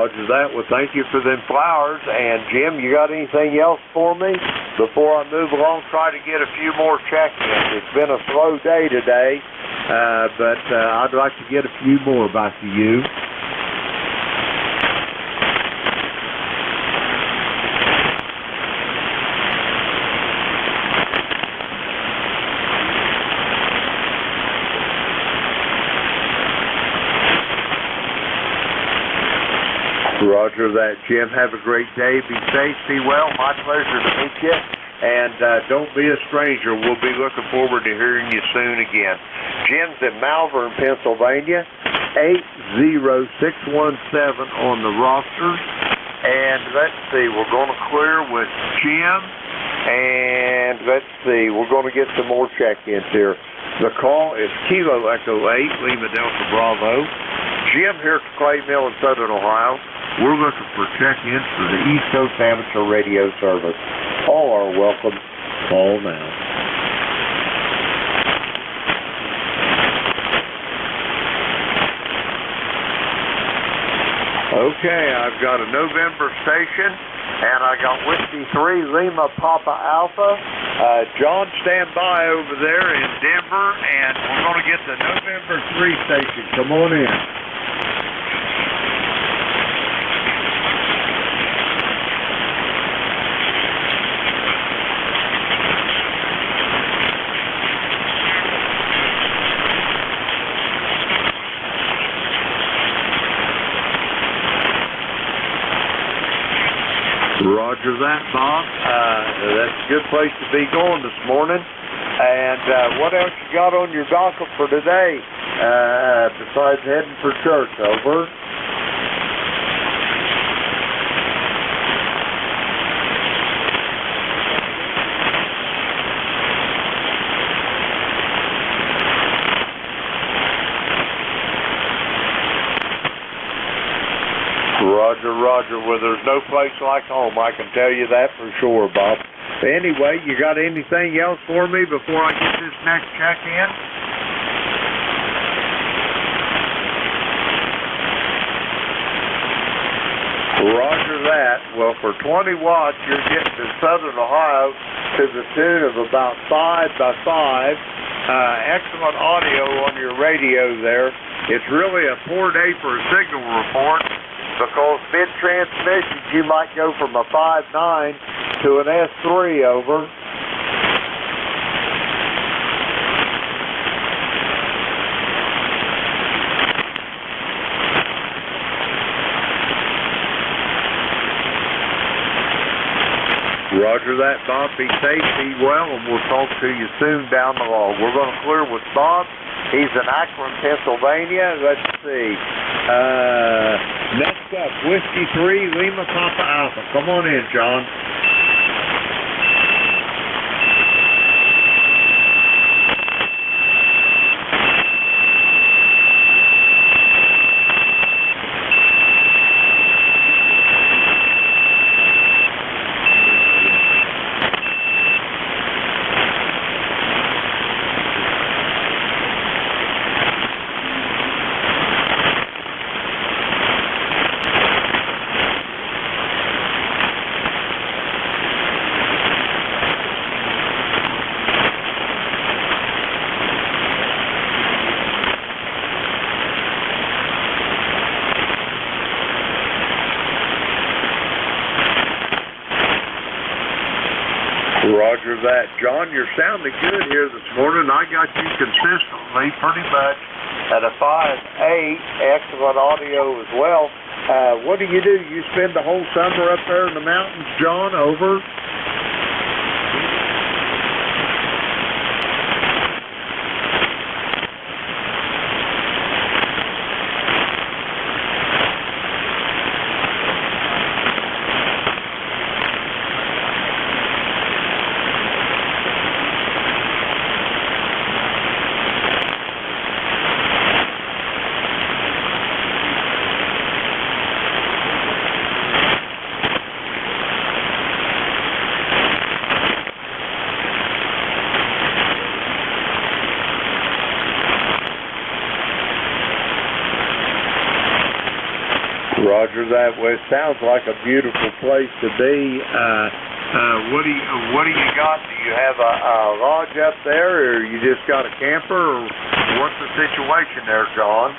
Roger that. Well, thank you for them flowers. And, Jim, you got anything else for me before I move along? Try to get a few more check-ins. It's been a slow day today, but I'd like to get a few more back to you. Roger that, Jim. Have a great day. Be safe, be well. My pleasure to meet you. And don't be a stranger. We'll be looking forward to hearing you soon again. Jim's in Malvern, Pennsylvania. 80617 on the roster. And let's see, we're going to clear with Jim. And let's see, we're going to get some more check-ins here. The call is Kilo Echo 8, Lima Delta Bravo. Jim here at the Clay Mill in Southern Ohio. We're looking for check-ins for the East Coast Amateur Radio Service. All are welcome. Call now. Okay, I've got a November station, and I got Whiskey 3 Lima Papa Alpha. John, stand by over there in Denver, and we're going to get the November 3 station. Come on in. Roger that, Bob. That's a good place to be going this morning. And what else you got on your docket for today besides heading for church? Over. Roger. Well, there's no place like home. I can tell you that for sure, Bob. Anyway, you got anything else for me before I get this next check-in? Roger that. Well, for 20 watts, you're getting to Southern Ohio to the tune of about 5 by 5. Excellent audio on your radio there. It's really a poor day for a signal report, because mid-transmission, you might go from a 5.9 to an S3 over. Roger that, Bob. Be safe, be well, and we'll talk to you soon down the road. We're going to clear with Bob. He's in Akron, Pennsylvania. Let's see. Next up, Whiskey 3, Lima Papa Alpha. Come on in, John. Roger that. John, you're sounding good here this morning. I got you consistently pretty much at a 5.8. Excellent audio as well. What do? You spend the whole summer up there in the mountains, John? Over. Roger that. Well, it sounds like a beautiful place to be. What do you got? Do you have a lodge up there, or you just got a camper, or what's the situation there, John?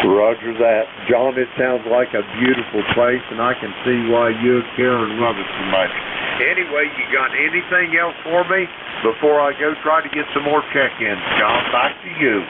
Roger that. John, it sounds like a beautiful place, and I can see why you and Karen love it so much. Anyway, you got anything else for me before I go try to get some more check-ins? John, back to you.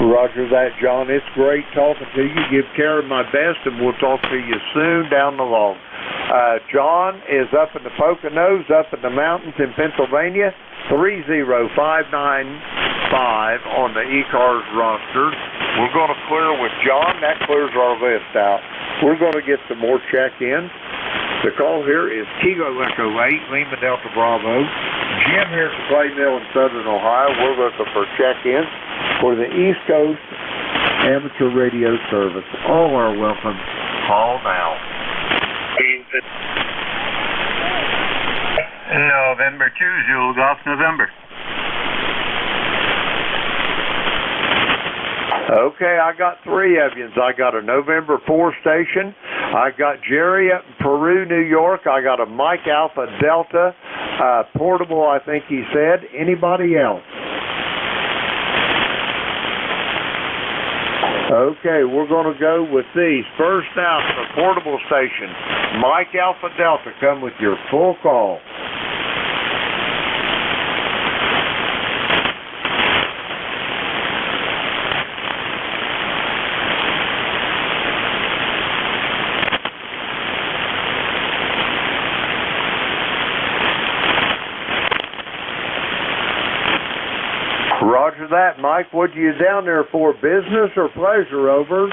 Roger that, John. It's great talking to you. Give Karen my best, and we'll talk to you soon down the line. John is up in the Poconos, up in the mountains in Pennsylvania, 30595 on the ECARS roster. We're going to clear with John. That clears our list out. We're going to get some more check-ins. The call here is Kilo Echo 8, Lima Delta Bravo. Jim here at the Clay Mill in Southern Ohio. We're looking for check-ins for the East Coast Amateur Radio Service. All are welcome. Call now. November 2, Zulu Golf, November. Okay, I got three of you. I got a November 4 station. I got Jerry up in Peru, New York. I got a Mike Alpha Delta portable, I think he said. Anybody else? Okay, we're going to go with these. First out, the portable station. Mike Alpha Delta, come with your full call. Roger that, Mike. What are you down there for, business or pleasure, over?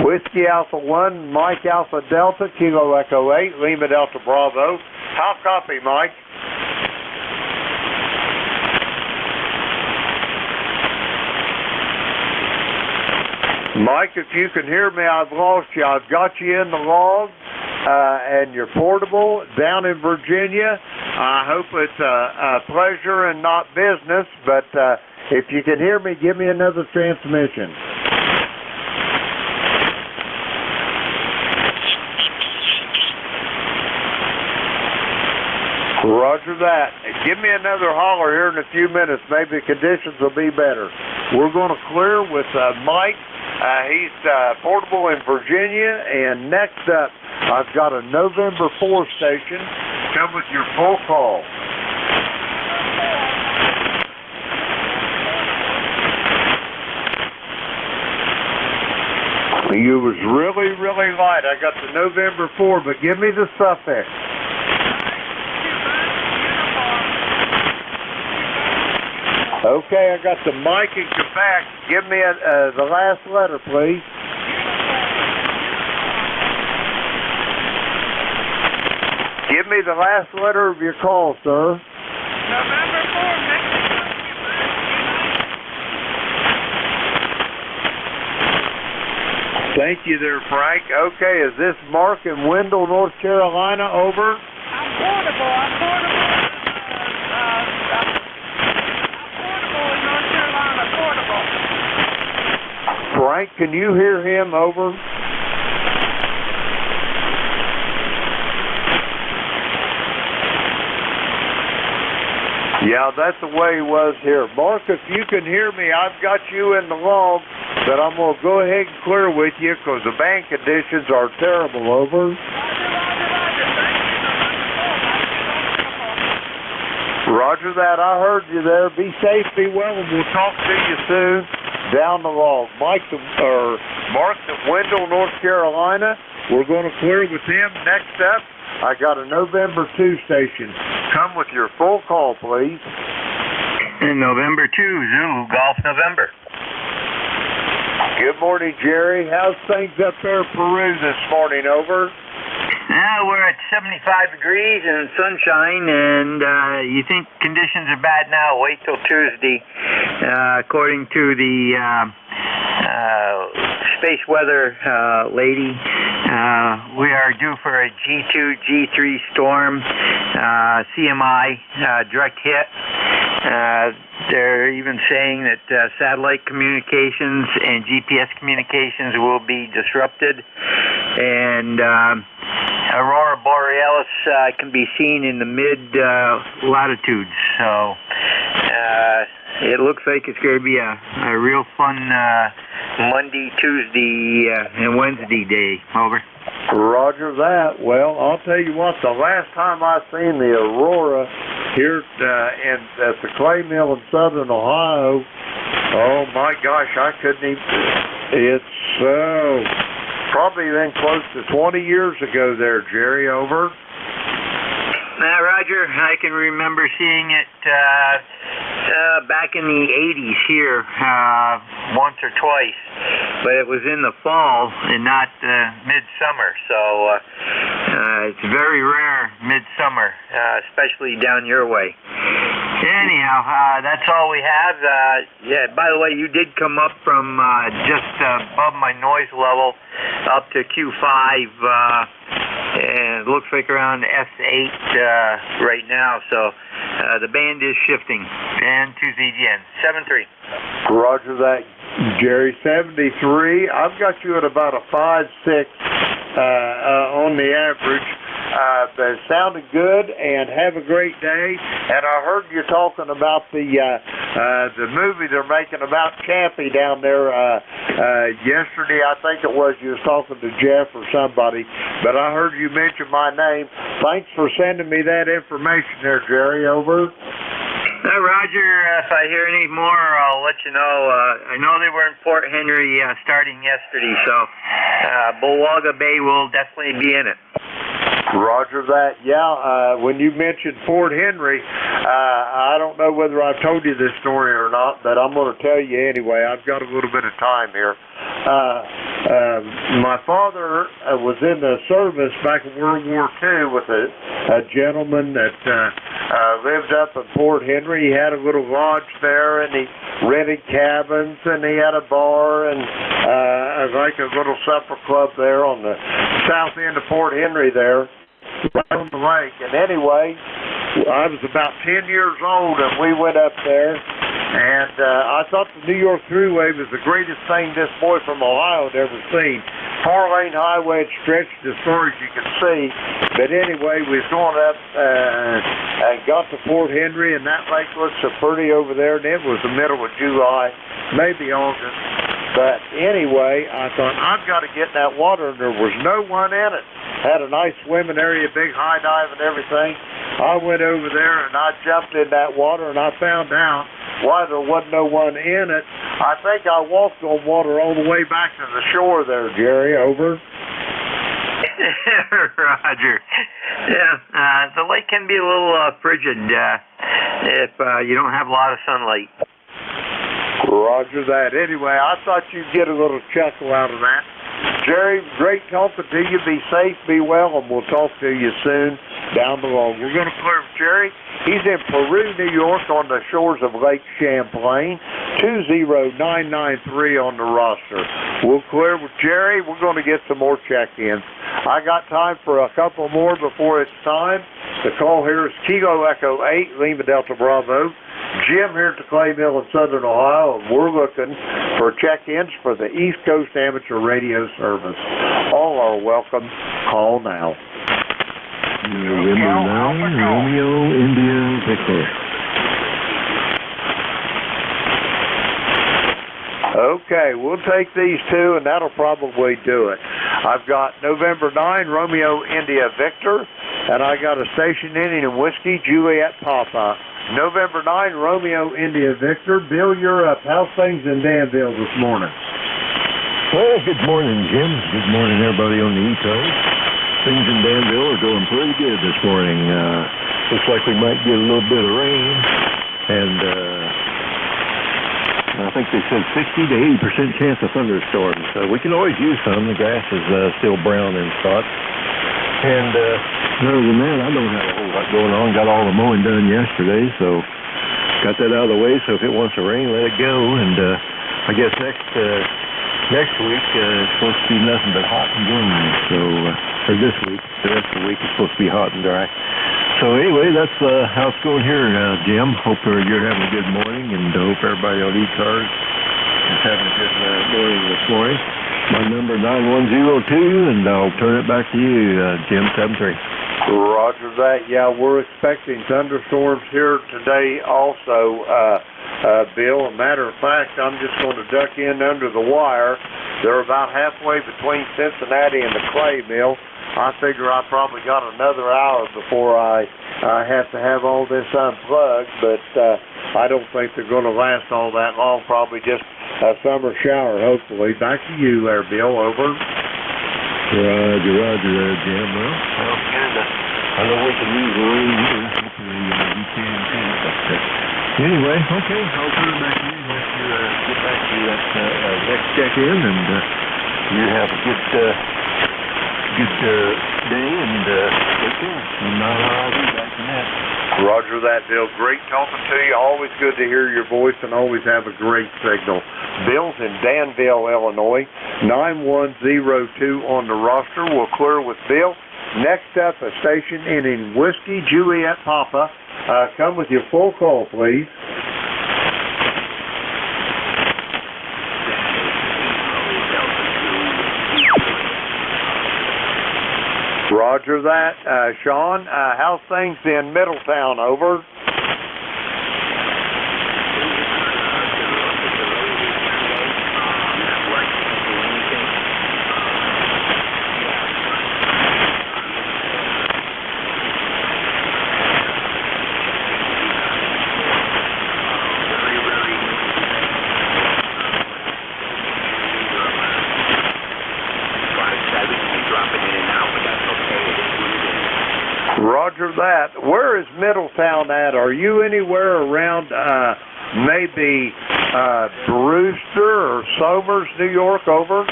Whiskey Alpha 1, Mike Alpha Delta, Kilo Echo 8, Lima Delta Bravo. How copy, Mike? Mike, if you can hear me, I've lost you. I've got you in the log. And you're portable down in Virginia. I hope it's a pleasure and not business, but if you can hear me, give me another transmission. Roger that. Give me another holler here in a few minutes. Maybe the conditions will be better. We're going to clear with Mike. He's portable in Virginia. And next up, I've got a November 4 station. Come with your full call. You was really, really light. I got the November 4, but give me the suffix. Okay, I got the Mike in Quebec. Give me the last letter, please. Give me the last letter of your call, sir. November 4, Mexico. Thank you there, Frank. Okay, is this Mark in Wendell, North Carolina? Over. I'm portable. I'm portable in North Carolina. Portable. Frank, can you hear him? Over. Yeah, that's the way he was here. Mark, if you can hear me, I've got you in the log, but I'm going to go ahead and clear with you because the band conditions are terrible. Over. Roger that. I heard you there. Be safe, be well, and we'll talk to you soon. Down the log. Mark at Wendell, North Carolina. We're going to clear with him. Next up, I got a November 2 station. Come with your full call, please. November 2, Zulu, Golf November. Good morning, Jerry. How's things up there in Peru this morning? Over. We're at 75 degrees and sunshine, and you think conditions are bad now. Wait till Tuesday. According to the space weather lady, we are due for a G2, G3 storm, CMI direct hit. They're even saying that satellite communications and GPS communications will be disrupted, and Aurora Borealis can be seen in the mid-latitudes. So it looks like it's going to be a real fun Monday, Tuesday, and Wednesday day. Over. Roger that. Well, I'll tell you what, the last time I seen the Aurora here at the clay mill in southern Ohio, oh my gosh, I couldn't even, it's probably been close to 20 years ago there, Jerry. Over. Roger, I can remember seeing it back in the 80s here once or twice, but it was in the fall and not midsummer, so it's very rare midsummer, especially down your way. Anyhow, that's all we have. Yeah, by the way, you did come up from just above my noise level up to Q5, and it looks like around S8 right now, so the band is shifting. And to ZGN, 7-3. Roger that, Jerry. 73. I've got you at about a 5-6 on the average. That sounded good, and have a great day. And I heard you talking about the movie they're making about Chappie down there yesterday. I think it was you was talking to Jeff or somebody, but I heard you mention my name. Thanks for sending me that information there, Jerry. Over. Roger, if I hear any more, I'll let you know. I know they were in Fort Henry starting yesterday, so Bulwaga Bay will definitely be in it. Roger that. Yeah, when you mentioned Fort Henry, I don't know whether I've told you this story or not, but I'm going to tell you anyway. I've got a little bit of time here. My father was in the service back in World War II with a gentleman that lived up in Fort Henry. He had a little lodge there, and he rented cabins, and he had a bar and like a little supper club there on the south end of Fort Henry there, right on the lake. And anyway, I was about 10 years old, and we went up there, and I thought the New York Thruway was the greatest thing this boy from Ohio had ever seen. 4-lane highway, it stretched as far as you could see. But anyway, we was going up and got to Fort Henry, and that lake looked so pretty over there, and it was the middle of July, maybe August. But anyway, I thought, I've got to get in that water, and there was no one in it. Had a nice swimming area, big high dive and everything. I went over there, and I jumped in that water, and I found out why there wasn't no one in it. I think I walked on water all the way back to the shore there, Jerry. Over. Roger. Yeah, the lake can be a little frigid if you don't have a lot of sunlight. Roger that. Anyway, I thought you'd get a little chuckle out of that. Jerry, great talking to you. Be safe, be well, and we'll talk to you soon. down below. We're going to clear with Jerry. He's in Peru, New York on the shores of Lake Champlain. 20993 on the roster. We'll clear with Jerry. We're going to get some more check-ins. I got time for a couple more before it's time. The call here is Kilo Echo 8, Lima Delta Bravo. Jim here at the Clay Mill in Southern Ohio, and we're looking for check-ins for the East Coast Amateur Radio Service. All are welcome. Call now. November 9, Romeo, India, Victor. Okay, we'll take these two, and that'll probably do it. I've got November 9, Romeo, India, Victor, and I got a station ending in Whiskey, Juliet, Papa. November 9, Romeo, India, Victor. Bill, you're up. How's things in Danville this morning? Well, good morning, Jim. Good morning, everybody on the ECARS. Things in Danville are going pretty good this morning. Looks like we might get a little bit of rain, and I think they said 60 to 80% chance of thunderstorms. So we can always use some. The grass is still brown in spots. And other than that, I don't have a whole lot going on. Got all the mowing done yesterday, so got that out of the way. So if it wants to rain, let it go. And I guess next week it's supposed to be nothing but hot and gloomy. So, or this week, the rest of the week is supposed to be hot and dry. So anyway, that's how it's going here, Jim. Hope you're having a good morning, and hope everybody on ECARS is having a good morning this morning. My number 9102, and I'll turn it back to you, Jim 73. Roger that. Yeah, we're expecting thunderstorms here today also, Bill. A matter of fact, I'm just going to duck in under the wire. They're about halfway between Cincinnati and the Clay Mill. I figure I probably got another hour before I have to have all this unplugged, but I don't think they're going to last all that long. Probably just a summer shower, hopefully. Back to you there, Bill. Over. Roger there, Jim. Well, I know we can use the rain here. Hopefully we can too. But anyway, okay, I'll turn it back to you. Let you get back to that next check-in, and you have a good day, and take care. And I'll be back in that. Roger that, Bill. Great talking to you. Always good to hear your voice, and always have a great signal. Bill's in Danville, Illinois. 9102 on the roster. We'll clear with Bill. Next up, a station ending Whiskey, Juliet, Papa. Come with your full call, please. Roger that. Sean, how's things in Middletown? Over. Roger that. Where is Middletown at? Are you anywhere around maybe Brewster or Somers, New York? Over.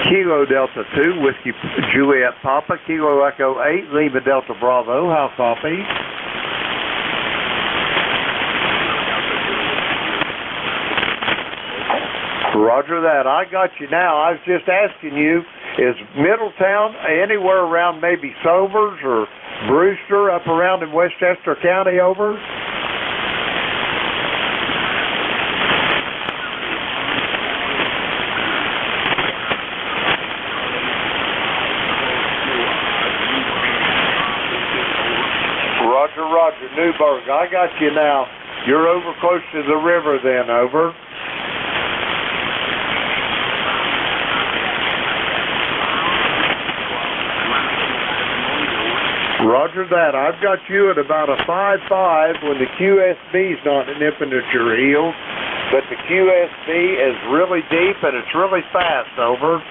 Kilo Delta 2, Whiskey Juliet Papa, Kilo Echo 8, Lima Delta Bravo. How copy? Roger that. I got you now. I was just asking you, is Middletown anywhere around maybe Somers or Brewster up around in Westchester County? Over. Roger, Newburgh. I got you now. You're over close to the river then. Over. Roger that. I've got you at about a 5.5 when the QSB's not nipping at your heels, but the QSB is really deep and it's really fast. Over.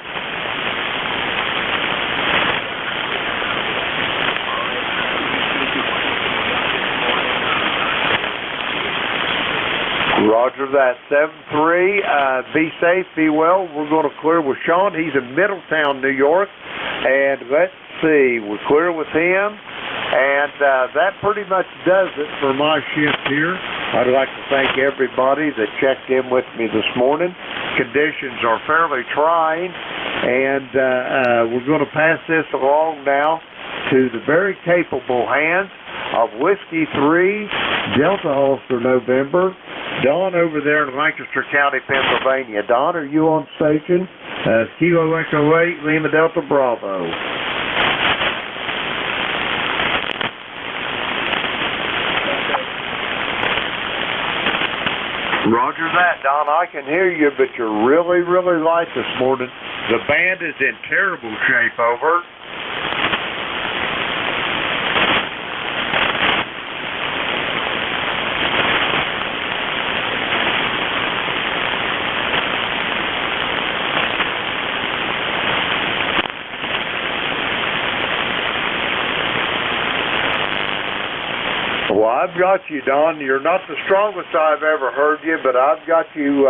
Roger that. 7-3. Be safe, be well. We're going to clear with Sean. He's in Middletown, New York. And let's see, we're clear with him. And that pretty much does it for my shift here. I'd like to thank everybody that checked in with me this morning. Conditions are fairly trying, and we're going to pass this along now to the very capable hands of Whiskey 3, Delta Ulster November, Don over there in Lancaster County, Pennsylvania. Don, are you on station? Kilo Echo 8, Lima Delta Bravo. Roger that, Don. I can hear you, but you're really, really light this morning. The band is in terrible shape, over. Well, I've got you, Don. You're not the strongest I've ever heard you, but I've got you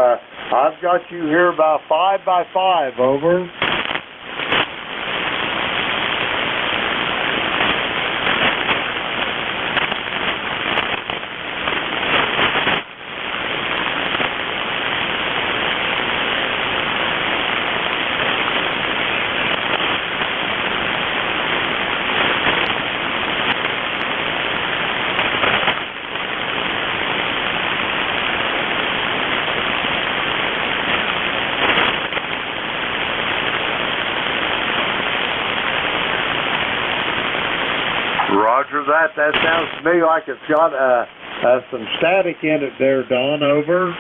here about 5 by 5, over. Roger that. That sounds to me like it's got some static in it there, Don, over.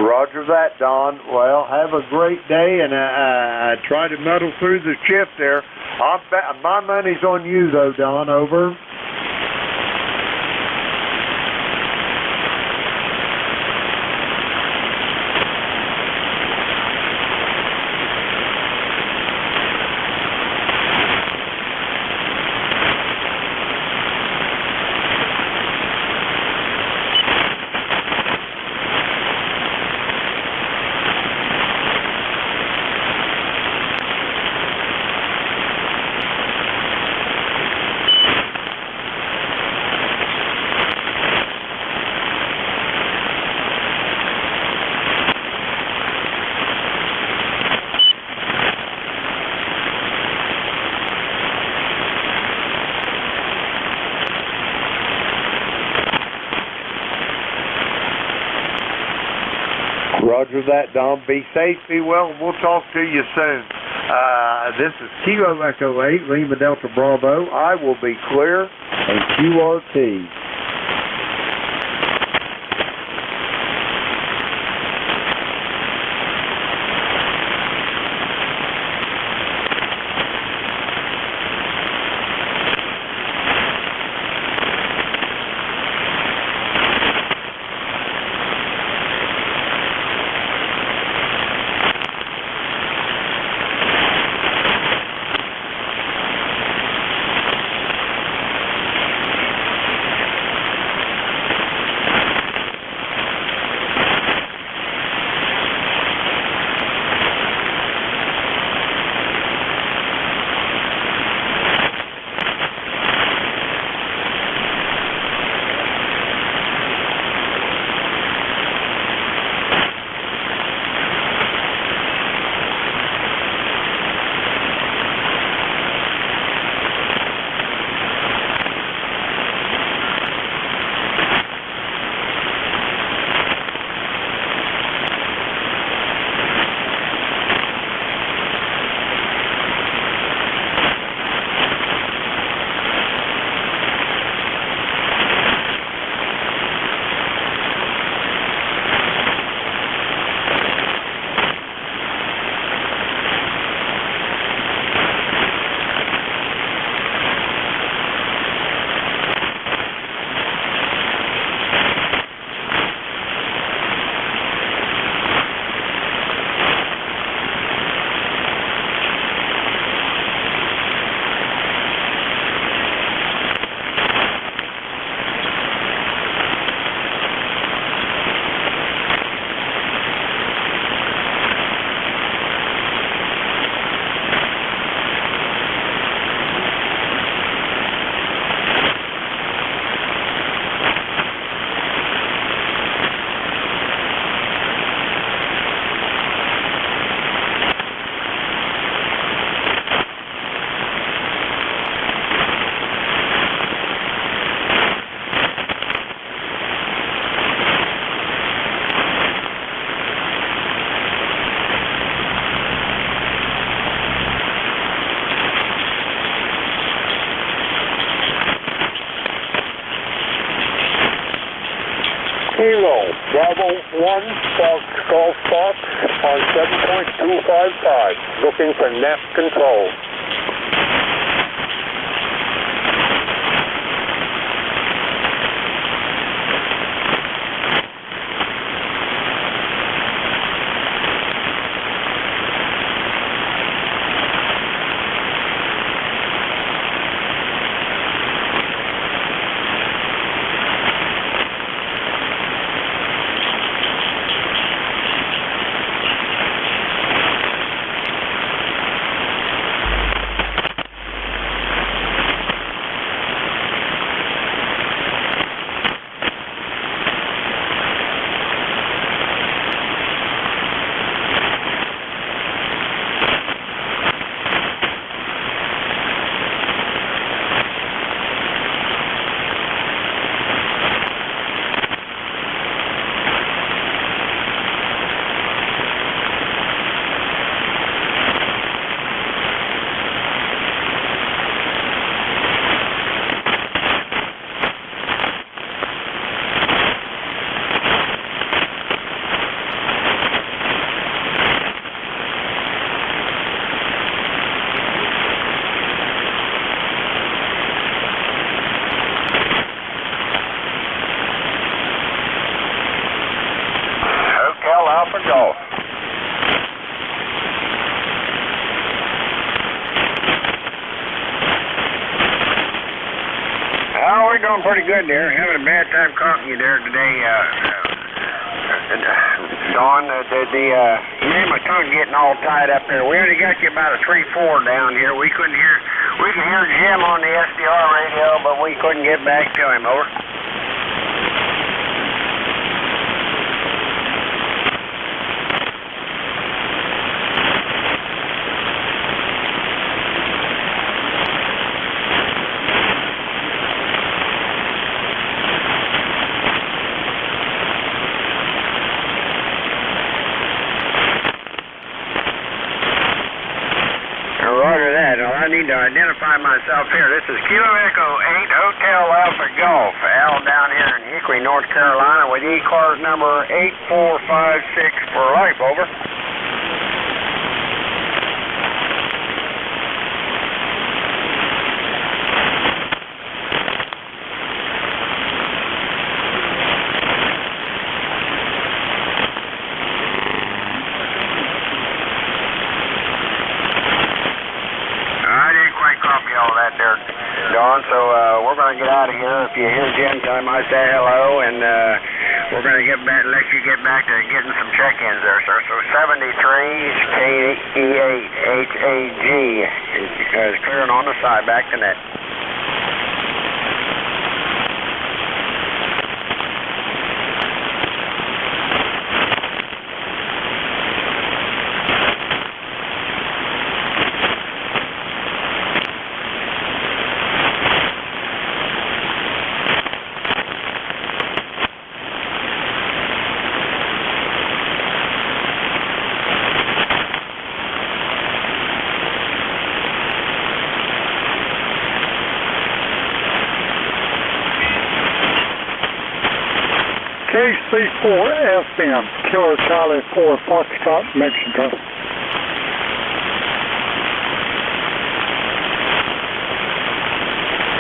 Roger that, Don. Well, have a great day, and try to muddle through the shift there. My money's on you, though, Don, over. Roger that, Don. Be safe, be well, and we'll talk to you soon. This is Kilo Echo 8, Lima Delta Bravo. I will be clear, and QRT. Kilo, Bravo 1, Fox Golf Fox on 7.255, looking for net control. Alpha Golf. Oh, we're doing pretty good there. Having a bad time caught you there today, Don. Man, my tongue getting all tied up there. We already got you about a 3-4 down here. We could hear Jim on the SDR radio, but we couldn't get back to him. Over. I need to identify myself here. This is Kilo Echo 8 Hotel Alpha Golf, Al down here in Hickory, North Carolina, with ECARS number 8456 for life. Over. Copy all that there, Don. So we're going to get out of here. If you hear Jim, tell him I say hello, and we're going to let you get back to getting some check-ins there, sir. So 73 KE8HAG is clearing on the side, back to net. KC4FM, Kilo Charlie 4, Foxtrot, Mexico.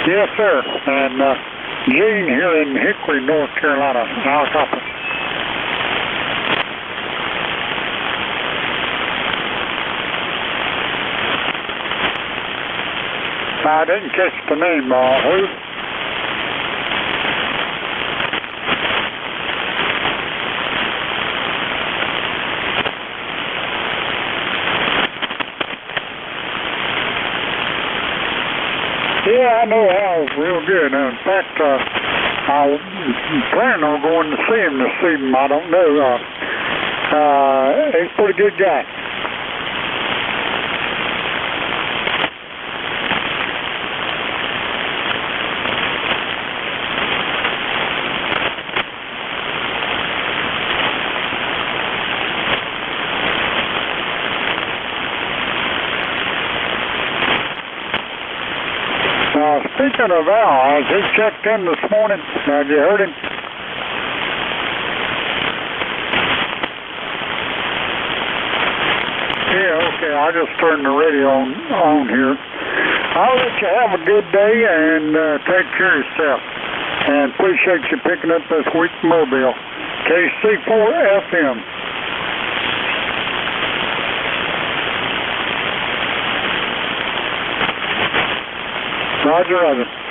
Yes, sir. And Gene here in Hickory, North Carolina. I'll copy. I didn't catch the name, who? Yeah, I know Al's real good. In fact, I plan on going to see him this evening. I don't know. He's a pretty good guy. Speaking of Al, has he checked in this morning? Have you heard him? I just turned the radio on here. I'll let you have a good day and take care of yourself. And appreciate you picking up this week's Mobile. KC4 FM. Roger, roger.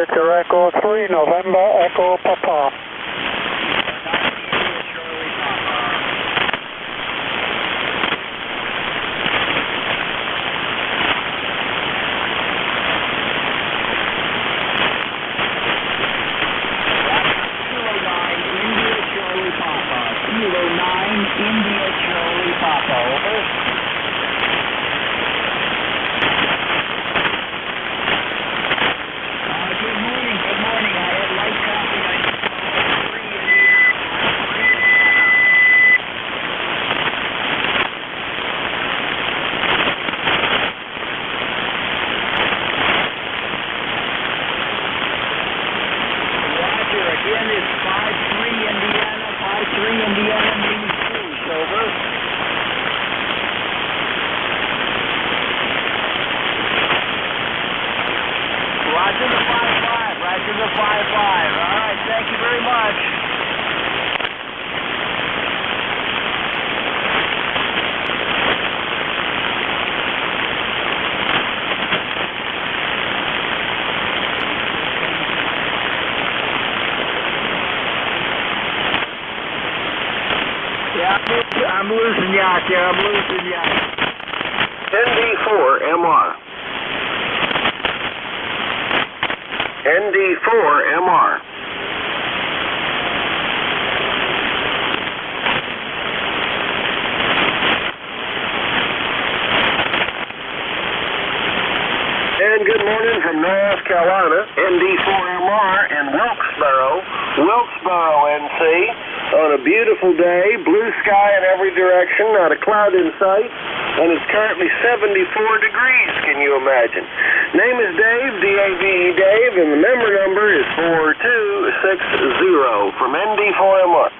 Victor Echo 3, November Echo Papa. India Charlie Papa, over. Good morning. I had light traffic. ND4MR. ND4MR. And good morning from North Carolina, ND4MR in Wilkesboro, NC, on a beautiful day, blue sky in every direction, not a cloud in sight, and it's currently 74 degrees, can you imagine? Name is Dave, D-A-V-E Dave, and the member number is 4260 from ND4MR.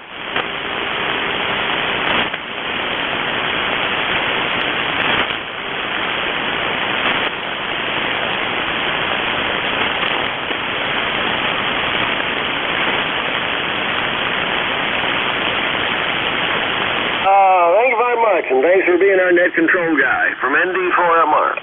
Thank you very much, and thanks for being our net control guy from ND4MR.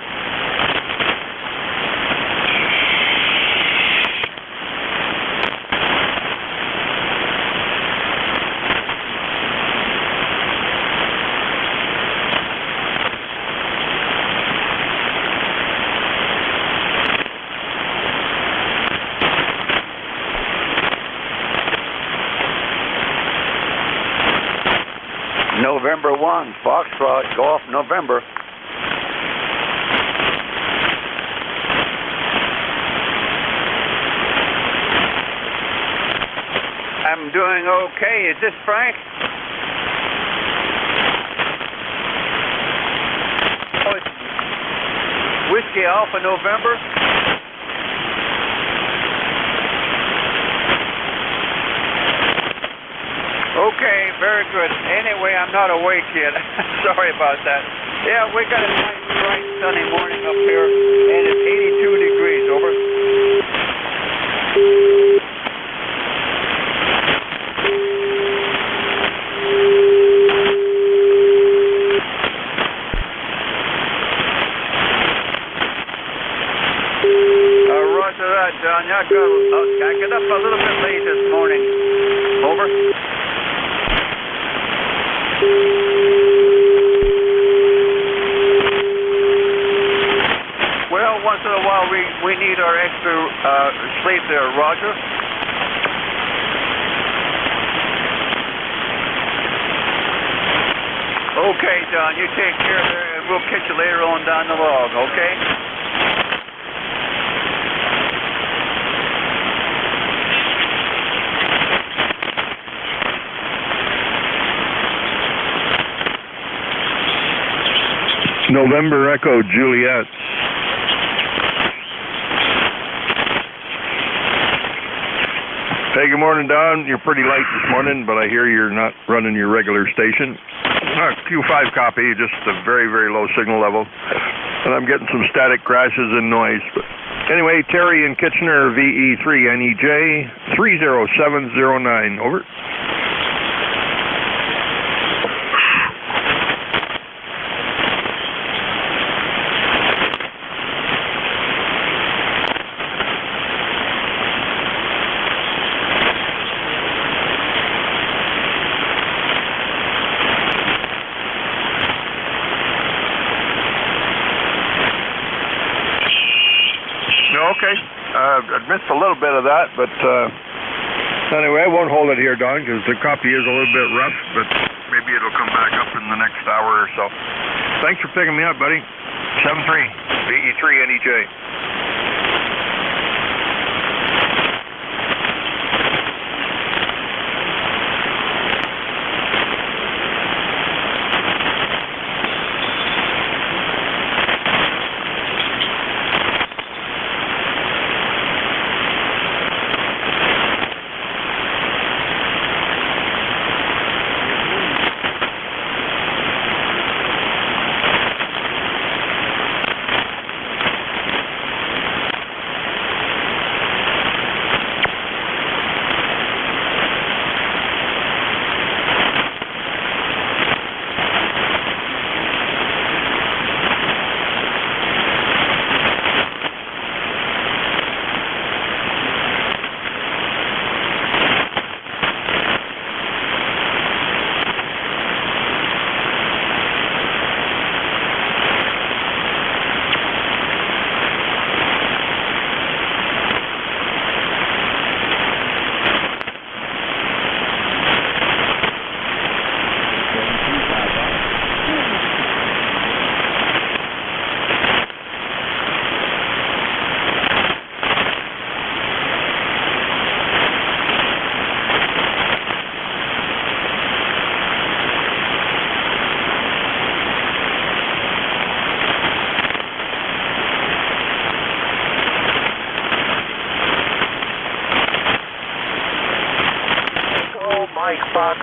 November 1, Foxtrot, Golf, November. I'm doing okay. Is this Frank? Oh, it's Whiskey Alpha, November. Okay, very good. Anyway, I'm not awake yet. Sorry about that. Yeah, we got a nice, bright, sunny morning up here, and it's 82 degrees, over. Roger that, John. I got up a little bit late this morning. Over. Well, once in a while we need our extra sleep there, Roger. Okay, John, you take care there, and we'll catch you later on down the log, okay? November Echo Juliet. Hey, good morning, Don. You're pretty late this morning, but I hear you're not running your regular station. Q5 copy, just a very, very low signal level. And I'm getting some static crashes and noise. But anyway, Terry in Kitchener, VE3NEJ 30709. Over. Okay. I missed a little bit of that, but anyway, I won't hold it here, Don, because the copy is a little bit rough, but maybe it'll come back up in the next hour or so. Thanks for picking me up, buddy. 73 VE3NEJ.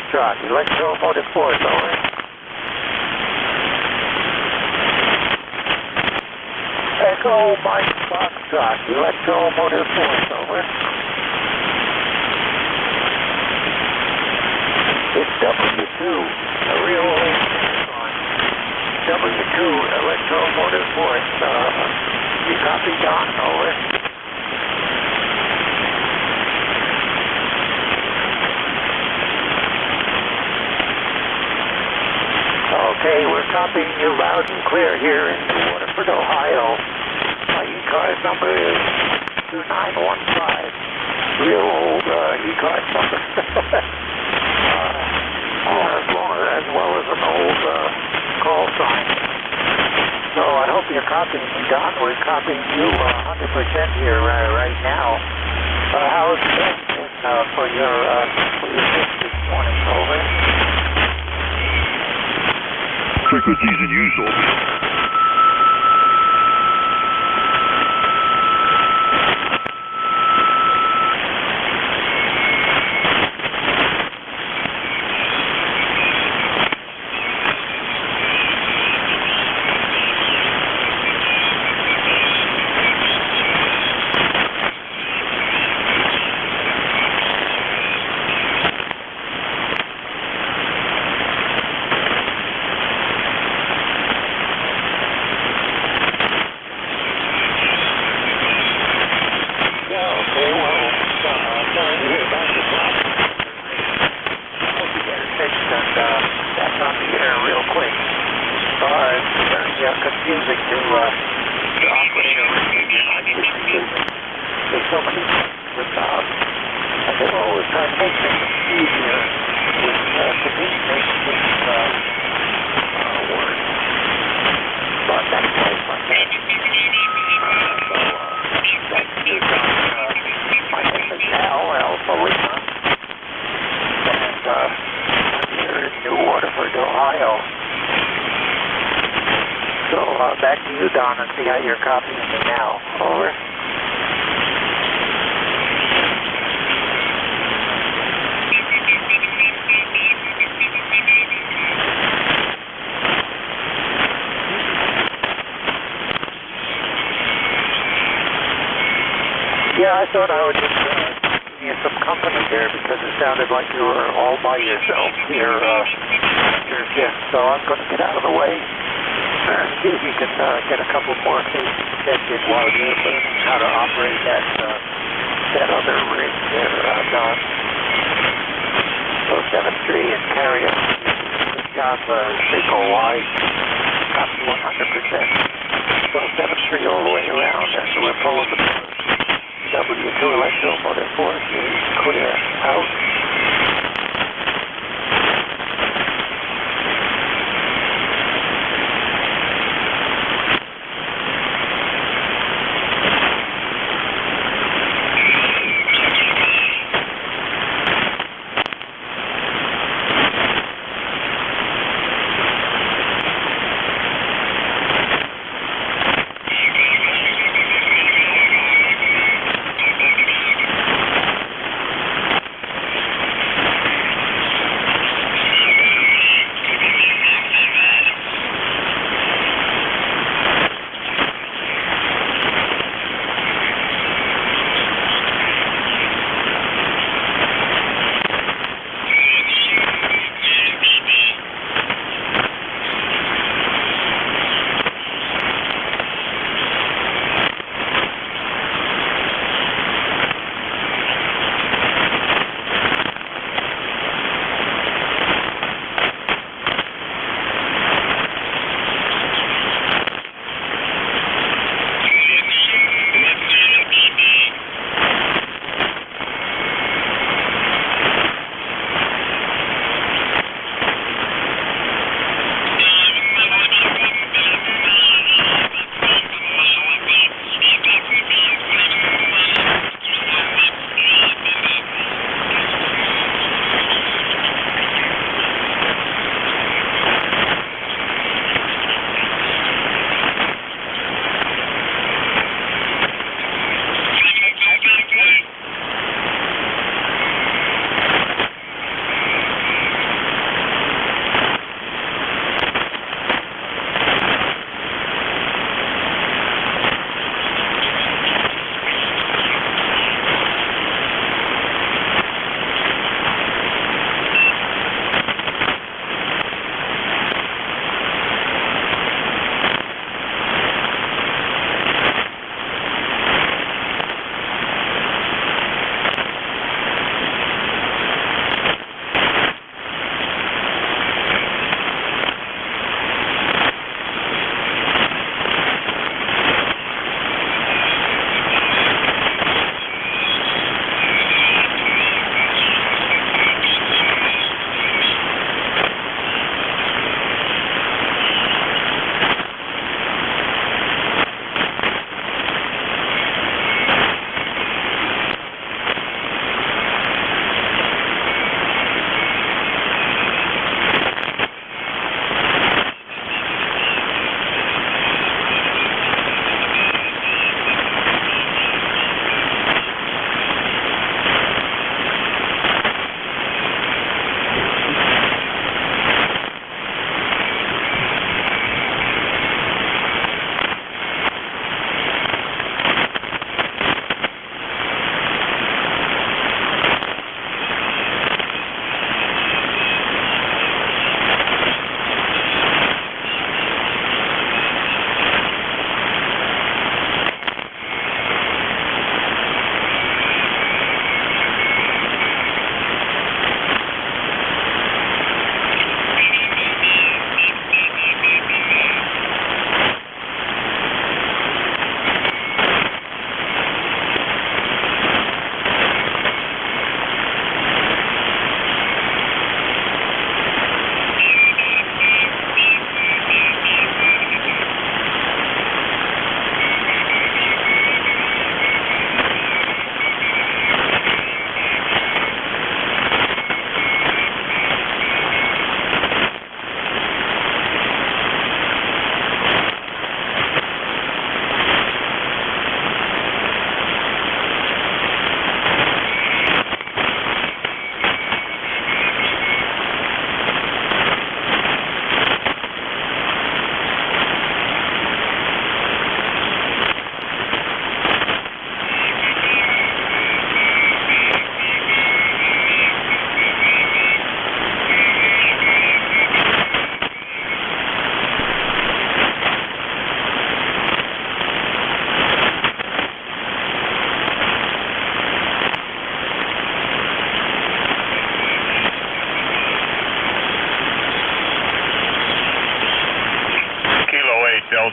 Foxtrot, electromotive force, over. Echo Mike Foxtrot, electromotive force, over. It's W2, a real on W2, electromotive force. You copy, Don, over. Okay, we're copying you loud and clear here in Waterford, Ohio. My ECARS number is 2915. Real old ECARS number. As well as an old call sign. So I hope you're copying me, Don. We're copying you 100% here right now. How's it for your shift this morning, over? Frequencies as usual. Confusing to operate a receiver. There's so many with and they always try to make things easier with communication with words. But that's life like that. That's you, John. My name is Alpha Lima, and I'm here in New Waterford, Ohio. So back to you, Don, and see how you're copying me now. Over. Yeah, I thought I would just give you some company there because it sounded like you were all by yourself here after your shift. So I'm going to get out of the way. See if you can get a couple more things tested while you're learning how to operate that other rig there, Don. So 7-3 and carry it. Good job, signal wise. Copy 100%. So 7-3 all the way around, and so we're pulling the W2 electromotive force is clear out.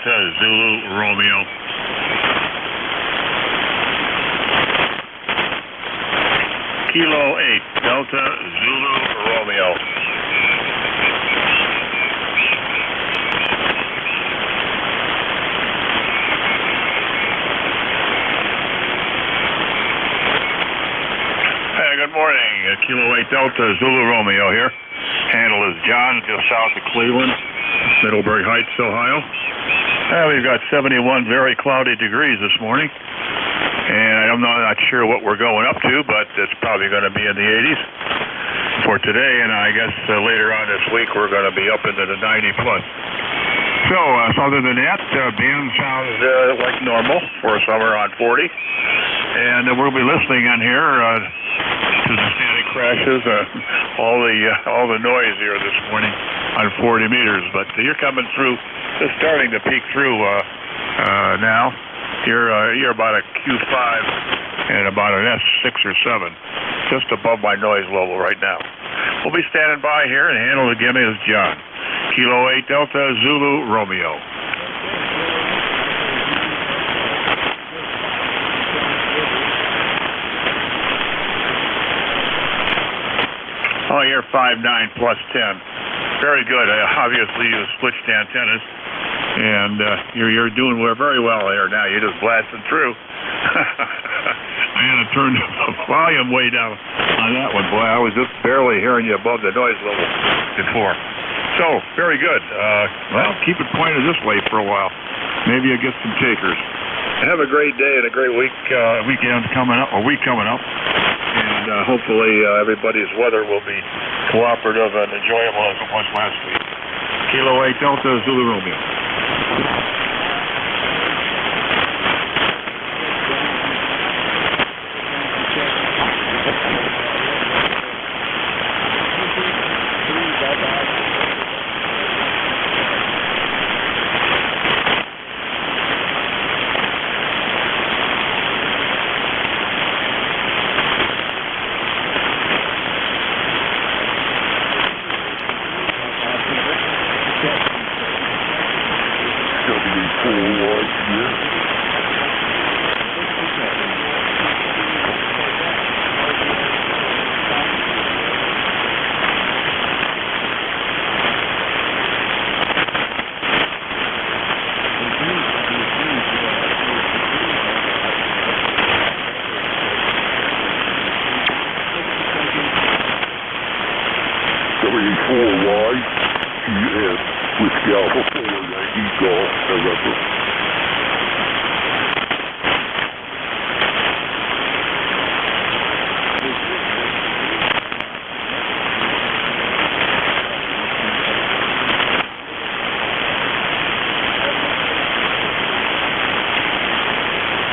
Delta Zulu Romeo. Kilo 8 Delta Zulu Romeo. Hey, good morning. Kilo 8 Delta Zulu Romeo here. Handle is John, just south of Cleveland, Middlebury Heights, Ohio. We've got 71 very cloudy degrees this morning. And I'm not sure what we're going up to, but it's probably going to be in the 80s for today. And I guess later on this week, we're going to be up into the 90 plus. So, other than that, band sounds like normal for summer on 40. And we'll be listening on here to the static crashes, all the noise here this morning on 40 meters. But you're coming through, just starting to peek through now. You're about a Q5 and about an S6 or 7, just above my noise level right now. We'll be standing by here, and handle again is John. Kilo 8 Delta Zulu Romeo. Oh, you're 5'9 plus 10. Very good. Obviously, you switched antennas. And you're doing very well there now. You're just blasting through. I had to turn the volume way down on that one, boy. I was just barely hearing you above the noise level before. So, very good. Well, keep it pointed this way for a while. Maybe you'll get some takers. Have a great day and a great weekend coming up, And hopefully everybody's weather will be cooperative and enjoyable as it was last week. Kilo 8 Delta Zulu Romeo. W4Y, GS, Whiskey Alpha 4, Yankee Golf, November.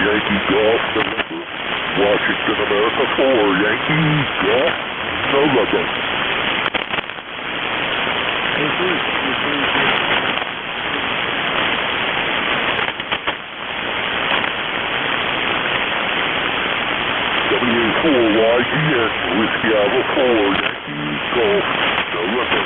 Yankee Golf, November. Washington, America 4, Yankee Golf, November. W4YGS, Whiskey Alpha 4, Yankee Golf, November.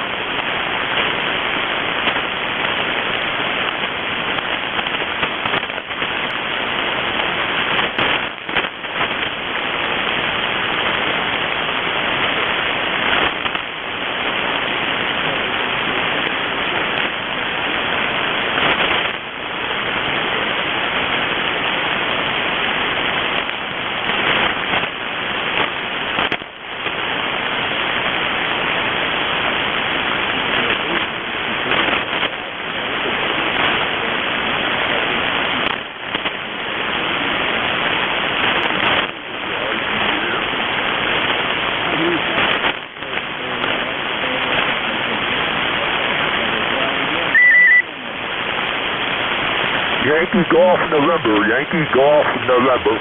Yankee Golf, November. Yankee Golf, November.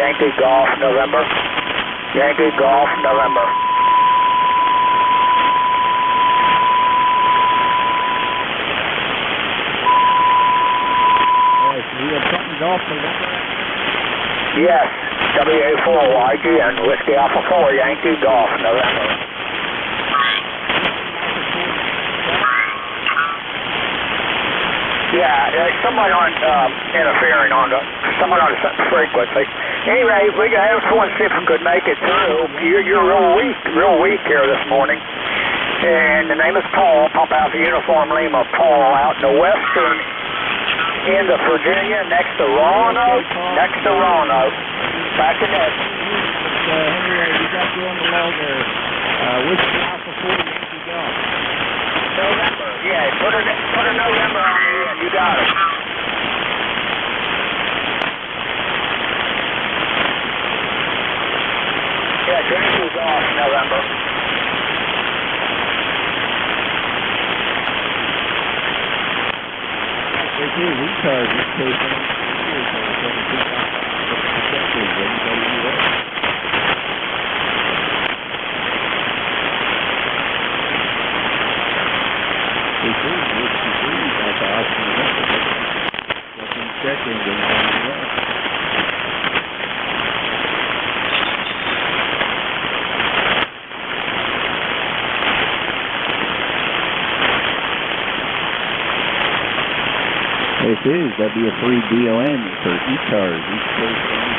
Yankee Golf, November. Yankee Golf, November. We have something Golf, November. Yes, WA4YG and Whiskey Alpha 4, Yankee Golf, November. Yeah, somebody on interfering on somebody on the frequency. Anyway, we got everyone see if we could make it through. You're real weak here this morning. And the name is Paul, Papa Alpha Uniform Lima, Paul, out in the western end of Virginia, next to Roanoke. Back in there. Henry, you got you on the log there. Whiskey Alpha 4, Yankee Golf. November, yeah, put a November on the end, you got it. Yeah, Yankee Golf, November. This is ECARS, this case. This is W3DON for ECARS, East Coast Radio.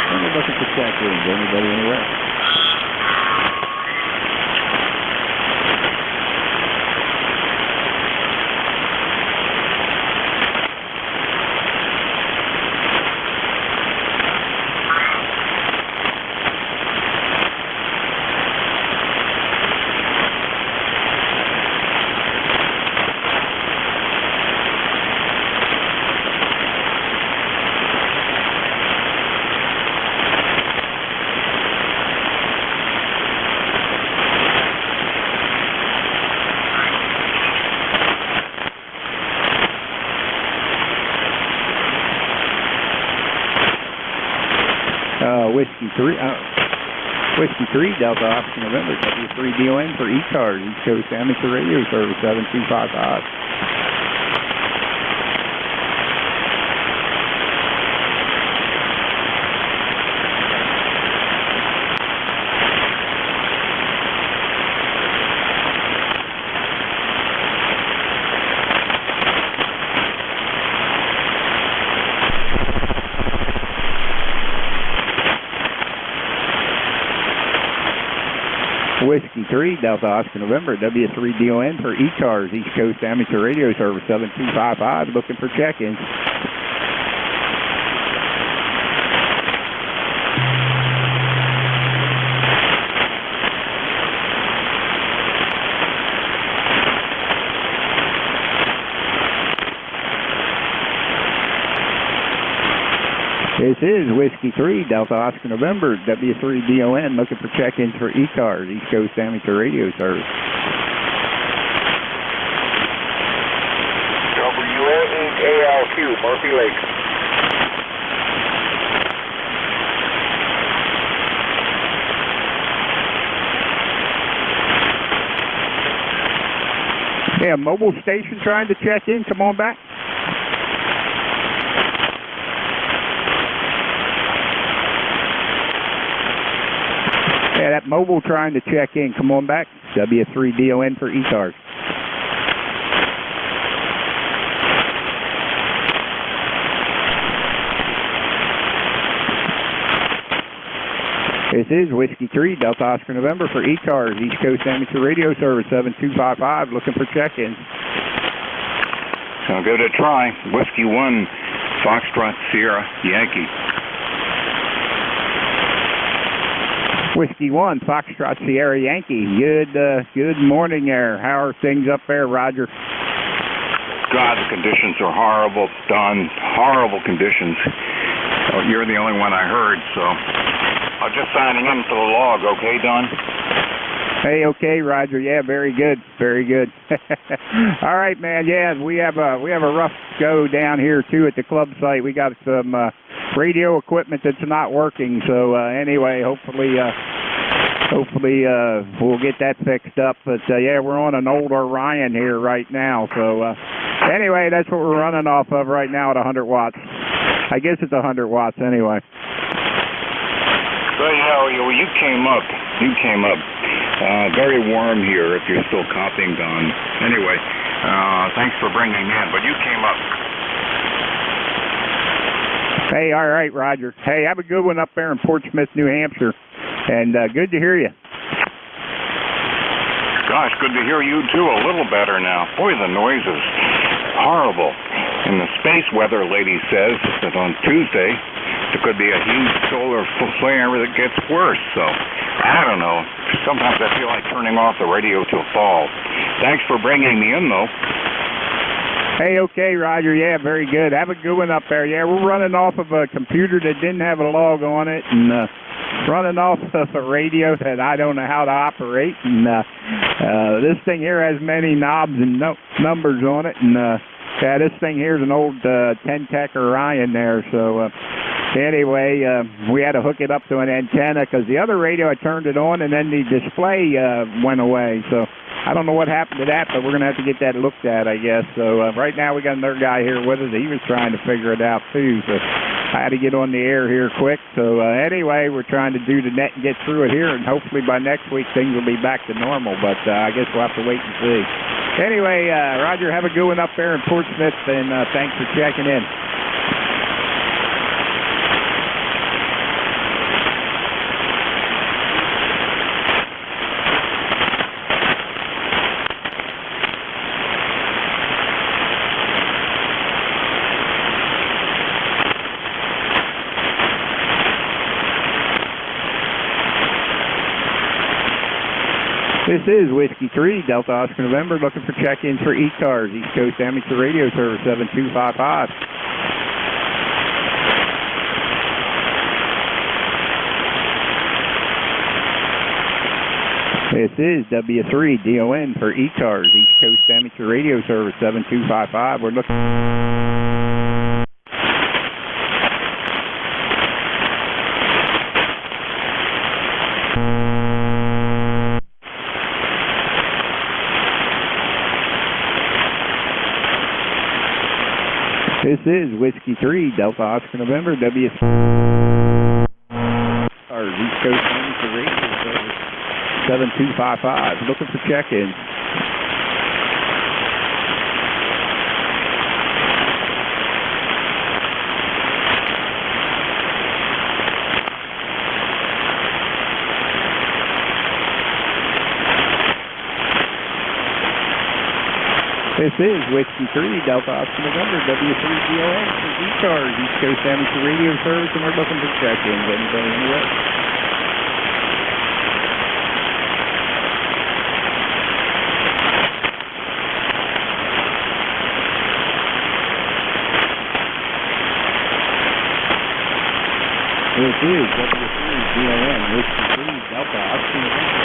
And we're looking for check-ins. Anybody anywhere? Whiskey 3, Delta Oscar November, W3DON for ECARS, East Coast Amateur Radio Service 7255. Whiskey 3, Delta Oscar November, W3DON for ECARS, East Coast Amateur Radio Service 7255, looking for check-ins. This is Whiskey 3, Delta Oscar November, W3DON, looking for check-ins for ECARS, East Coast Amateur Radio Service. WA8ALQ, Murphy Lake. Yeah, mobile station trying to check in. Come on back. Yeah, that mobile trying to check in. Come on back. W3DON for ECARS. This is Whiskey 3, Delta Oscar November for ECARS, East Coast Amateur Radio Service 7255, looking for check-ins. I'll give it a try. Whiskey 1, Foxtrot Sierra, Yankee. Whiskey 1, Foxtrot Sierra, Yankee. Good morning there. How are things up there, Roger? God, the conditions are horrible, Don. Horrible conditions. Oh, you're the only one I heard, so I'm just signing in for the log, okay, Don? Hey, okay, Roger. Yeah, very good, very good. All right, man. Yeah, we have a rough go down here too at the club site. We got some radio equipment that's not working. So anyway, hopefully we'll get that fixed up. But yeah, we're on an old Orion here right now. So anyway, that's what we're running off of right now at 100 watts. I guess it's 100 watts anyway. So you came up very warm here if you're still copying, Don. Anyway, thanks for bringing in, but you came up. Hey, all right, Roger. Hey, have a good one up there in Portsmouth, New Hampshire, and good to hear you. Gosh, good to hear you too, a little better now. Boy, the noise is horrible. And the space weather lady says that on Tuesday there could be a huge solar flare that gets worse. So, I don't know. Sometimes I feel like turning off the radio till fall. Thanks for bringing me in, though. Hey, okay, Roger. Yeah, very good. Have a good one up there. Yeah, we're running off of a computer that didn't have a log on it, and running off of a radio that I don't know how to operate. And this thing here has many knobs and numbers on it, and yeah, this thing here is an old 10-tech Orion there. So anyway, we had to hook it up to an antenna because the other radio, I turned it on, and then the display went away. So I don't know what happened to that, but we're going to have to get that looked at, I guess. So right now we got another guy here with us. He was trying to figure it out, too. So I had to get on the air here quick. So anyway, we're trying to do the net and get through it here, and hopefully by next week things will be back to normal. But I guess we'll have to wait and see. Anyway, Roger, have a good one up there in Portsmouth, and thanks for checking in. This is Whiskey 3, Delta Oscar November, looking for check-ins for ECARS, East Coast Amateur Radio Service 7255. This is W3DON for ECARS, East Coast Amateur Radio Service 7255. We're looking... This is Whiskey 3, Delta Oscar November, W3 East Coast Amateur Radio Service 7255. Looking for check-ins. This is Whiskey 3, Delta Oscar November, W3DON for ECARS, East Coast Amateur Radio Service, and we're looking for check-ins. Anybody in the way? This is W3DON, Whiskey 3, Delta Oscar November.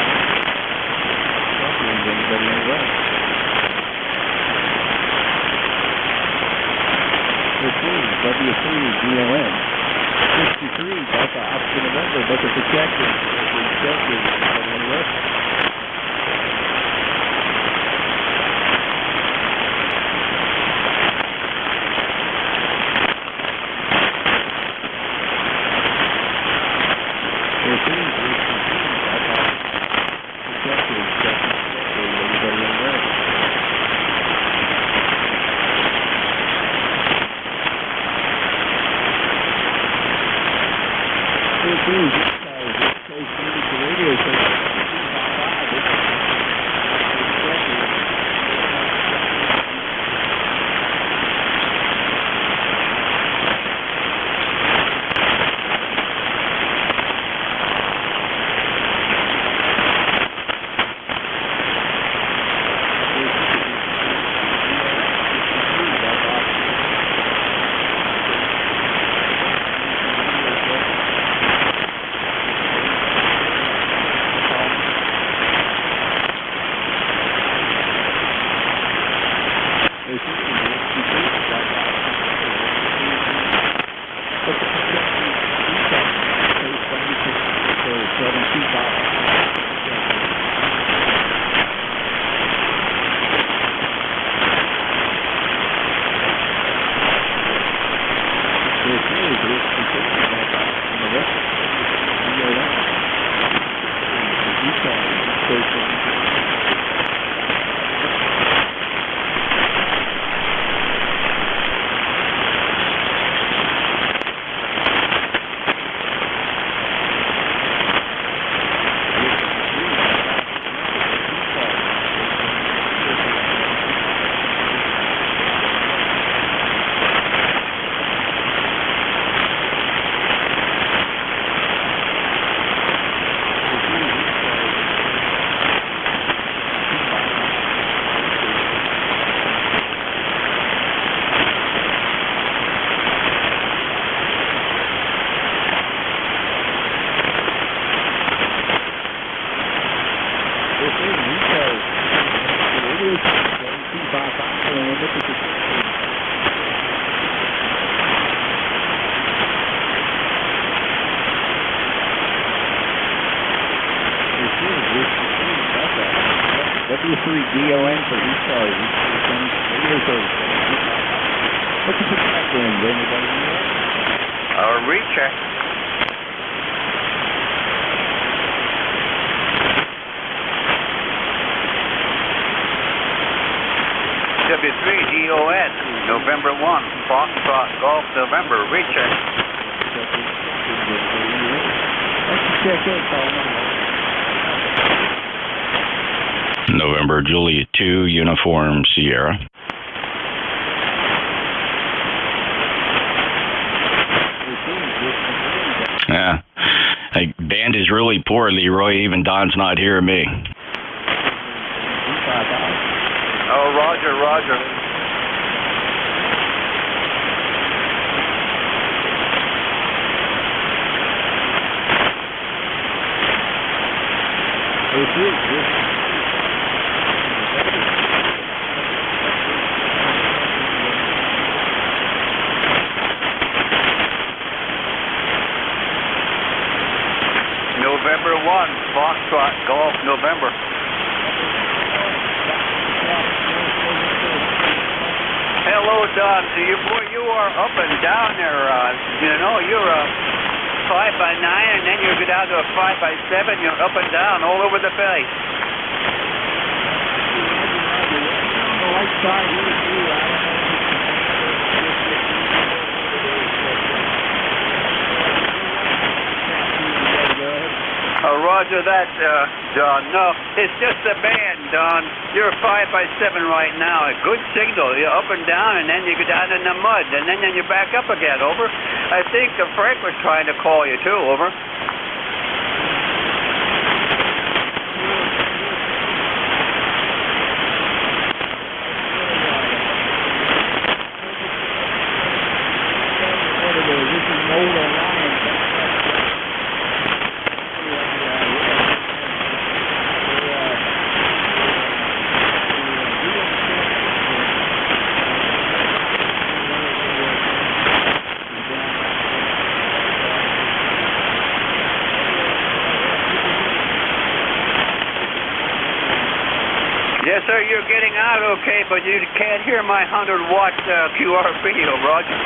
Check-ins. Anybody in the way? This is W3DON, 63, Delta Oscar November, looking for check-ins. W3DON for ECARS. What's the check in? Anybody know? Recheck. W3DON, November 1, Foxtrot Golf, November, recheck. Check in, Paul. November Juliet 2, Uniform Sierra. Yeah, band is really poor, Leroy. Even Don's not hearing me. Oh, roger, roger. November 1, Foxtrot Golf, November. Hello, Don. So you are up and down there. You're a 5x9, and then you go down to a 5x7. You're up and down all over the place. Roger that, Don. No, it's just the band, Don. You're 5x7 right now. A good signal. You're up and down, and then you go down in the mud, and then you back up again. Over. I think Frank was trying to call you too. Over. Yes, sir, you're getting out okay, but you can't hear my 100-watt QRP, Roger.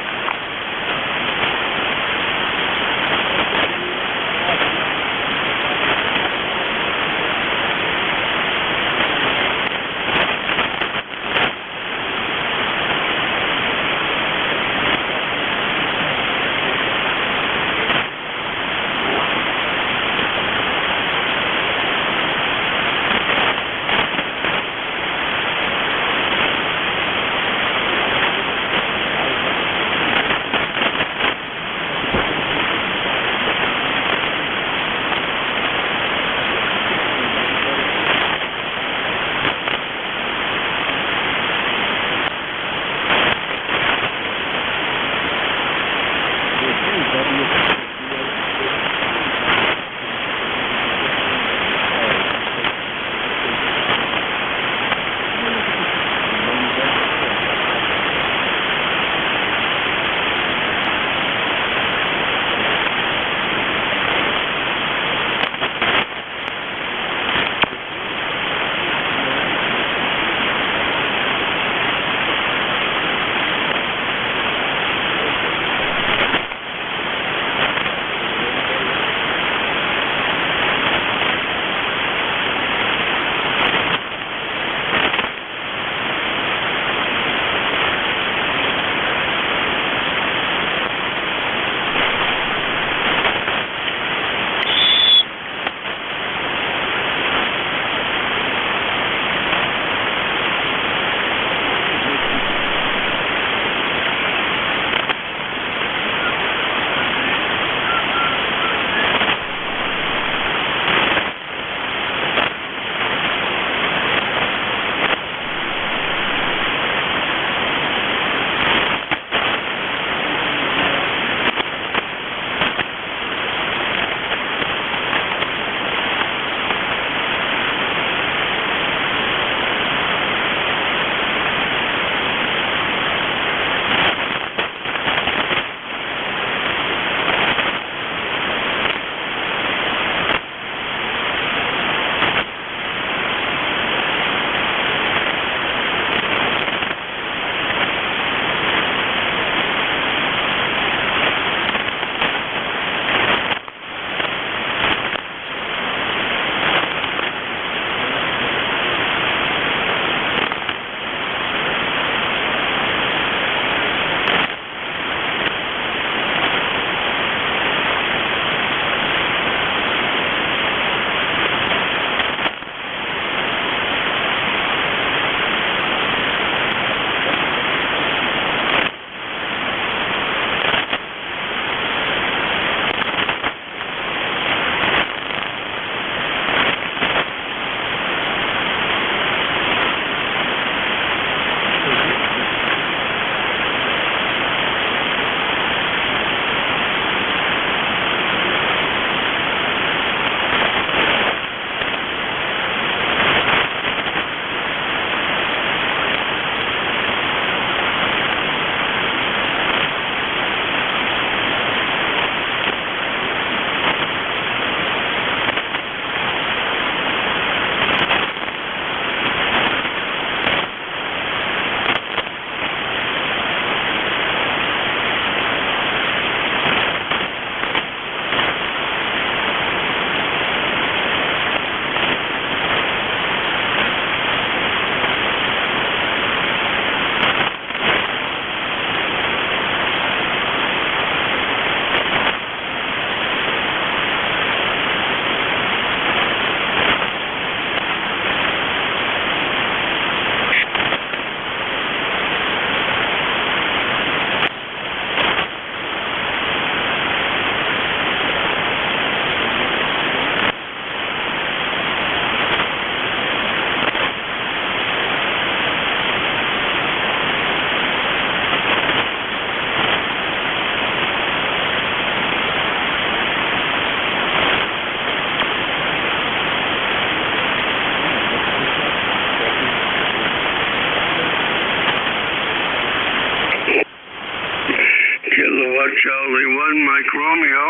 Charlie 1, Mike Romeo.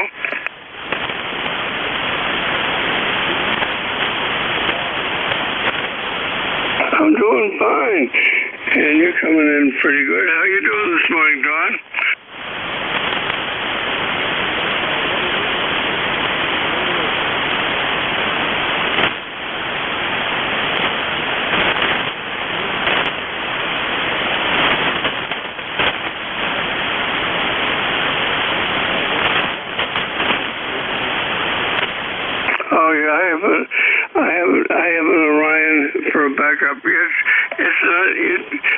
I'm doing fine, and you're coming in pretty good. How you doing this morning, Don? Oh yeah, I have an Orion for a backup. It's not.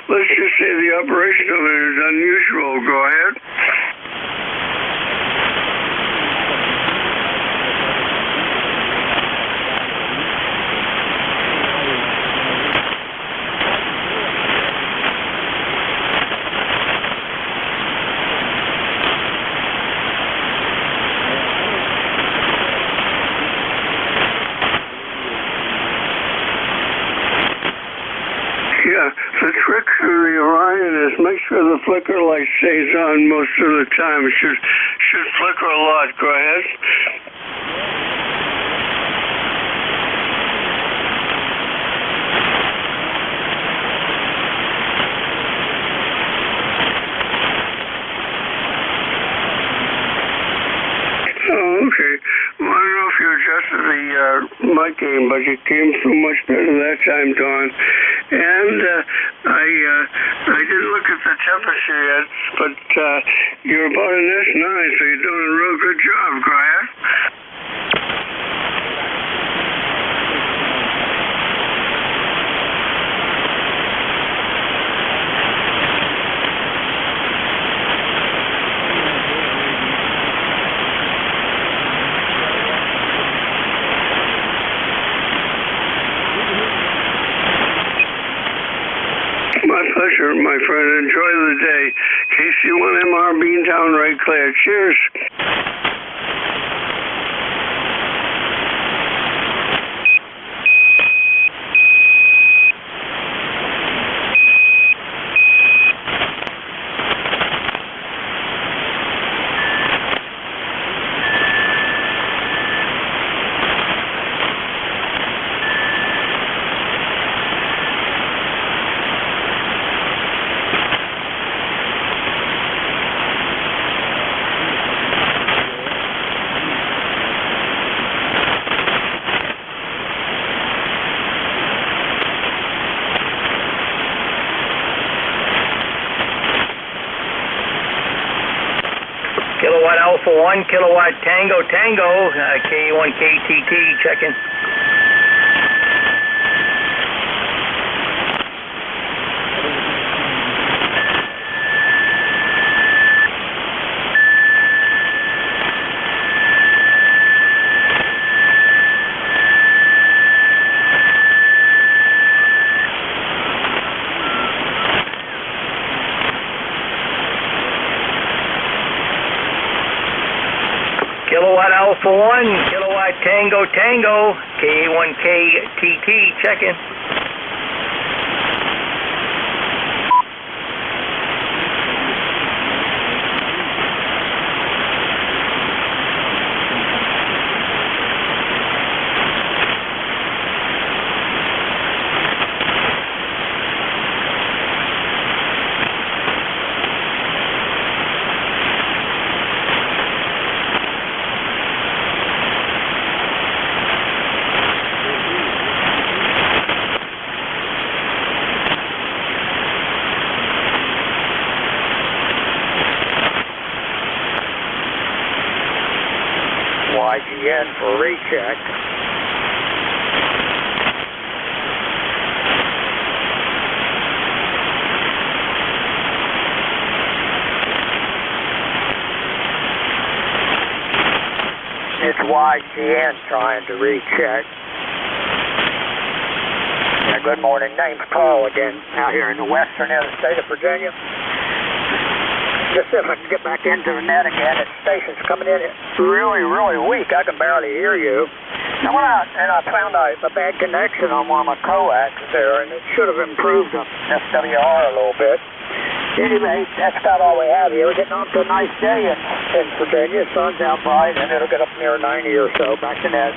Let's just say the operation of it is unusual. Go ahead. Yeah, the trick to the Orion is make sure the flicker light stays on most of the time. It should flicker a lot. Go ahead. Oh, okay. Well, I don't know if you adjusted the mic gain, but you came through much better that time, Don. And I didn't look at the temperature yet, but you're about an S9, so you're doing a real good job. Go ahead. My pleasure, my friend. Enjoy the day. KC1MR Beantown, right clear. Cheers. Kilowatt Alpha 1, Kilowatt Tango Tango, K1KTT, checking. Kilowatt Alpha 1, Kilowatt Tango Tango, K1KTT, checking. YGN for recheck. It's YGN trying to recheck. Yeah, good morning. Name's Paul again, out here in the western end of the state of Virginia. Just see if I can get back into the net again. The station's coming in really, really weak. I can barely hear you. I went out and I found a bad connection on one of my coax there, and it should have improved the SWR a little bit. Anyway, that's about all we have here. We're getting on to a nice day, and in Virginia. Sun's out bright, and it'll get up near 90 or so. Back to Ned.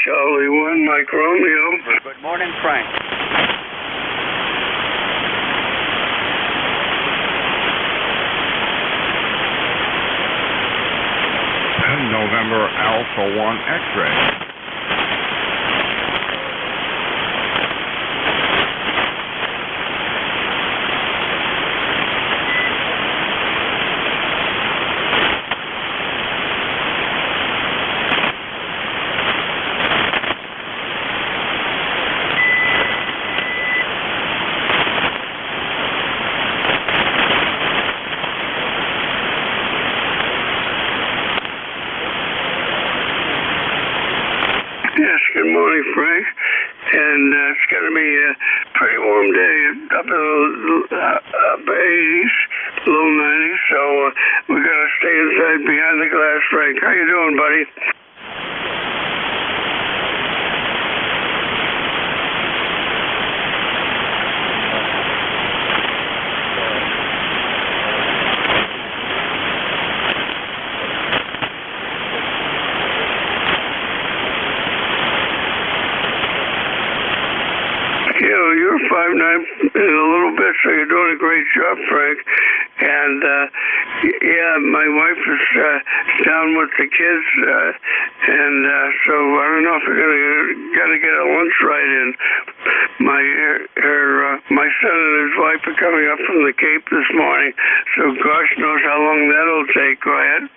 Charlie 1, Mike Romeo. Good morning, Frank. November Alpha 1 X-ray. Yes, good morning, Frank. And it's going to be a pretty warm day, up in the upper 80s, low 90s. So we're going to stay inside behind the glass, Frank. How you doing, buddy? You're 5'9" in a little bit, so you're doing a great job, Frank. And yeah, my wife is down with the kids, and so I don't know if we're gonna get a lunch ride in. My son and his wife are coming up from the Cape this morning, so gosh knows how long that'll take. Go ahead.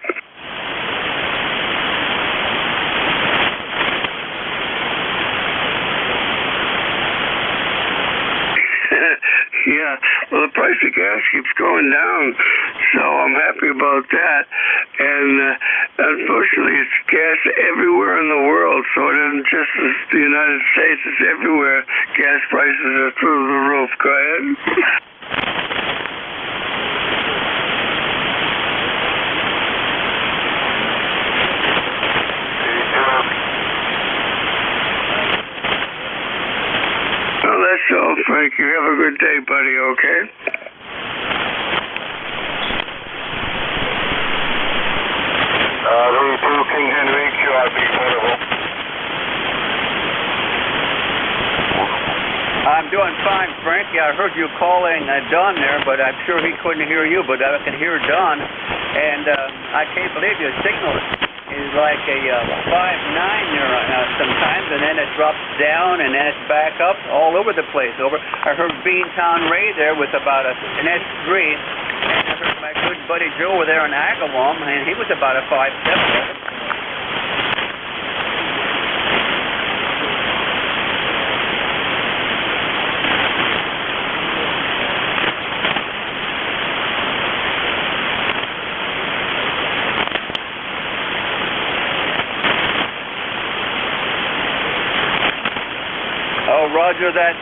Yeah, well, the price of gas keeps going down, so I'm happy about that. And unfortunately, it's gas everywhere in the world, so it isn't just the United States, it's everywhere. Gas prices are through the roof. Go ahead. Well, that's all, Frank. You have a good day, buddy, okay? Louis 2, King Henry, QRB portable. I'm doing fine, Frank. Yeah, I heard you calling Don there, but I'm sure he couldn't hear you, but I can hear Don. And I can't believe your signal is like a 5.9 there sometimes, and then it drops down, and then it's back up all over the place. I heard Beantown Ray there with about an S3, and I heard my good buddy Joe over there in Agawam, and he was about a 5.7. Roger that,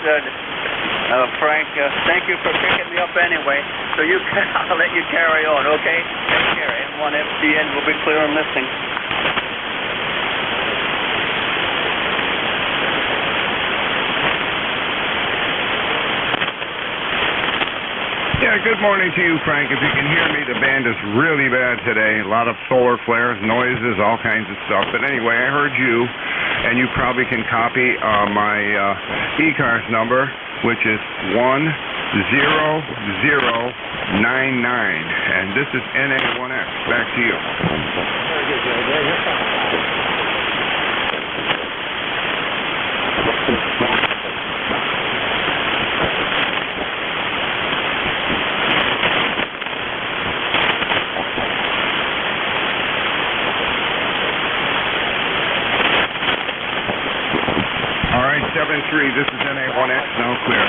Frank. Thank you for picking me up anyway. So I'll let you carry on, okay? Take care. M1 FDN will be clear and listening. Yeah, good morning to you, Frank. If you can hear me, the band is really bad today. A lot of solar flares, noises, all kinds of stuff. But anyway, I heard you, and you probably can copy my ECARS number, which is 10099. And this is NA1X. Back to you. All right, 7-3, this is NA1X, now clear.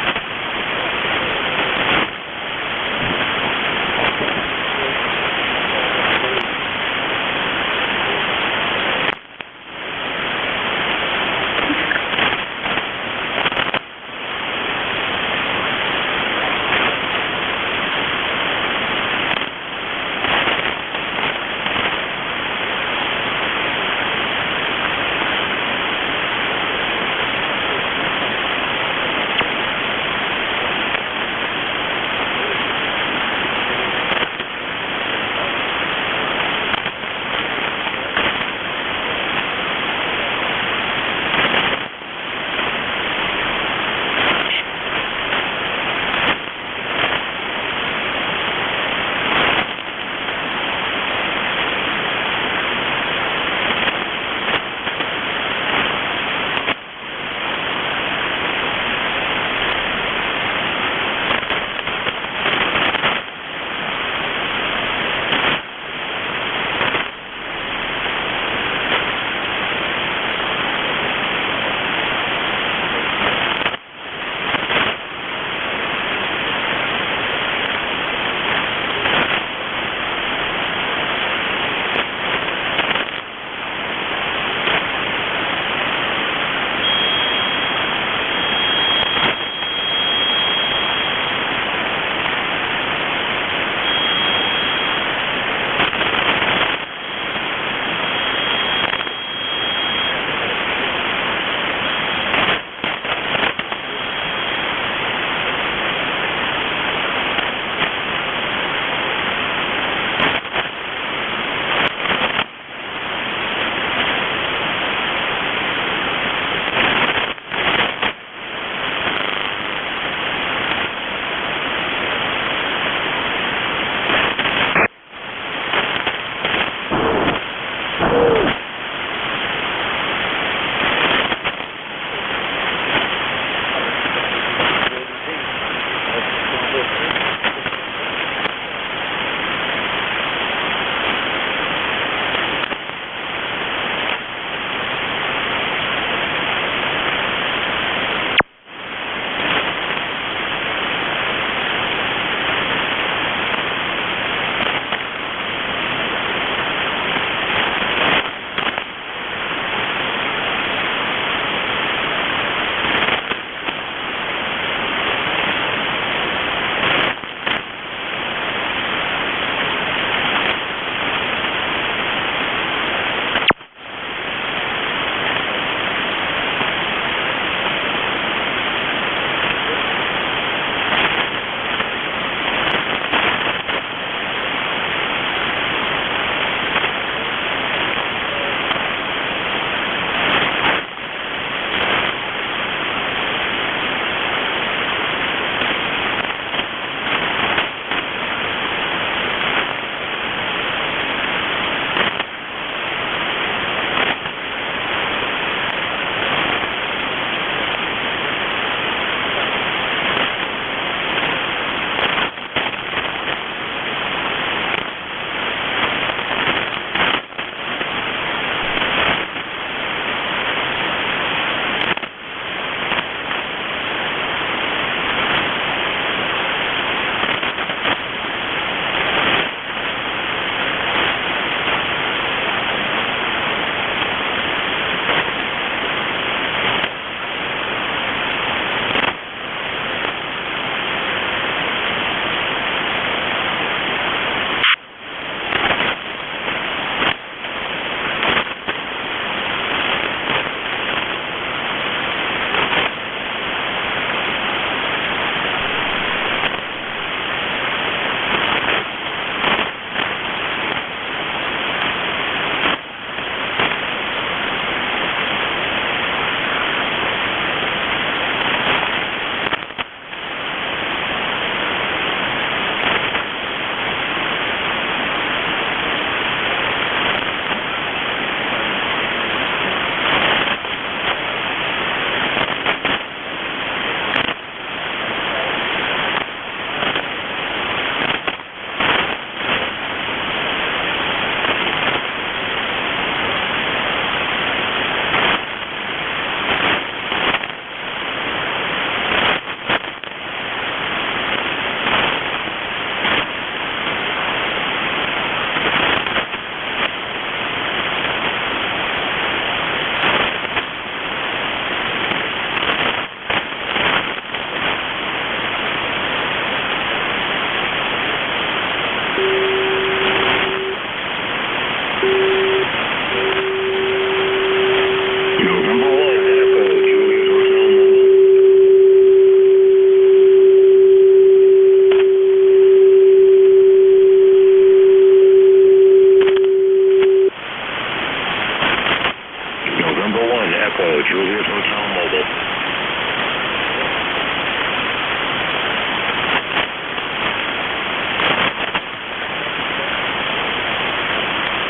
November 1, Echo, Juliet Hotel Mobile.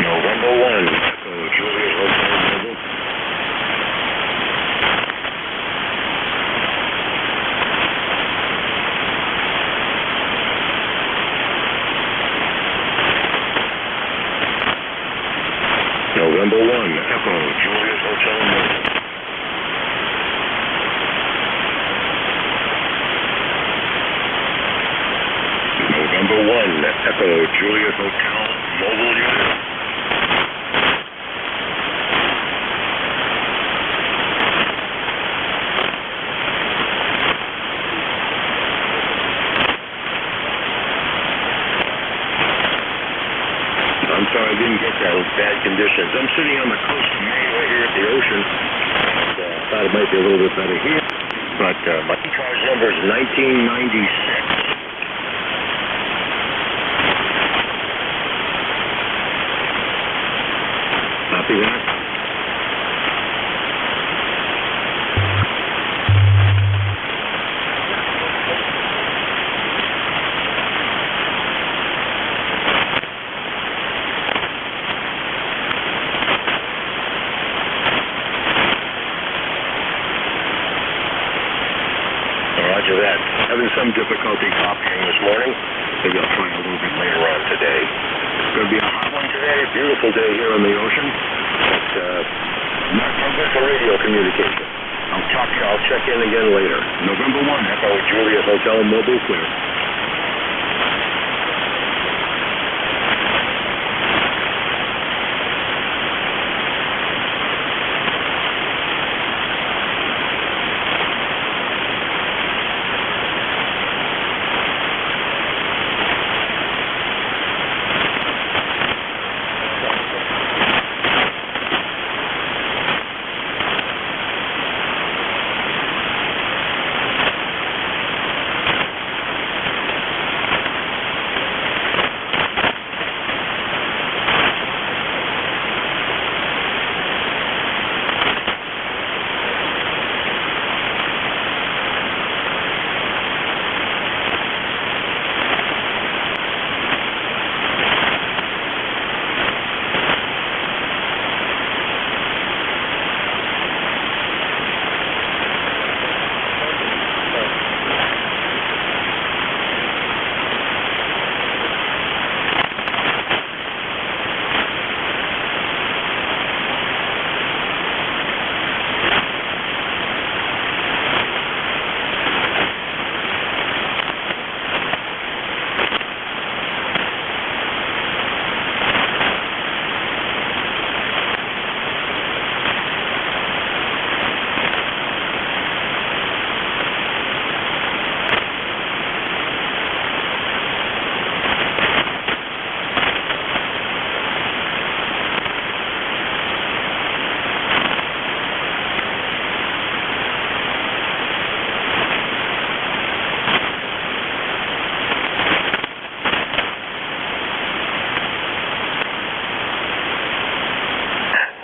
November 1, Echo, Juliet Hotel Mobile. November 1, Echo, Juliet Hotel Mobile. November 1, Echo, Juliet Hotel Mobile. November 1, Echo, Juliet Hotel Mobile Unit. I'm sorry, I didn't get that. It was bad conditions. I'm sitting on the coast of Maine right here at the ocean. And, thought it might be a little bit better here. But my ECARS number is 1996. Copy that. Roger that. Having some difficulty copying this morning. Maybe I'll try a little bit later on today. It's going to be a hot one today. Beautiful day here on the ocean. But not so good for radio communication. I'll check in again later. November 1, Echo, Juliet Hotel Mobile clear.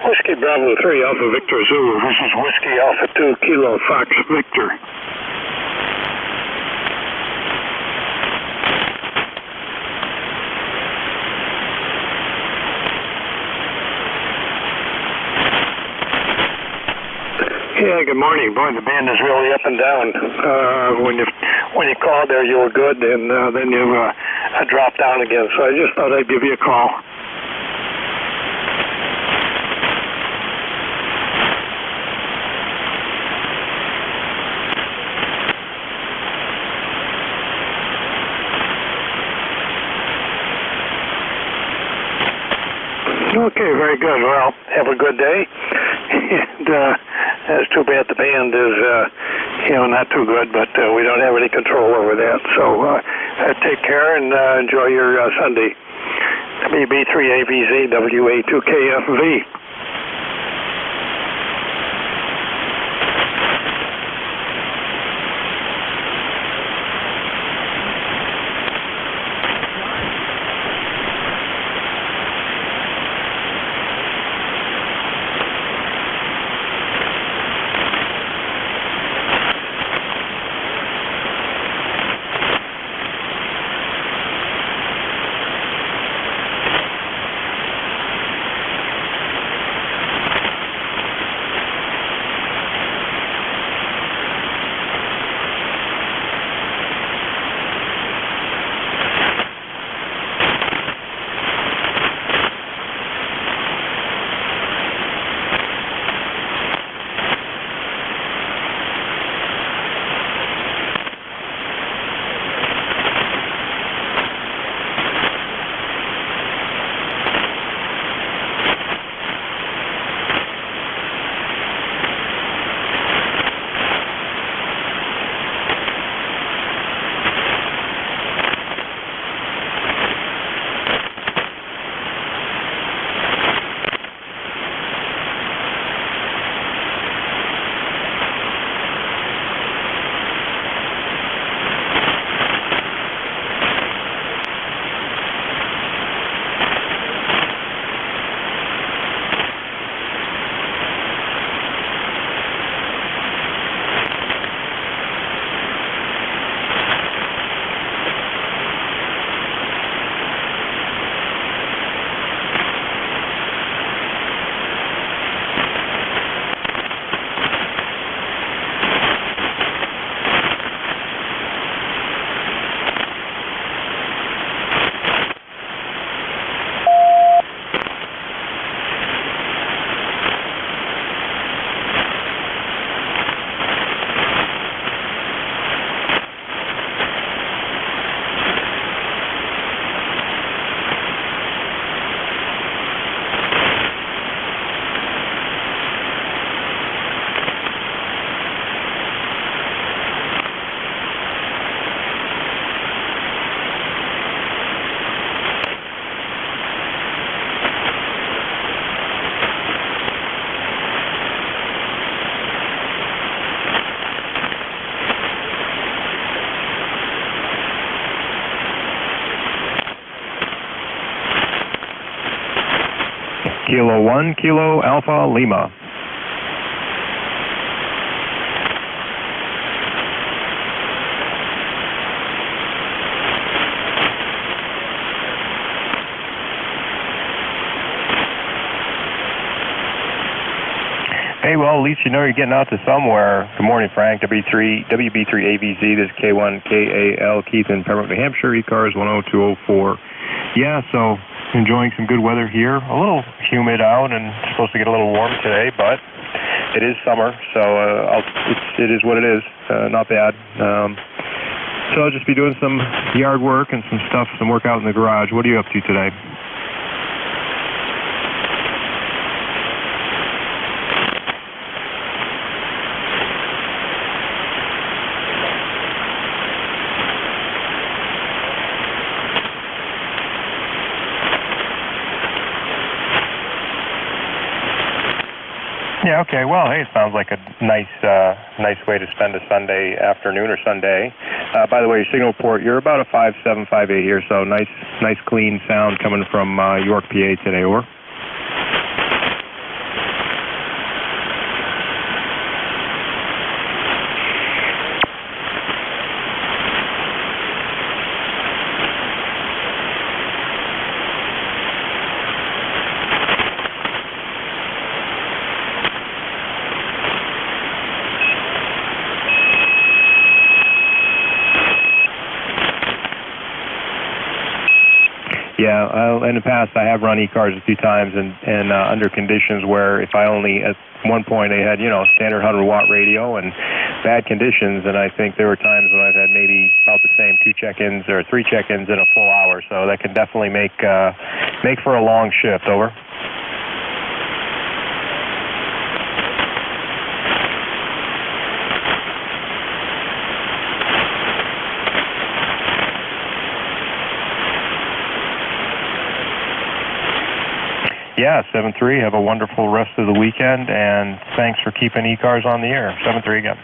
Whiskey Bravo 3 Alpha Victor Zulu. This is Whiskey Alpha 2 Kilo Fox Victor. Yeah, good morning. Boy, the band is really up and down. When you called there, you were good, and then you dropped down again. So I just thought I'd give you a call. Okay, very good. Well, have a good day. And it's too bad the band is, not too good, but we don't have any control over that. So take care and enjoy your Sunday. WB3AVZ, WA2KFV. Kilo 1, Kilo Alpha Lima. Hey, well, at least you know you're getting out to somewhere. Good morning, Frank. WB3AVZ, this is K1KAL, Keith in Pembroke, New Hampshire, ECARS 10204. Yeah, so enjoying some good weather here. A little humid out and supposed to get a little warm today, but it is summer, so it is what it is. Not bad. So I'll just be doing some yard work and some stuff, some work out in the garage. What are you up to today? Yeah, okay. Well, hey, it sounds like a nice way to spend a Sunday afternoon or Sunday. By the way, your signal port, you're about a 5758 here, so nice clean sound coming from York, PA today, over. Yeah, in the past I have run ECARS a few times, and under conditions where if I only, at one point they had, standard 100-watt radio and bad conditions, and I think there were times when I've had maybe about the same 2 check-ins or 3 check-ins in a full hour, so that can definitely make for a long shift, over. Yeah, 7-3. Have a wonderful rest of the weekend, and thanks for keeping ECARS on the air. 7-3 again.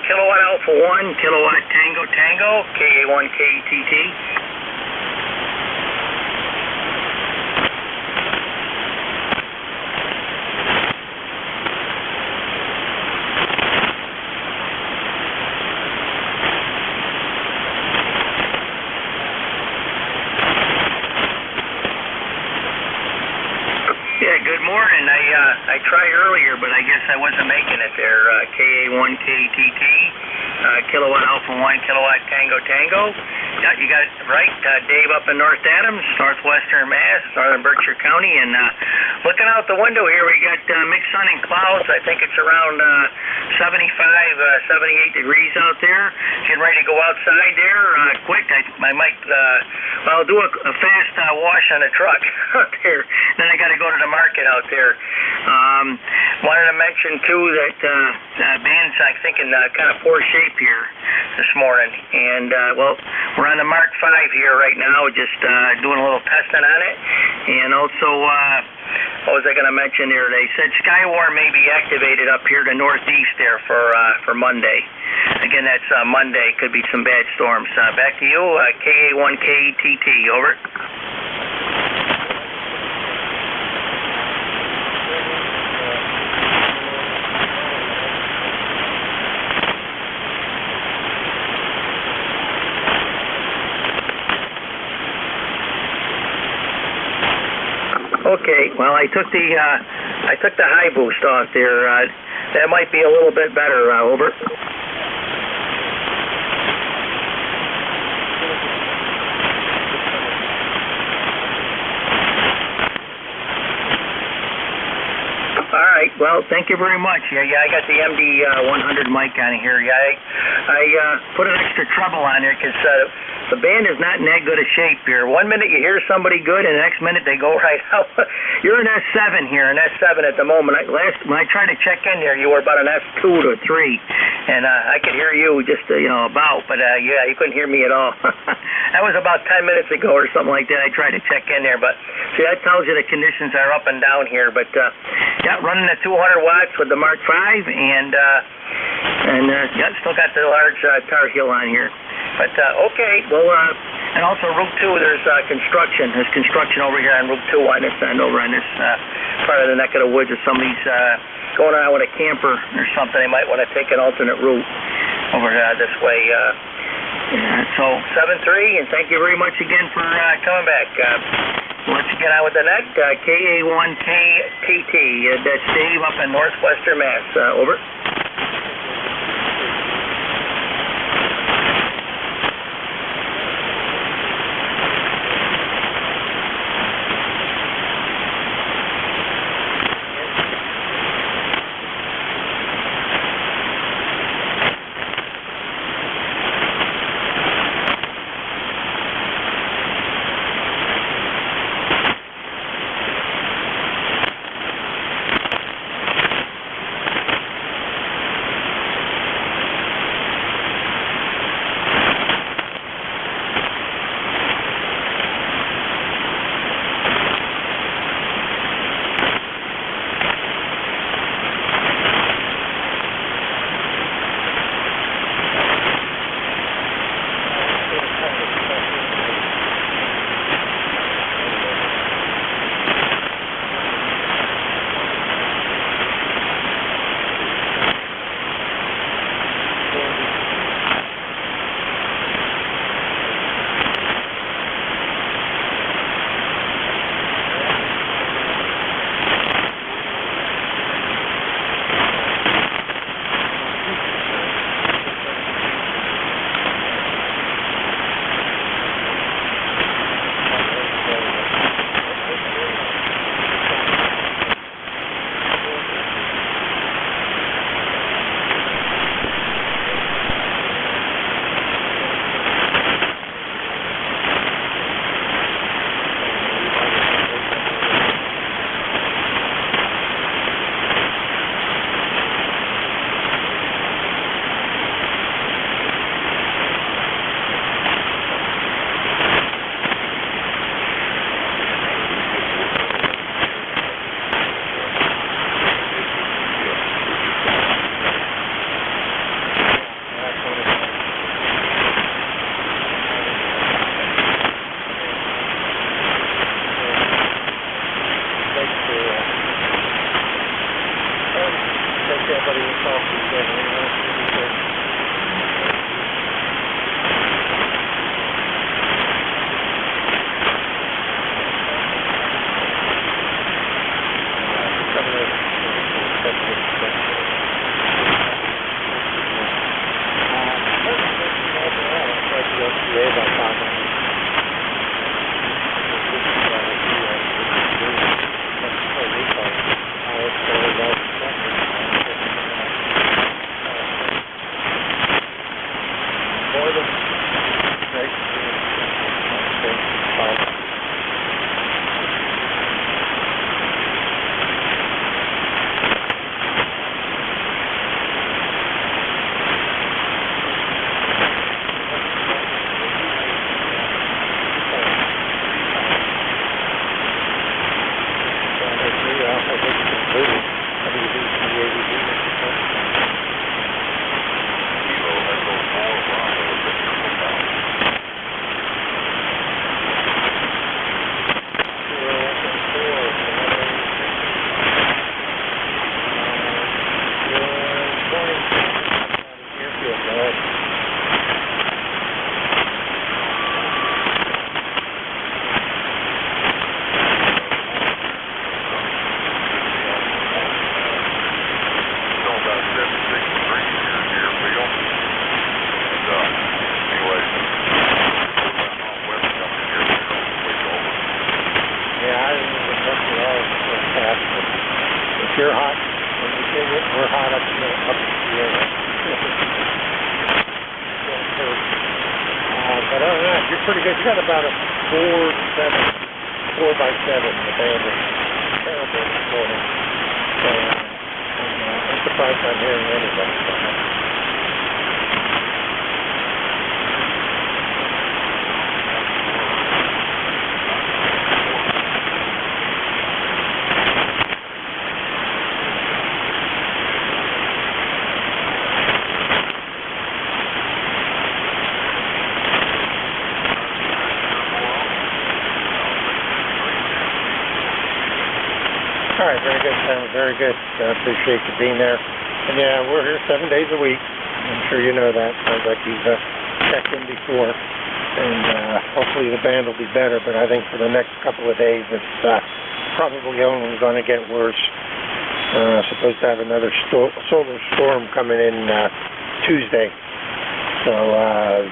Kilowatt Alpha 1, Kilowatt Tango Tango, KA1KTT. Yeah, good morning. I tried earlier, but I guess I wasn't making it there. KA1KTT, Kilowatt Alpha 1, Kilowatt Tango Tango. Yeah, you got it right. Dave up in North Adams, northwestern Mass, northern Berkshire County. And looking out the window here, we got mixed sun and clouds. I think it's around 75, 78 degrees out there. Getting ready to go outside there quick. I might, I'll do a fast wash on the truck out there. Then I got to go to the market out there. Wanted to mention too that band's, I'm thinking, kind of poor shape here this morning. And well, we're on the Mark 5 here right now, just doing a little testing on it. And also, what was I going to mention here? They said Skywarn may be activated up here to northeast there for Monday. Again, that's Monday. Could be some bad storms. Back to you, KA1KTT. Over. Okay, well, I took the high boost off there. That might be a little bit better. Over. All right. Well, thank you very much. Yeah, I got the MD100 mic on here. Yeah, I put an extra treble on there because the band is not in that good a shape here. 1 minute you hear somebody good, and the next minute they go right out. You're an S7 here, an S7 at the moment. When I tried to check in there, you were about an S2 to 3, and I could hear you just about, but yeah, you couldn't hear me at all. That was about 10 minutes ago or something like that. I tried to check in there, but see, that tells you the conditions are up and down here. But yeah, running at 200 watts with the Mark 5, and yeah, still got the large Tar Heel on here. But okay, well, and also Route 2, there's construction. There's construction over here on Route 2 on this end, over on this part of the neck of the woods. If somebody's going on with a camper or something, they might want to take an alternate route over this way. So 7-3, and thank you very much again for coming back. Let's get on with the net. KA1KTT. That's Dave up in northwestern Mass. Over. Yeah, I didn't even look at all the forecast, but if you're hot, when you get it, we're hot up in the area. But other than that, you're pretty good. You got about a 4 by 7. The band is terrible this morning. So I'm surprised I'm hearing anybody. All right, very good, Sam. Very good. I appreciate you being there. And yeah, we're here 7 days a week. I'm sure you know that. Sounds like you've checked in before. And hopefully the band will be better, but I think for the next couple of days it's probably only going to get worse. Supposed to have another solar storm coming in Tuesday. So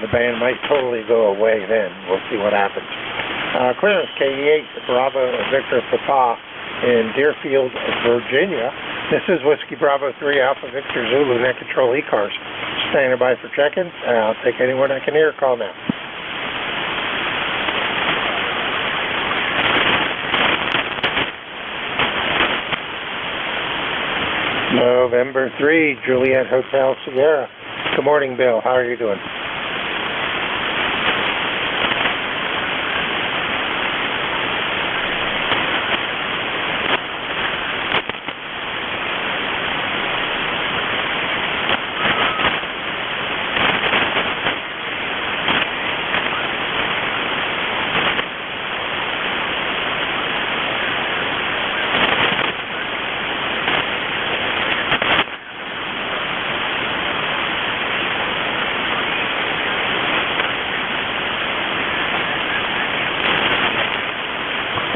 the band might totally go away then. We'll see what happens. Clearance KE8, Bravo Victor Papa in Deerfield, Virginia. This is Whiskey Bravo 3 Alpha Victor Zulu, Net Control ECARS. Standing by for check-in. I'll take anyone I can hear. Call now. November 3, Juliet Hotel Sierra. Good morning, Bill. How are you doing?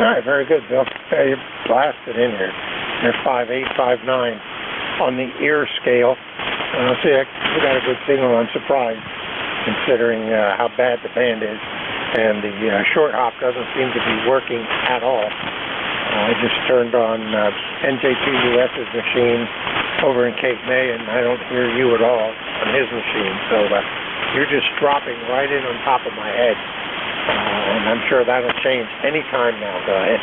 All right, very good, Bill. Yeah, you're blasted in here. You're 5'8", 5'9" on the ear scale. See, we got a good signal. I'm surprised, considering how bad the band is. And the short hop doesn't seem to be working at all. I just turned on NJ2US's machine over in Cape May, and I don't hear you at all on his machine. So you're just dropping right in on top of my head. And I'm sure that'll change any time now. Go ahead.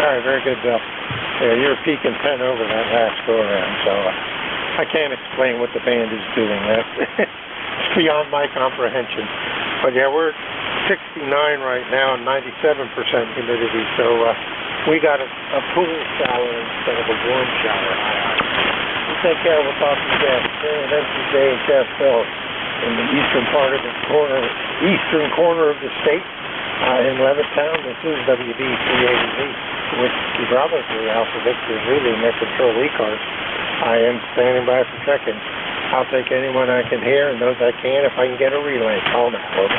All right, very good, Bill. Yeah, you're peaking 10 over that last go-around, so I can't explain what the band is doing. It's beyond my comprehension. But yeah, we're at 69 right now and 97% humidity, so we got a pool shower instead of a warm shower. You take care. We'll talk to you guys. Here at NCJ and Jeff Bill in the eastern corner of the state in Levittown. This is WB380Z. Whiskey Bravo 3 Alpha Victor Zulu, Net Control ECARS. I am standing by for check-in. I'll take anyone I can hear and those I can if I can get a relay. Call now. Over.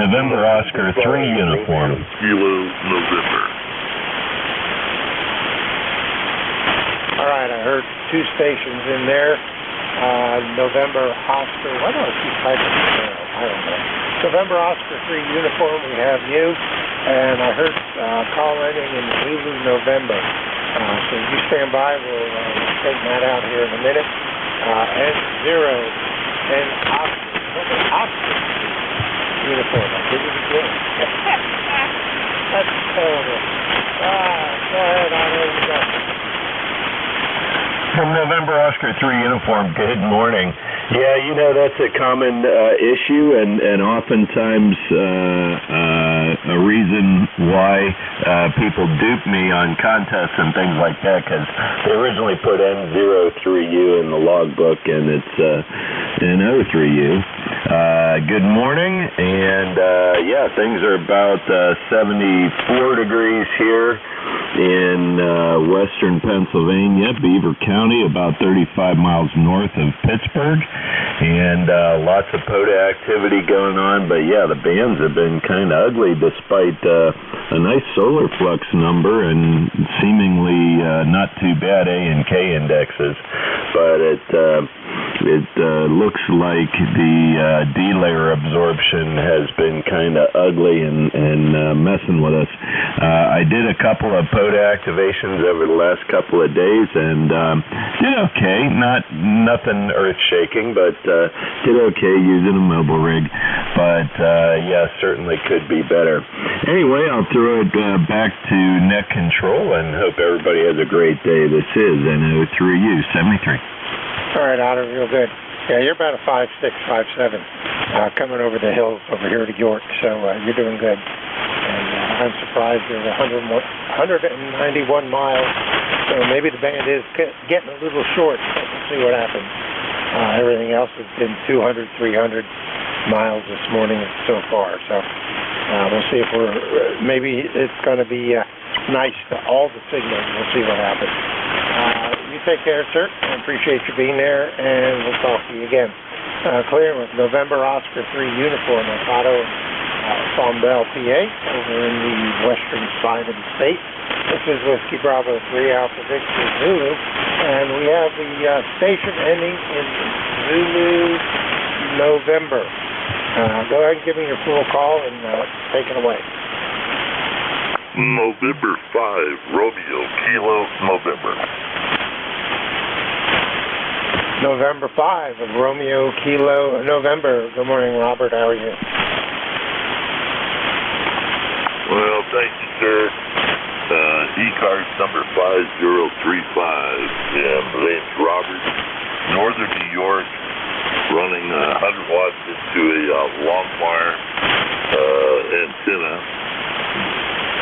November Oscar 3 uniform. Kilo November. All right, I heard 2 stations in there. November Oscar. Why do I keep typing it? I don't know. November Oscar 3 uniform, we have you. And I heard call ending in Zulu November. So you stand by. We'll straighten that out here in a minute. N0 and Oscar uniform. I did it again. That's terrible. Go ahead. I know you got it. From November Oscar 3 uniform, good morning. Yeah, you know, that's a common issue and oftentimes a reason why people dupe me on contests and things like that, because they originally put N03U in the logbook and it's N03U. Good morning, and yeah, things are about 74 degrees here in western Pennsylvania, Beaver County, about 35 miles north of Pittsburgh, and lots of POTA activity going on. But yeah, the bands have been kind of ugly despite a nice solar flux number and seemingly not too bad A and K indexes, but it looks like the D-layer absorption has been kind of ugly and messing with us. I did a couple of POTA activations over the last couple of days and did okay. Nothing earth-shaking, but did okay using a mobile rig. But yeah, certainly could be better. Anyway, I'll throw it back to net control and hope everybody has a great day. This is NO3U 73. All right, Otter, real good. Yeah, you're about a 5'6", 5'7", coming over the hills over here to York, so you're doing good. And I'm surprised you're 191 miles, so maybe the band is getting a little short, but we'll see what happens. Everything else has been 200, 300 miles this morning so far, so we'll see if maybe it's going to be nice to all the signals. We'll see what happens. You take care, sir. I appreciate you being there, and we'll talk to you again. Clear with November Oscar 3 uniform, Otto, Fombelle, PA, over in the western side of the state. This is Whiskey Bravo 3 Alpha Victor Zulu, and we have the station ending in Zulu November. Go ahead and give me your full call and take it away. November 5, Romeo, Kilo, November. November 5 of Romeo, Kilo, November. Good morning, Robert. How are you? Well, thank you, sir. ECARS number 5035. Yeah, my name's Robert. Northern New York, running 100 watts into a long wire antenna.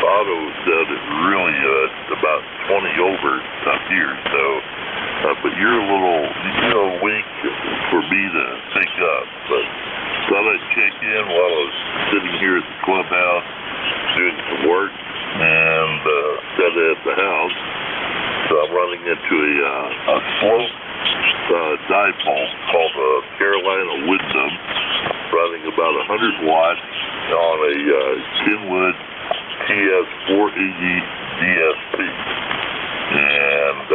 Auto said it really about 20 over up here, so but you're a little weak for me to pick up, but thought I'd check in while I was sitting here at the clubhouse doing some work and set at the house. So I'm running into a slope dipole called a Carolina Wisdom, running about 100 watts on a Kenwood TS480 DSP, and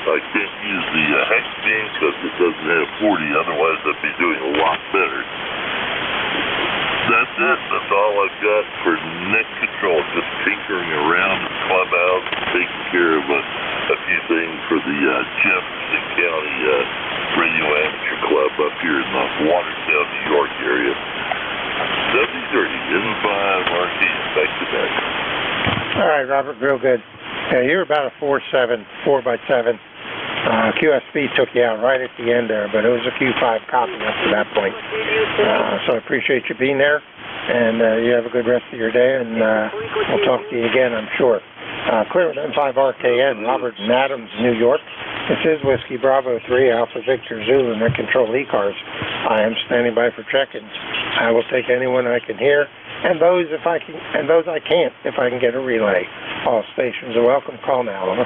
I can't use the hex beam because it doesn't have 40, otherwise I'd be doing a lot better. That's it. That's all I've got for net control, just tinkering around the clubhouse, taking care of a few things for the Jefferson County Radio Amateur Club up here in the Watertown, New York area. 73 N5 RT, back to back. All right, Robert, real good. Yeah, you're about a 4'7", 4x7. QSB took you out right at the end there, but it was a Q5 copy up to that point. So I appreciate you being there, and you have a good rest of your day, and we'll talk to you again, I'm sure. Clear with M5RKN, Robert in Adams, New York. This is Whiskey Bravo 3 Alpha Victor Zulu, net control ECARS. I am standing by for check-ins. I will take anyone I can hear, and those I can't if I can get a relay. All stations are welcome. Call now. Over.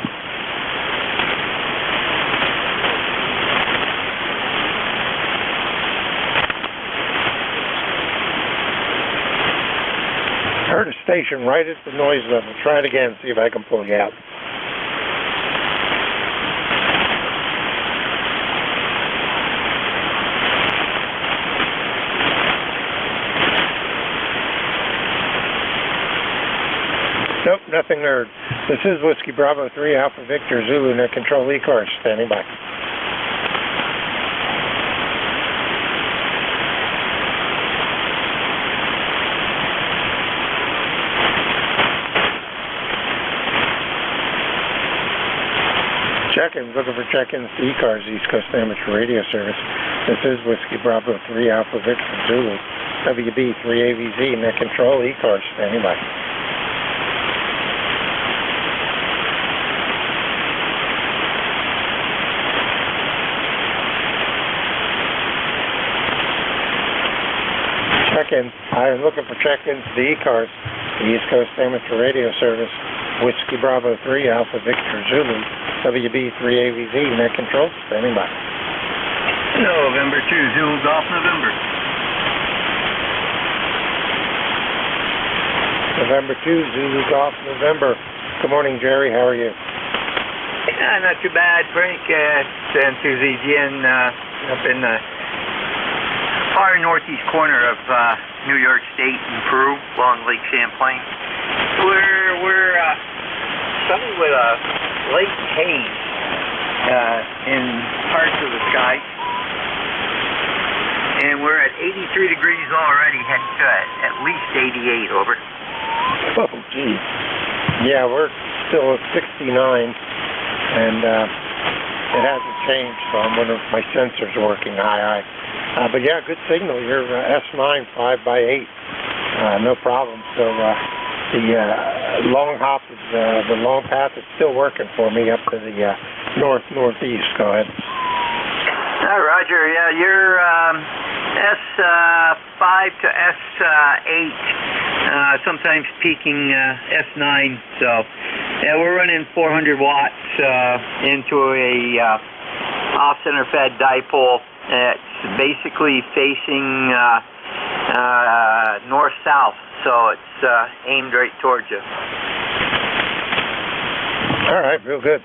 Heard a station right at the noise level. Try it again, see if I can pull you out. Nope, nothing heard. This is Whiskey Bravo 3 Alpha Victor Zulu, net control ECARS, standing by. Check-ins, looking for check-ins to ECARS, East Coast Amateur Radio Service. This is Whiskey Bravo 3 Alpha Victor Zulu, WB3AVZ, net control ECARS, standing by. check-ins. I'm looking for check-ins to the ECARS, the East Coast Amateur Radio Service, Whiskey Bravo 3, Alpha Victor Zulu, WB3AVZ, net control, standing by. November 2, Zulu Golf November. November 2, Zulu Golf November. Good morning, Jerry. How are you? Not too bad, Frank. San Suzanne up in the far northeast corner of New York State and Peru, along Lake Champlain. We're something with a lake haze in parts of the sky, and we're at 83 degrees already, heading to at least 88. Over. Oh, geez. Yeah, we're still at 69, and it hasn't changed, so I'm wondering if my sensor's working. Aye. But yeah, good signal. You're S9 5x8, no problem. So the long hop is the long path is still working for me up to the northeast. Go ahead. Roger. Yeah, you're S5 to S8, sometimes peaking S9. So yeah, we're running 400 watts into a off-center fed dipole. It's basically facing north-south, so it's aimed right towards you. All right, real good.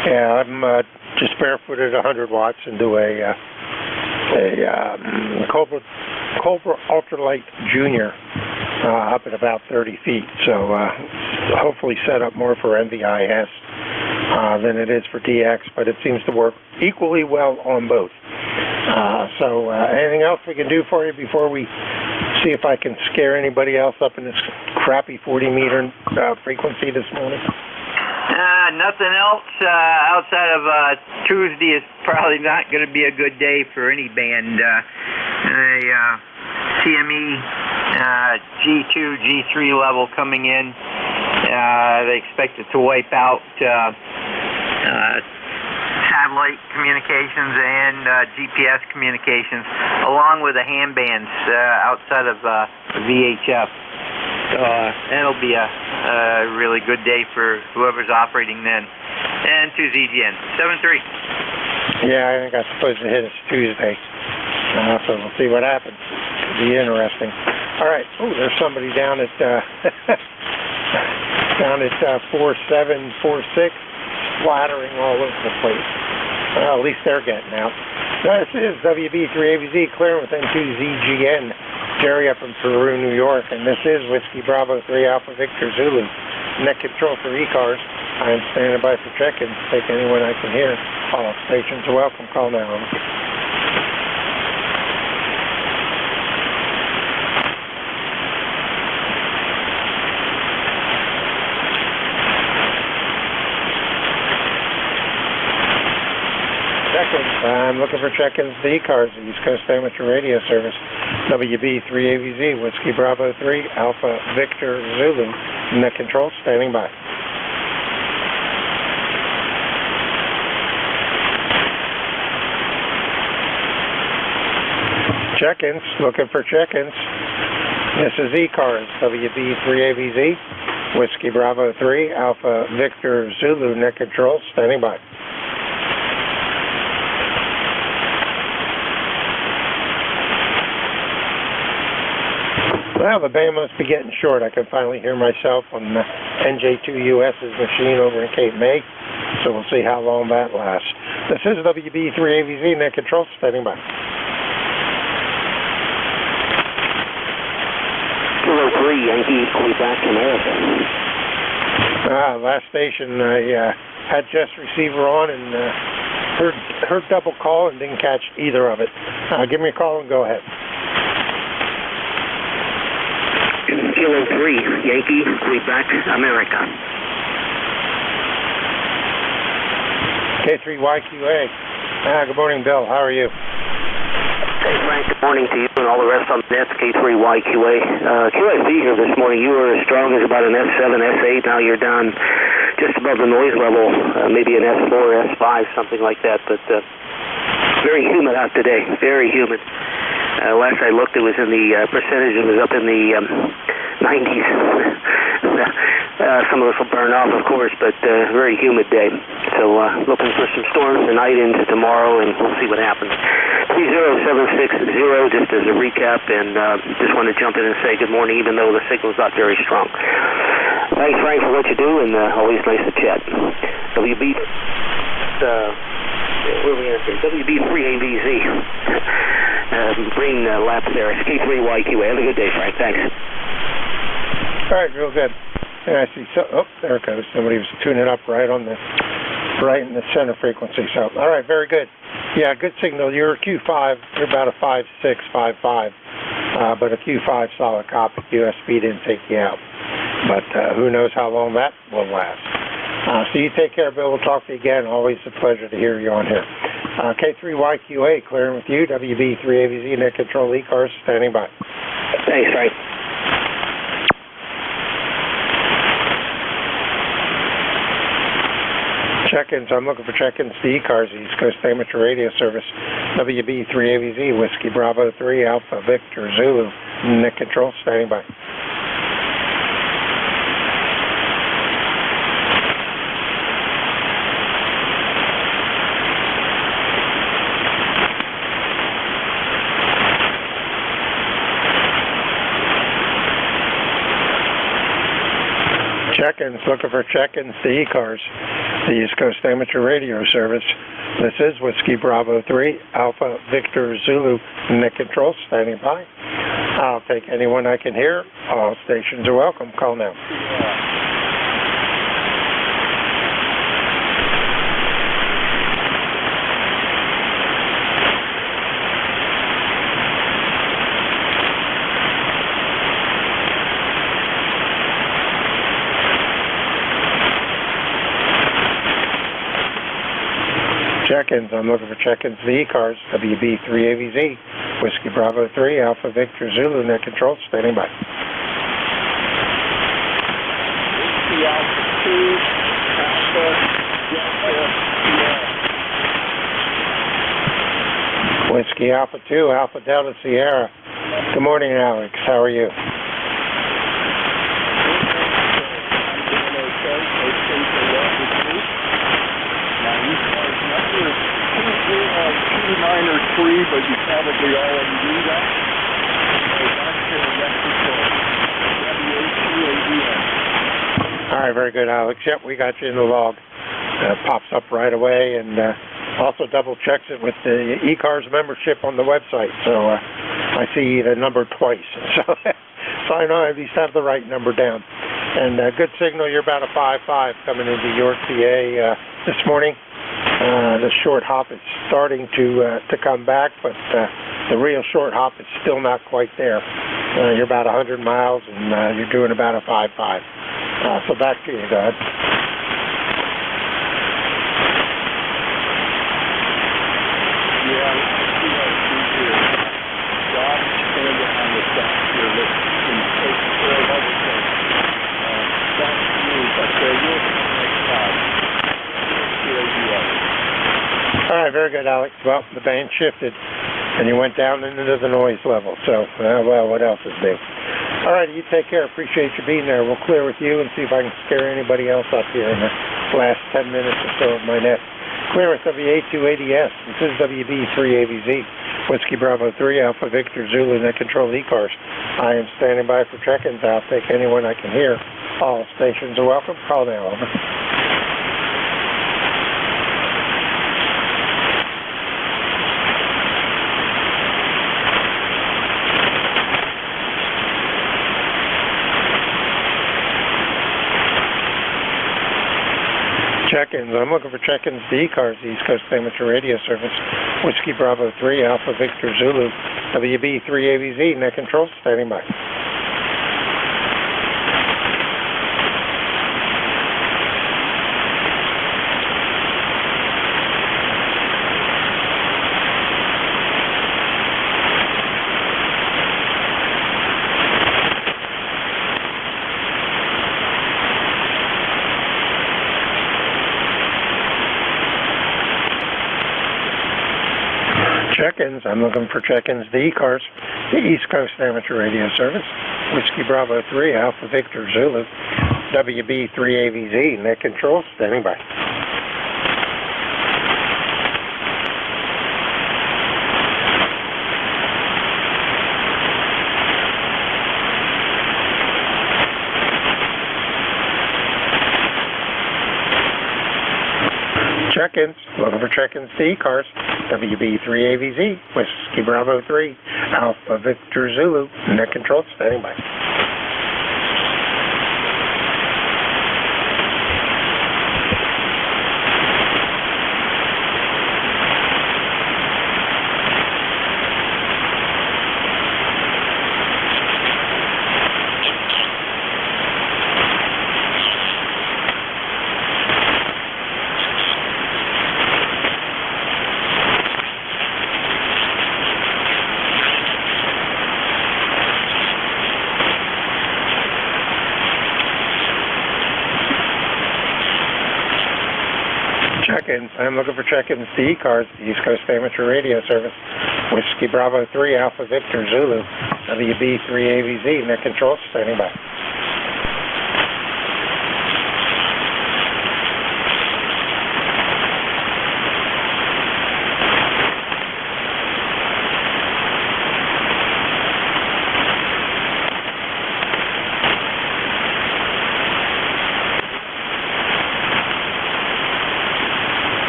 Yeah, I'm just barefooted 100 watts into a Cobra Ultralight Junior up at about 30 feet, so hopefully set up more for NVIS than it is for DX, but it seems to work equally well on both. So anything else we can do for you before we see if I can scare anybody else up in this crappy 40-meter frequency this morning? Nothing else outside of Tuesday is probably not going to be a good day for any band. CME G2, G3 level coming in. They expect it to wipe out satellite communications and GPS communications, along with the ham bands outside of VHF. So that'll be a really good day for whoever's operating then. And to ZGN 7-3. Yeah, I think I'm supposed to hit us Tuesday. So we'll see what happens. It'll be interesting. All right. Oh, there's somebody down at 4746, splattering all over the place. Well, at least they're getting out. This is WB3AVZ clearing with N2ZGN. Jerry up in Peru, New York, and this is Whiskey Bravo 3 Alpha Victor Zulu. Net control for ECARS. I am standing by for check-in. Take anyone I can hear. All stations are welcome. Call now. I'm looking for check-ins to ECARS, the East Coast Amateur Radio Service, WB3AVZ, Whiskey Bravo 3, Alpha Victor Zulu, net control, standing by. Check-ins, looking for check-ins. This is ECARS, WB3AVZ, Whiskey Bravo 3, Alpha Victor Zulu, net control, standing by. Well, the band must be getting short. I can finally hear myself on NJ2US's machine over in Cape May, so we'll see how long that lasts. This is WB3AVZ, net control, standing by. Kilo 3, Yankee, Quebec, America. Last station, I had Jess receiver on and heard double call and didn't catch either of it. Give me a call and go ahead. Kilo 3, Yankee, Quebec, America. K3YQA. Good morning, Bill. How are you? Hey, Frank. Good morning to you and all the rest on the net. K3YQA. QIC here this morning. You were as strong as about an S7, S8. Now you're down just above the noise level, maybe an S4, S5, something like that. But very humid out today. Very humid. Last I looked, it was in the percentage, it was up in the 90s. Some of us will burn off, of course, but very humid day. So looking for some storms tonight into tomorrow, and we'll see what happens. 30760, just as a recap, and just want to jump in and say good morning, even though the signal's not very strong. Thanks, Frank, for what you do, and always nice to chat. WB, where are we at here? WB3AVZ. Green laps there. It's K3YQA. Have a good day, Frank. Thanks. All right, real good. And I see, there it goes. Somebody was tuning up right in the center frequency. So, all right, very good. Yeah, good signal. You're a Q5. You're about a 5.6, 5.5. But a Q5 solid copy. USB didn't take you out. But who knows how long that will last. So you take care, Bill. We'll talk to you again. Always a pleasure to hear you on here. K3YQA, clearing with you. WB3AVZ, net control ECARS, standing by. Thanks, Frank. Check-ins. I'm looking for check-ins to ECARS, East Coast Amateur Radio Service. WB3AVZ, Whiskey Bravo 3, Alpha Victor Zulu, net control, standing by. Check-ins, looking for check-ins to ECARS, the East Coast Amateur Radio Service. This is Whiskey Bravo 3, Alpha Victor Zulu, net control, standing by. I'll take anyone I can hear. All stations are welcome. Call now. Check-ins. I'm looking for check-ins to ECARS, WB3AVZ, Whiskey Bravo 3, Alpha Victor Zulu, net control, standing by. Whiskey Alpha 2, Alpha Delta Sierra. Good morning, Alex. How are you? Free, but you probably already knew that. All right, very good, Alex. Yep, we got you in the log. Pops up right away, and also double checks it with the ECARS membership on the website. So I see the number twice. So I know I at least have the right number down. And good signal. You're about a 5.5 coming into York, PA this morning. The short hop is starting to come back, but the real short hop is still not quite there. You're about 100 miles, and you're doing about a 5.5. So back to you, go ahead. All right, very good, Alex. Well, the band shifted, and you went down into the noise level. So, well, what else is new? All right, you take care. Appreciate you being there. We'll clear with you and see if I can scare anybody else up here in the last 10 minutes or so of my net. Clear with WA280S. This is WB3AVZ, Whiskey Bravo 3, Alpha Victor Zulu, net control ECARS. I am standing by for check-ins. I'll take anyone I can hear. All stations are welcome. Call now, over. Check-ins. I'm looking for check-ins to ECARS, the East Coast Amateur Radio Service. Whiskey Bravo 3, Alpha Victor Zulu, WB3AVZ, net control, standing by. Check-ins. check-ins. I'm looking for check-ins to ECARS, the East Coast Amateur Radio Service. Whiskey Bravo 3, Alpha Victor Zulu, WB3AVZ, net control, standing by. Check-ins, looking for check-ins to ECARS, WB3AVZ, Whiskey Bravo 3, Alpha Victor Zulu, net control, standing by. Check-ins. I'm looking for check-ins to ECARS, the East Coast Amateur Radio Service. Whiskey Bravo 3, Alpha Victor Zulu, WB3AVZ, net control, standing by.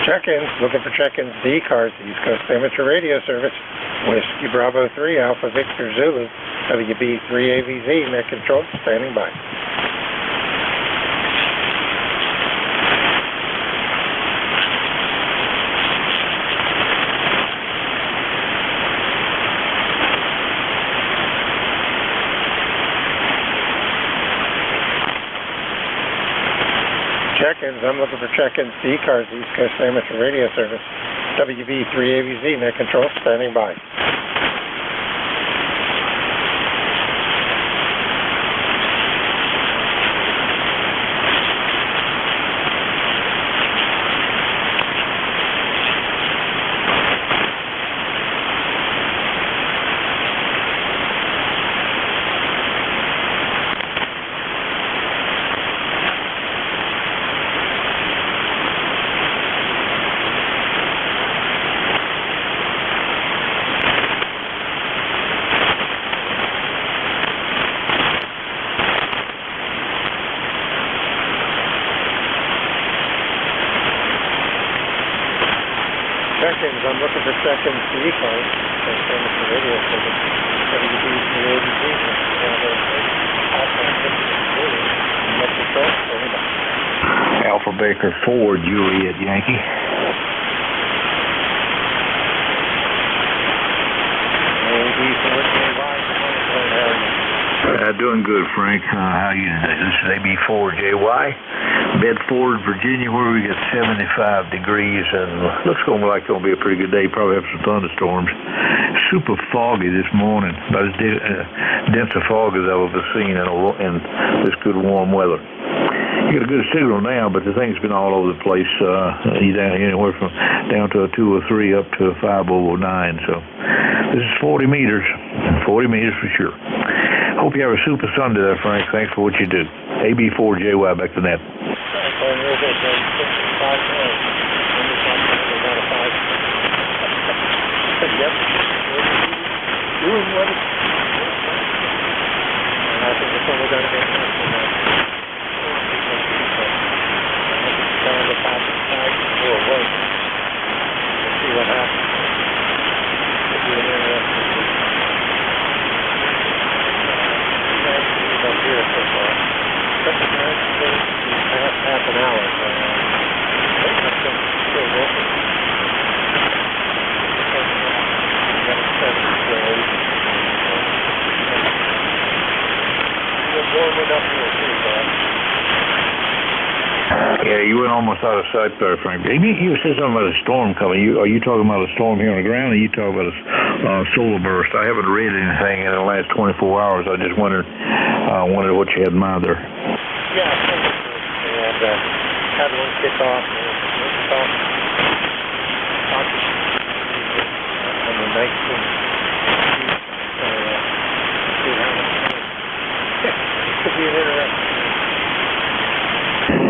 Check-ins, looking for check-ins to ECARS, the East Coast Amateur Radio Service. Whiskey Bravo 3, Alpha Victor Zulu, WB3AVZ, net control, standing by. Check-ins, I'm looking for check-ins to ECARS, the East Coast Amateur Radio Service. WB3AVZ, net control, standing by. Check-ins, I'm looking for check-ins to ECARS, Coast Amateur Radio Service. WB3AVZ, net control, standing by. Alpha Baker 4, Juliet Yankee. Doing good, Frank. How are you today? This is AB4JY, Bedford, Virginia, where we get 75 degrees, and looks like it's going to be a pretty good day. Probably have some thunderstorms. Super foggy this morning, about as dense a fog as I've ever seen in this good warm weather. You got a good signal now, but the thing's been all over the place. You down here anywhere from down to a 203 up to a 5009. So this is 40 meters for sure. Hope you have a super Sunday there, Frank. Thanks for what you do. AB4JY, back to net. Yep. Doing what it's and I think it's only going to get worse than that. It's kind of the path inside or worse. We'll see what happens. It'll be an interesting week. Up here so far. But the past half an hour. I think that's still working. Yeah, you went almost out of sight there, Frank. You said something about a storm coming. Are you talking about a storm here on the ground, or are you talking about a solar burst? I haven't read anything in the last 24 hours. I just wondered what you had in mind there. Yeah, and had one kick off. I mean, nice and deep. So, see how much could be an interesting.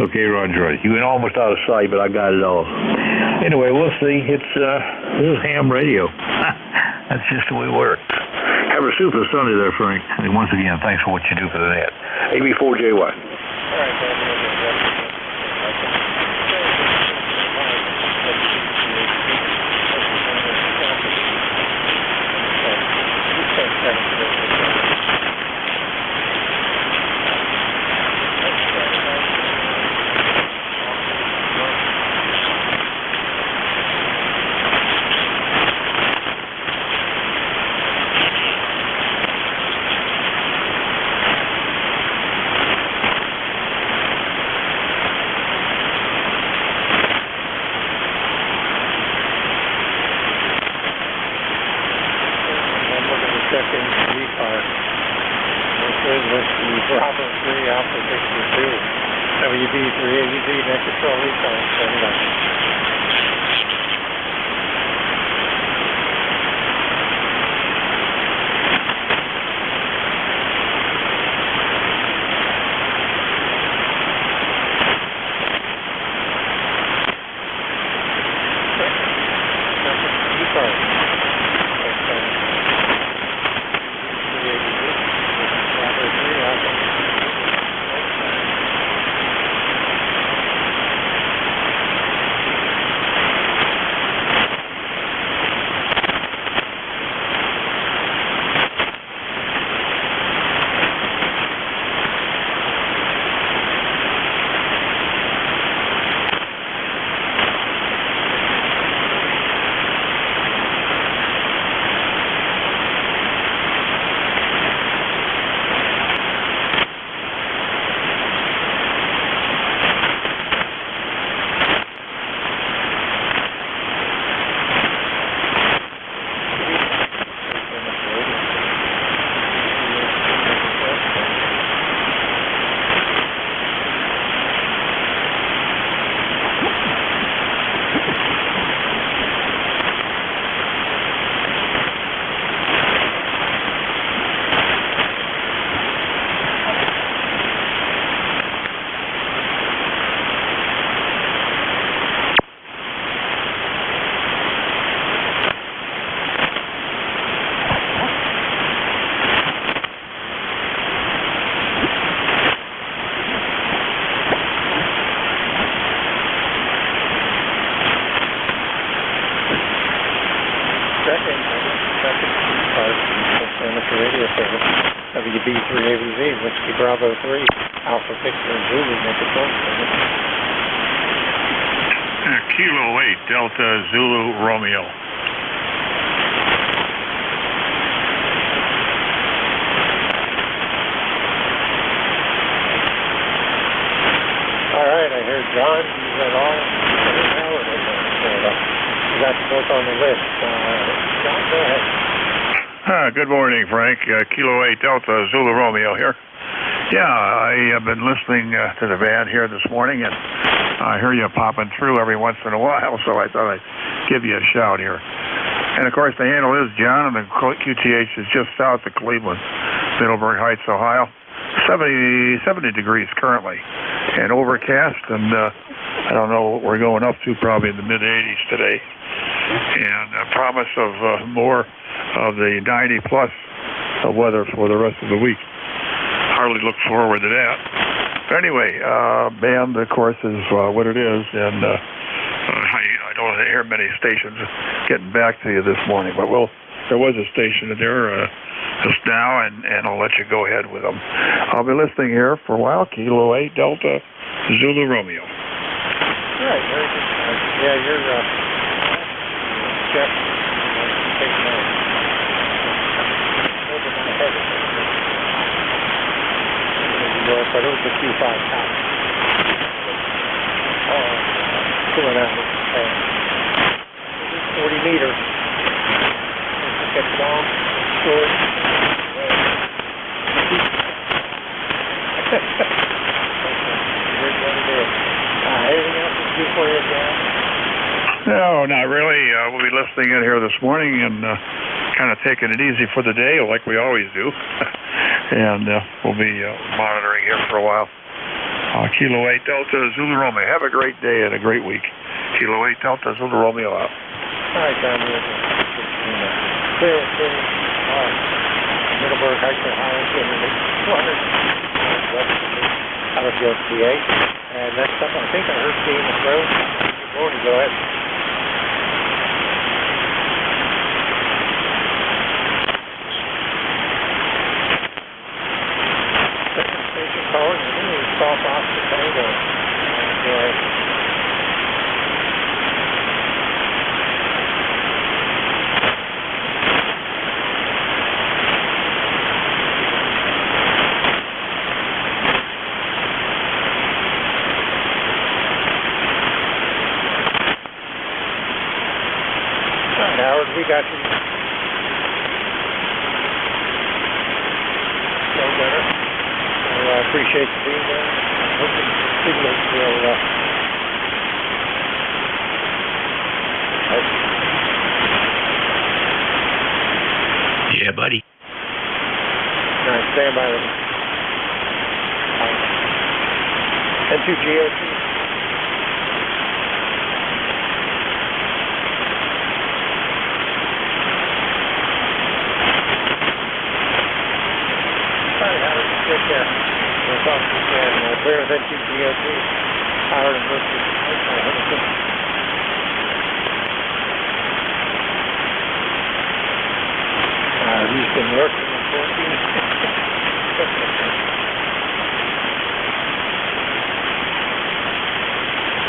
Okay, Roger. You went almost out of sight, but I got it all. Anyway, we'll see. This is ham radio. That's just the way it works. Have a super Sunday there, Frank. And once again, thanks for what you do for the net. AB4JY. All right, second ECARS. This is with the Bravo 3 Alpha Victor 2. WB3ABZ net control ECARS. Stand by. Radio service, WB3ABZ, Whiskey Bravo 3, Alpha Victor Zulu, net control service. Kilo 8, Delta Zulu Romeo. All right, I heard John. He's at all. You got you both on the list. John, go ahead. Good morning, Frank. Kilo 8 Delta Zulu Romeo here. Yeah, I have been listening to the van here this morning, and I hear you popping through every once in a while, so I thought I'd give you a shout here. And, of course, the handle is John, and the QTH is just south of Cleveland, Middleburg Heights, Ohio. 70 degrees currently, and overcast, and I don't know what we're going up to, probably in the mid-80s today. And a promise of more of the 90-plus of weather for the rest of the week. Hardly look forward to that. But anyway, band, of course, is what it is, and I don't hear many stations getting back to you this morning, but there was a station there just now, and I'll let you go ahead with them. I'll be listening here for a while. Kilo 8 Delta Zulu Romeo. Right, very good. Yeah, you're Jeff. Taking over my head. But it was a Q5 top. Pulling out 40 meters. Get long, short. Here's what it is. Anything else to do for you, John? No, not really. We'll be listening in here this morning and kind of taking it easy for the day, like we always do. And we'll be monitoring here for a while. Kilo 8 Delta Zulu Romeo. Have a great day and a great week. Kilo 8 Delta Zulu Romeo out. All right, John. Clear. Middleburg Heights, Ohio, 200 west out of your PA. And next up, I think I heard Dean McRow. Good morning. Go ahead. Second station caller, South Austin Tango. Howard, we got you. So better. I appreciate you being there. I hope the signal will. Yeah, buddy. All right, stand by. N2GOC. Take care. We'll talk to you again. Clear with NJ2US Howard and Brooklyn. Houston working in 14.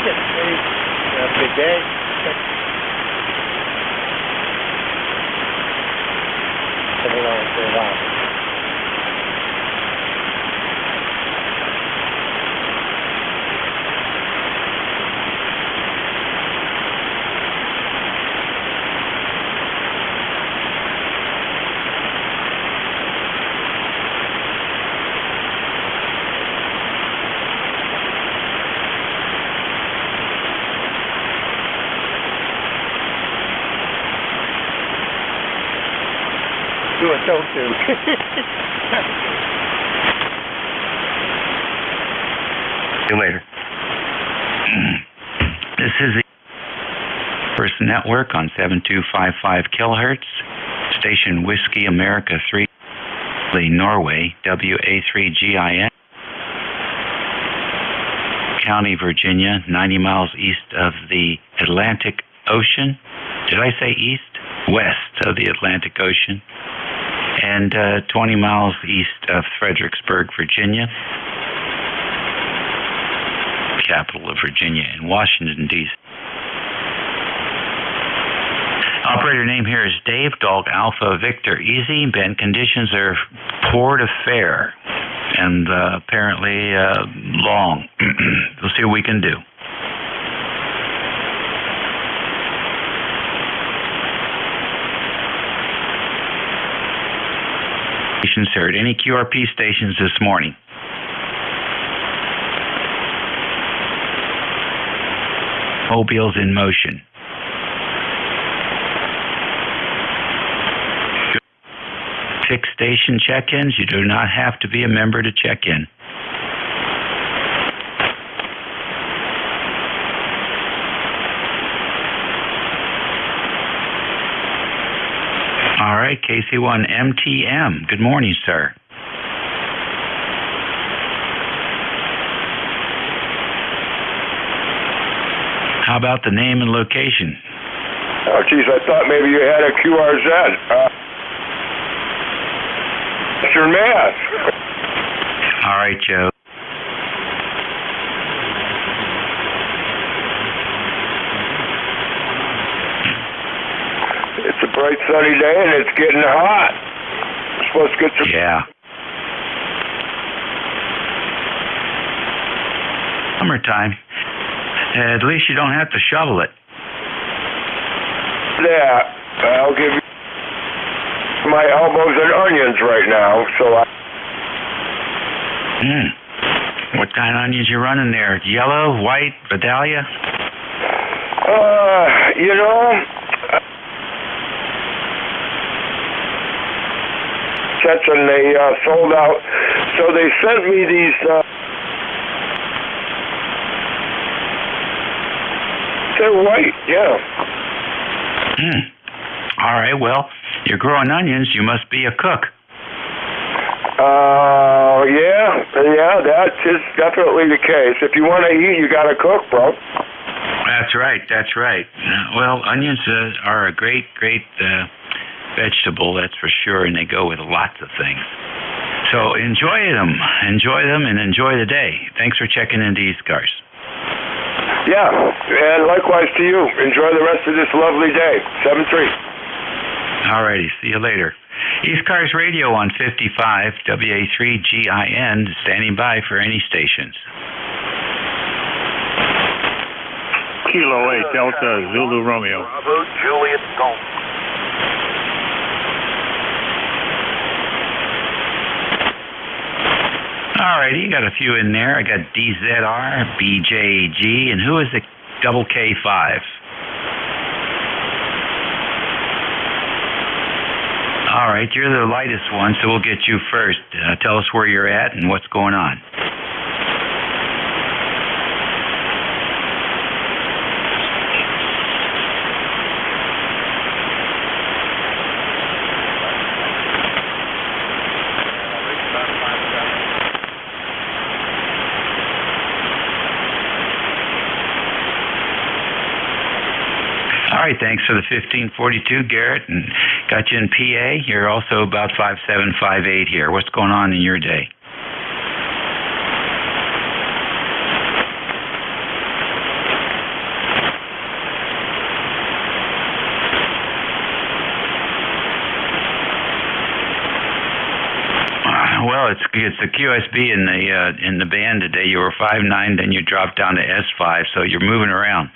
Yes, please. Have a good day. Come along for a while. Do it, don't do. See you later. This is the first network on 7255 kilohertz. Station Whiskey America 3, Norway, WA3GIN. County, Virginia, 90 miles east of the Atlantic Ocean. Did I say east? West of the Atlantic Ocean. And 20 miles east of Fredericksburg, Virginia, capital of Virginia, in Washington, D.C. Operator name here is Dave, Dog Alpha Victor Easy. Bend conditions are poor to fair and apparently long. We'll see what we can do. Heard any QRP stations this morning. Mobiles in motion. Fixed station check-ins. You do not have to be a member to check in. All right, KC1 MTM. Good morning, sir. How about the name and location? Oh, geez, I thought maybe you had a QRZ. What's your mask? All right, Joe. It's a bright sunny day and it's getting hot. We're supposed to get some... Yeah. Summertime. At least you don't have to shovel it. Yeah, I'll give you my elbows and onions right now, so I... What kind of onions you running there? Yellow, white, Vidalia? You know, and they sold out. So they sent me these. They're white, yeah. All right. Well, you're growing onions. You must be a cook. Yeah, that is definitely the case. If you want to eat, you got to cook, bro. That's right. Well, onions are a great vegetable, that's for sure, and they go with lots of things. So enjoy them, and enjoy the day. Thanks for checking into ECARS. Yeah, and likewise to you. Enjoy the rest of this lovely day. 7-3. All righty, see you later. ECARS Radio on 55 WA3GIN, standing by for any stations. Kilo 8 Delta Zulu Romeo. Bravo Juliet Golf. All righty, you got a few in there. I got DZR, BJG, and who is the double K5? All right, you're the lightest one, so we'll get you first. Tell us where you're at and what's going on. All right, thanks for the 1542, Garrett, and got you in PA. You're also about 5758 here. What's going on in your day? Well, it's the QSB in the band today. You were 5.9, then you dropped down to S5, so you're moving around.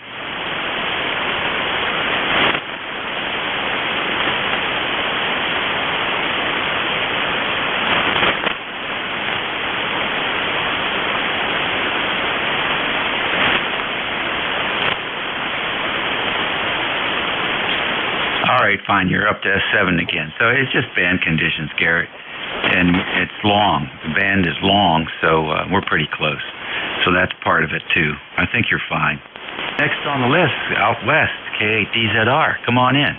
All right, fine. You're up to S7 again. So it's just band conditions, Garrett. And it's long. The band is long, so we're pretty close. So that's part of it, too. I think you're fine. Next on the list, out west, K8DZR. Come on in.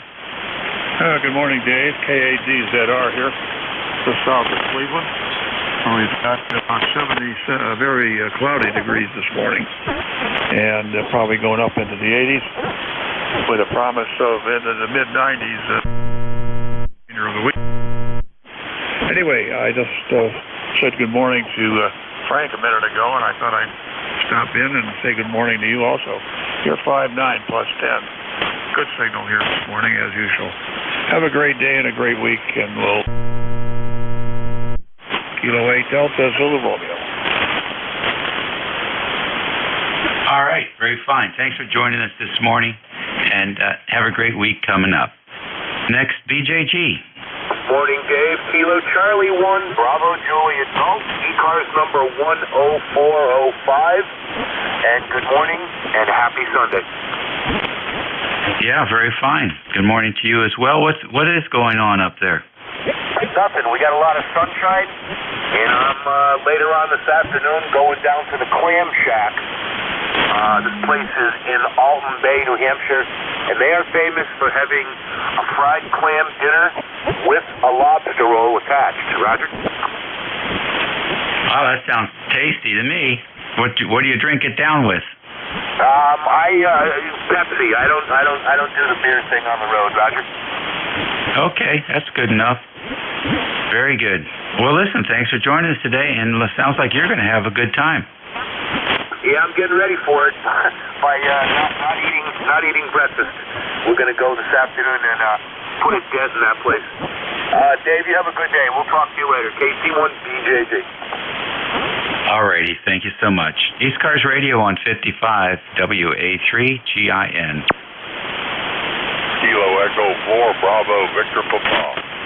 Good morning, Dave. K8DZR here, just south of Cleveland. We've got about 70, very cloudy degrees this morning, and probably going up into the 80s with a promise of into the mid-90s during the week. Anyway, I just said good morning to Frank a minute ago, and I thought I'd stop in and say good morning to you also. You're 5'9 plus 10. Good signal here this morning, as usual. Have a great day and a great week, and we'll Kilo 8 Delta Zulu Romeo. All right, very fine. Thanks for joining us this morning, and have a great week coming up. Next, BJG. Morning, Dave. Kilo Charlie 1, Bravo Juliet Golf, ECARS number 10405. And good morning and happy Sunday. Yeah, very fine. Good morning to you as well. What is going on up there? Nothing. We got a lot of sunshine, and I'm later on this afternoon going down to the Clam Shack. This place is in Alton Bay, New Hampshire, and they are famous for having a fried clam dinner with a lobster roll attached. Roger? Wow, that sounds tasty to me. What do you drink it down with? Pepsi. I don't do the beer thing on the road, Roger. Okay, that's good enough. Very good. Well, listen, thanks for joining us today, and it sounds like you're going to have a good time. Yeah, I'm getting ready for it by not eating breakfast. We're going to go this afternoon and put a dent in that place. Dave, you have a good day. We'll talk to you later. KC1BJJ. All righty. Thank you so much. ECARS Radio on 55 WA3GIN. Kilo Echo 4 Bravo Victor Papa.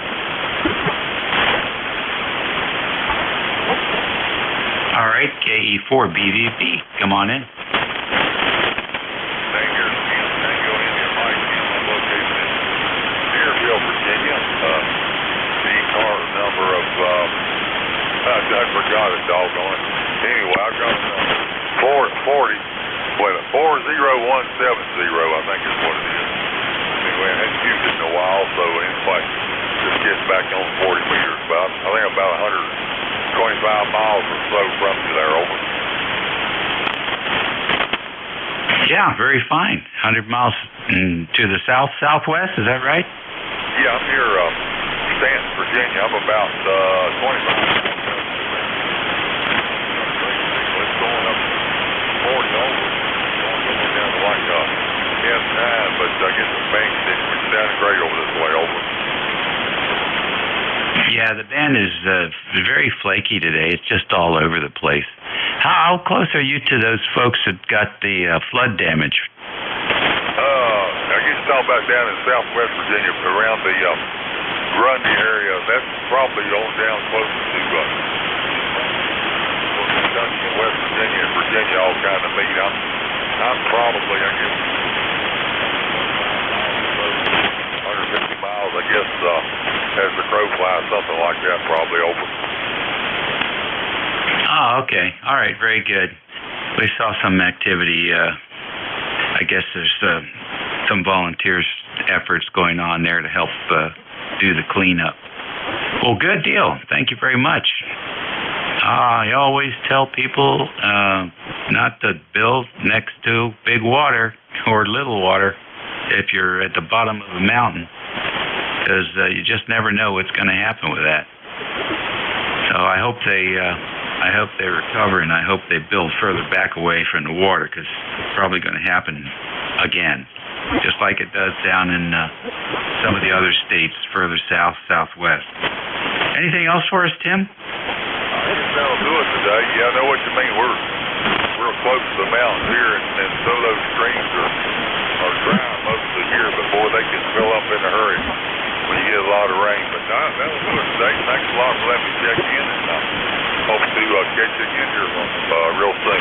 All right, KE4BVB. Come on in. Thank you. I forgot it, doggone it. Anyway, I've got 40, 40170, I think is what it is. Anyway, I hadn't used it in a while, so anyway, just getting back on 40 meters. I think I'm about 125 miles or so from you there, over. Yeah, very fine. 100 miles to the southwest, is that right? Yeah, I'm near Stanton, Virginia. I'm about 20 miles. It's going up 40 over. Going down to like S9, but I guess the bank is sounding great over this way, over. Yeah, the band is very flaky today. It's just all over the place. How close are you to those folks that got the flood damage? I guess you're talking about down in southwest Virginia, around the Grundy area. That's probably on down close to Kentucky and West Virginia and Virginia all kind of meet. I'm probably, I guess, 150 miles, I guess, as the crow flies, something like that, probably over. Oh, okay. All right, very good. We saw some activity. I guess there's some volunteers' efforts going on there to help do the cleanup. Well, good deal. Thank you very much. I always tell people not to build next to big water or little water if you're at the bottom of a mountain, because you just never know what's going to happen with that. So I hope they recover, and I hope they build further back away from the water, because it's probably going to happen again, just like it does down in some of the other states further south, southwest. Anything else for us, Tim? I think that'll do it today. Yeah, I know what you mean. We're real close to the mountains here, and so those streams are dry most of the year before they can fill up in a hurry when you get a lot of rain. But that'll do it today. Thanks a lot for letting me check in, and hope to catch you again here real soon.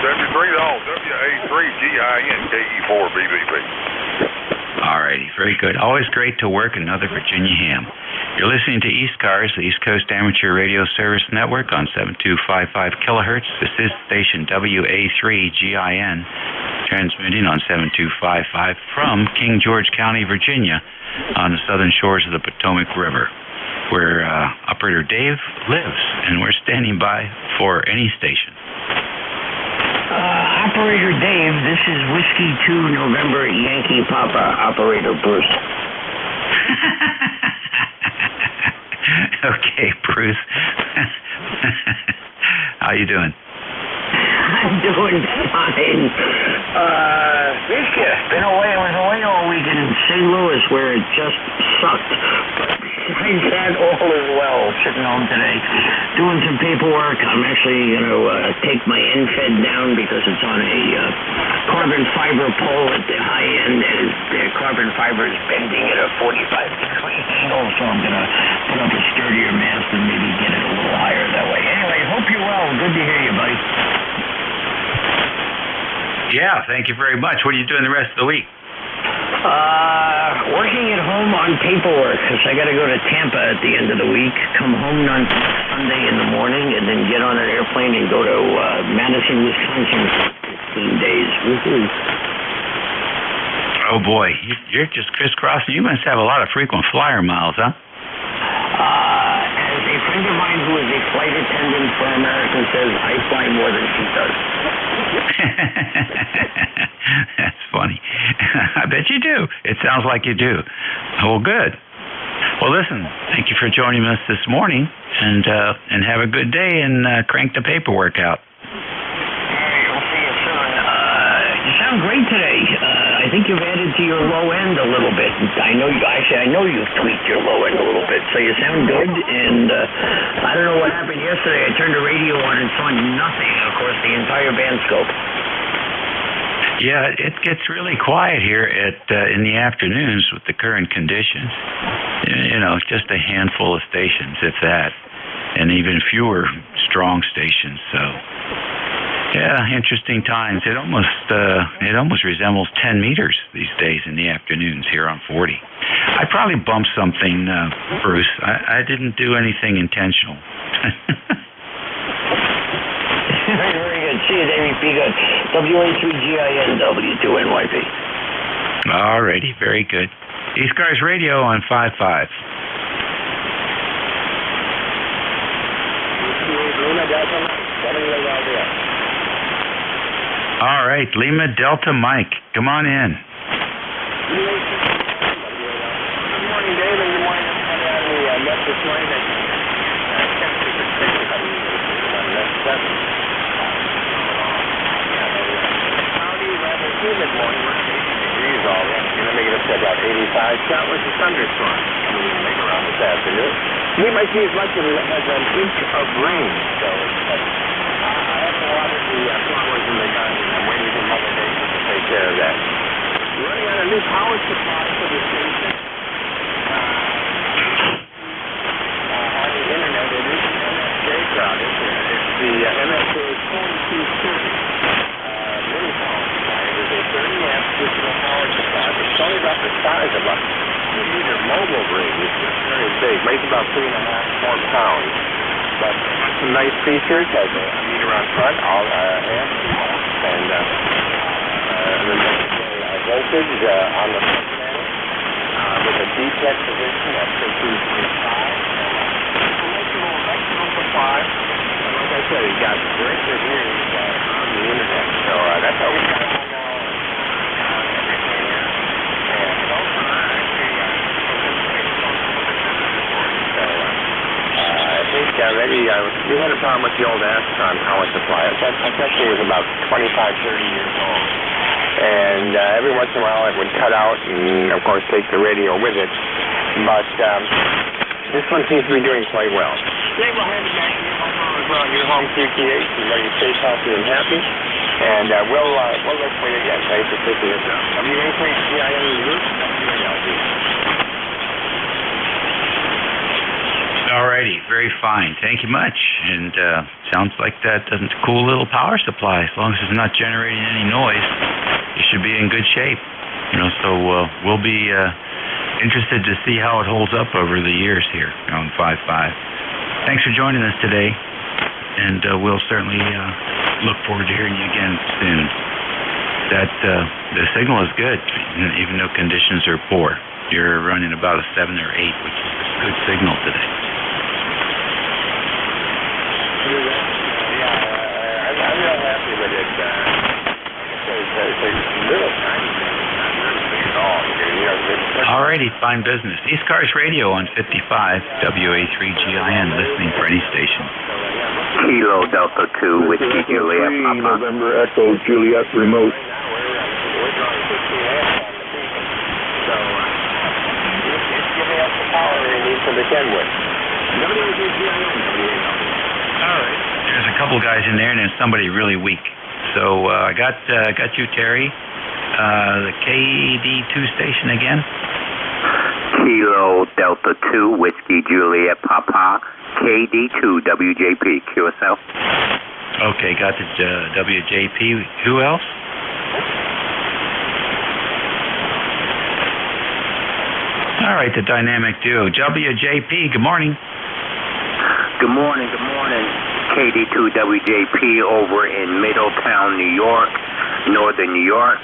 73 on WA3GINKE4BBB. All righty, very good. Always great to work another Virginia ham. You're listening to ECARS, the East Coast Amateur Radio Service Network, on 7255 kilohertz. This is station WA3GIN, transmitting on 7255 from King George County, Virginia, on the southern shores of the Potomac River, where Operator Dave lives, and we're standing by for any station. Operator Dave, this is Whiskey 2 November Yankee Papa, Operator Bruce. Okay, Bruce. How you doing? I'm doing fine. Missed you. I was away all week in St. Louis, where it just sucked. But besides that, all is well. Sitting home today, doing some paperwork. I'm actually going to take my NFED down because it's on a carbon fiber pole at the high end, and the carbon fiber is bending at a 45-degree angle, so I'm going to put up a sturdier mast and maybe get it a little higher that way. Anyway, hope you're well. Good to hear you, buddy. Yeah, thank you very much. What are you doing the rest of the week? Working at home on paperwork, because I got to go to Tampa at the end of the week, come home on Sunday in the morning, and then get on an airplane and go to Madison, Wisconsin for 15 days. Woo-hoo. Oh, boy. You're just crisscrossing. You must have a lot of frequent flyer miles, huh? As a friend of mine who is a flight attendant for American says, I fly more than she does. That's funny. I bet you do. It sounds like you do. Well, good. Well, listen, thank you for joining us this morning, and have a good day, and crank the paperwork out. Hey, we'll see you soon. You sound great today. I think you've added to your low end a little bit. I know you've tweaked your low end a little bit, so you sound good. And I don't know what happened yesterday. I turned the radio on and saw nothing. Of course, the entire band scope. Yeah, it gets really quiet here in the afternoons with the current conditions. You know, just a handful of stations, if that, and even fewer strong stations. So, yeah, interesting times. It almost resembles 10 meters these days in the afternoons here on 40. I probably bumped something, Bruce. I didn't do anything intentional. Very, very good. See you, Davey. Be good. WA3GINW2NYP. All righty. Very good. ECARS Radio on 5.5. All right, Lima Delta Mike, come on in. Good morning, Dave, and good morning, everybody on the net this morning. Cloudy, rather humid morning, around 80 degrees already. You're going to make it up to about 85. Shot was a thunderstorm coming in later on this afternoon. We might see as much as an inch of rain, so I have to water the flowers in the garden. I'm waiting for Mother Nature to take care of that. We're running on a new power supply for the station. On the internet, it is an MSJ product. It's the MSJ 4230 mini power supply. It is a 30-amp digital power supply. It's only about the size of a 2-meter mobile rig. It's not very big. Weighs about 3.5 to 4 pounds. But it has some nice features. Has a meter on front, all and the voltage on the front panel with a D-tech position at 15.5. It's a electrical supply. And like I said, it's got great reviews on the internet. So that's how we got on now. We had a problem with the old Astron power supply. That actually was about 25, 30 years old. And every once in a while it would cut out and, of course, take the radio with it. But this one seems to be doing quite well. Today we'll hand it back to your home as well. Your home QTH. You know you're safe, healthy, and happy. And we'll look for you again. Thanks for taking this up. WA3GIN. All righty, very fine. Thank you much. And sounds like that doesn't cool little power supply. As long as it's not generating any noise, you should be in good shape. So we'll be interested to see how it holds up over the years here on 5.5. Thanks for joining us today, and we'll certainly look forward to hearing you again soon. The signal is good, even though conditions are poor. You're running about a 7 or 8, which is a good signal today. I'm real happy with it. It's a little tiny thing. Not very big at all. All righty, fine business. ECARS Radio on 55, WA3GIN, listening for any station. Kilo Delta 2 with Juliet Papa. November Echo Juliet Remote. So it's giving us the power we need for the Kenwood. All right. There's a couple guys in there, and there's somebody really weak. So I got you, Terry. The KD2 station again. Kilo Delta 2 Whiskey Juliet Papa. KD2 WJP QSL. Okay, got the WJP. Who else? All right, the dynamic duo. WJP, good morning. Good morning, good morning. KD2 WJP over in Middletown, New York, Northern New York.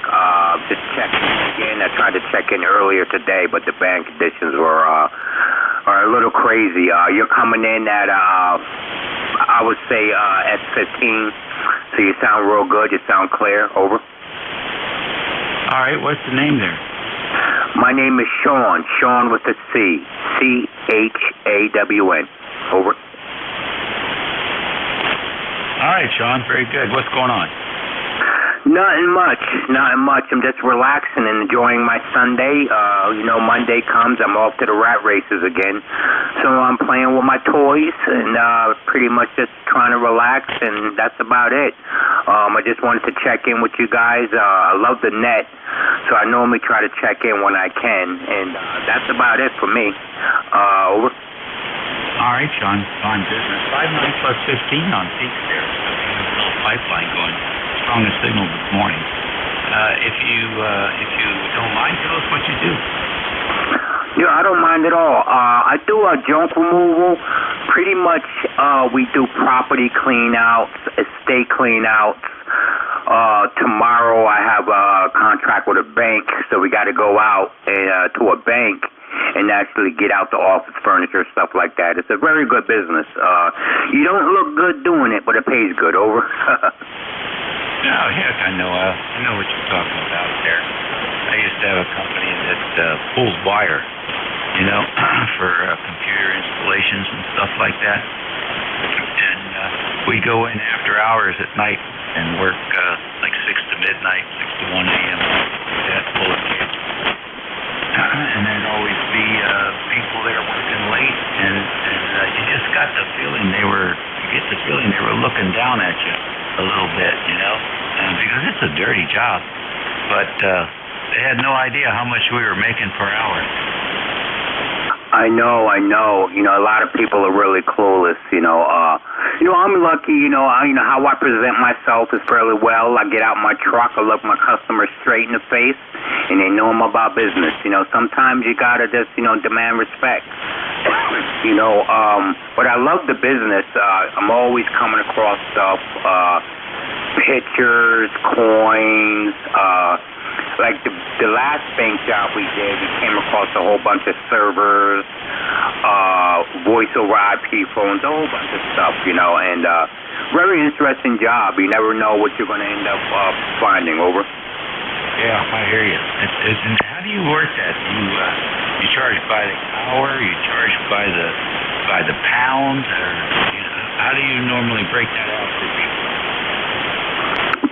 Just checking again. I tried to check in earlier today, but the band conditions were are a little crazy. You're coming in at, I would say, S15, so you sound real good. You sound clear. Over. All right, what's the name there? My name is Sean. Sean with a C. CHAWN. Over. All right, Sean. Very good. What's going on? Nothing much. I'm just relaxing and enjoying my Sunday. Monday comes, I'm off to the rat races again. So I'm playing with my toys and pretty much just trying to relax, and that's about it. I just wanted to check in with you guys. I love the net, so I normally try to check in when I can, and that's about it for me. Over. All right, Sean. Fine business. 5.9 plus 15 on peak there. So there's a little pipeline going. Strongest signal this morning. If you don't mind, tell us what you do. Yeah, I don't mind at all. I do junk removal. Pretty much we do property clean-outs, estate clean-outs. Tomorrow I have a contract with a bank, so we got to go out to a bank and actually get out the office furniture, stuff like that. It's a very good business. You don't look good doing it, but it pays good. Over. No, heck, I know what you're talking about there. I used to have a company that pulls wire, for computer installations and stuff like that. And we go in after hours at night and work like 6 to midnight, 6 to 1 a.m. That pulling cables. And there'd always be people there working late, and you just got the feeling they were looking down at you a little bit, because it's a dirty job. But they had no idea how much we were making per hour. I know. A lot of people are really clueless. I'm lucky. How I present myself is fairly well. I get out my truck, I look my customers straight in the face, and they know I'm about business. Sometimes you gotta just, demand respect. But I love the business. I'm always coming across stuff, pictures, coins. Like the last bank job we did, we came across a whole bunch of servers, voice over IP phones, a whole bunch of stuff, and very interesting job. You never know what you're going to end up finding. Over. Yeah, I hear you. And how do you work that? You charge by the hour? You charge by the pound? Or how do you normally break that out for people?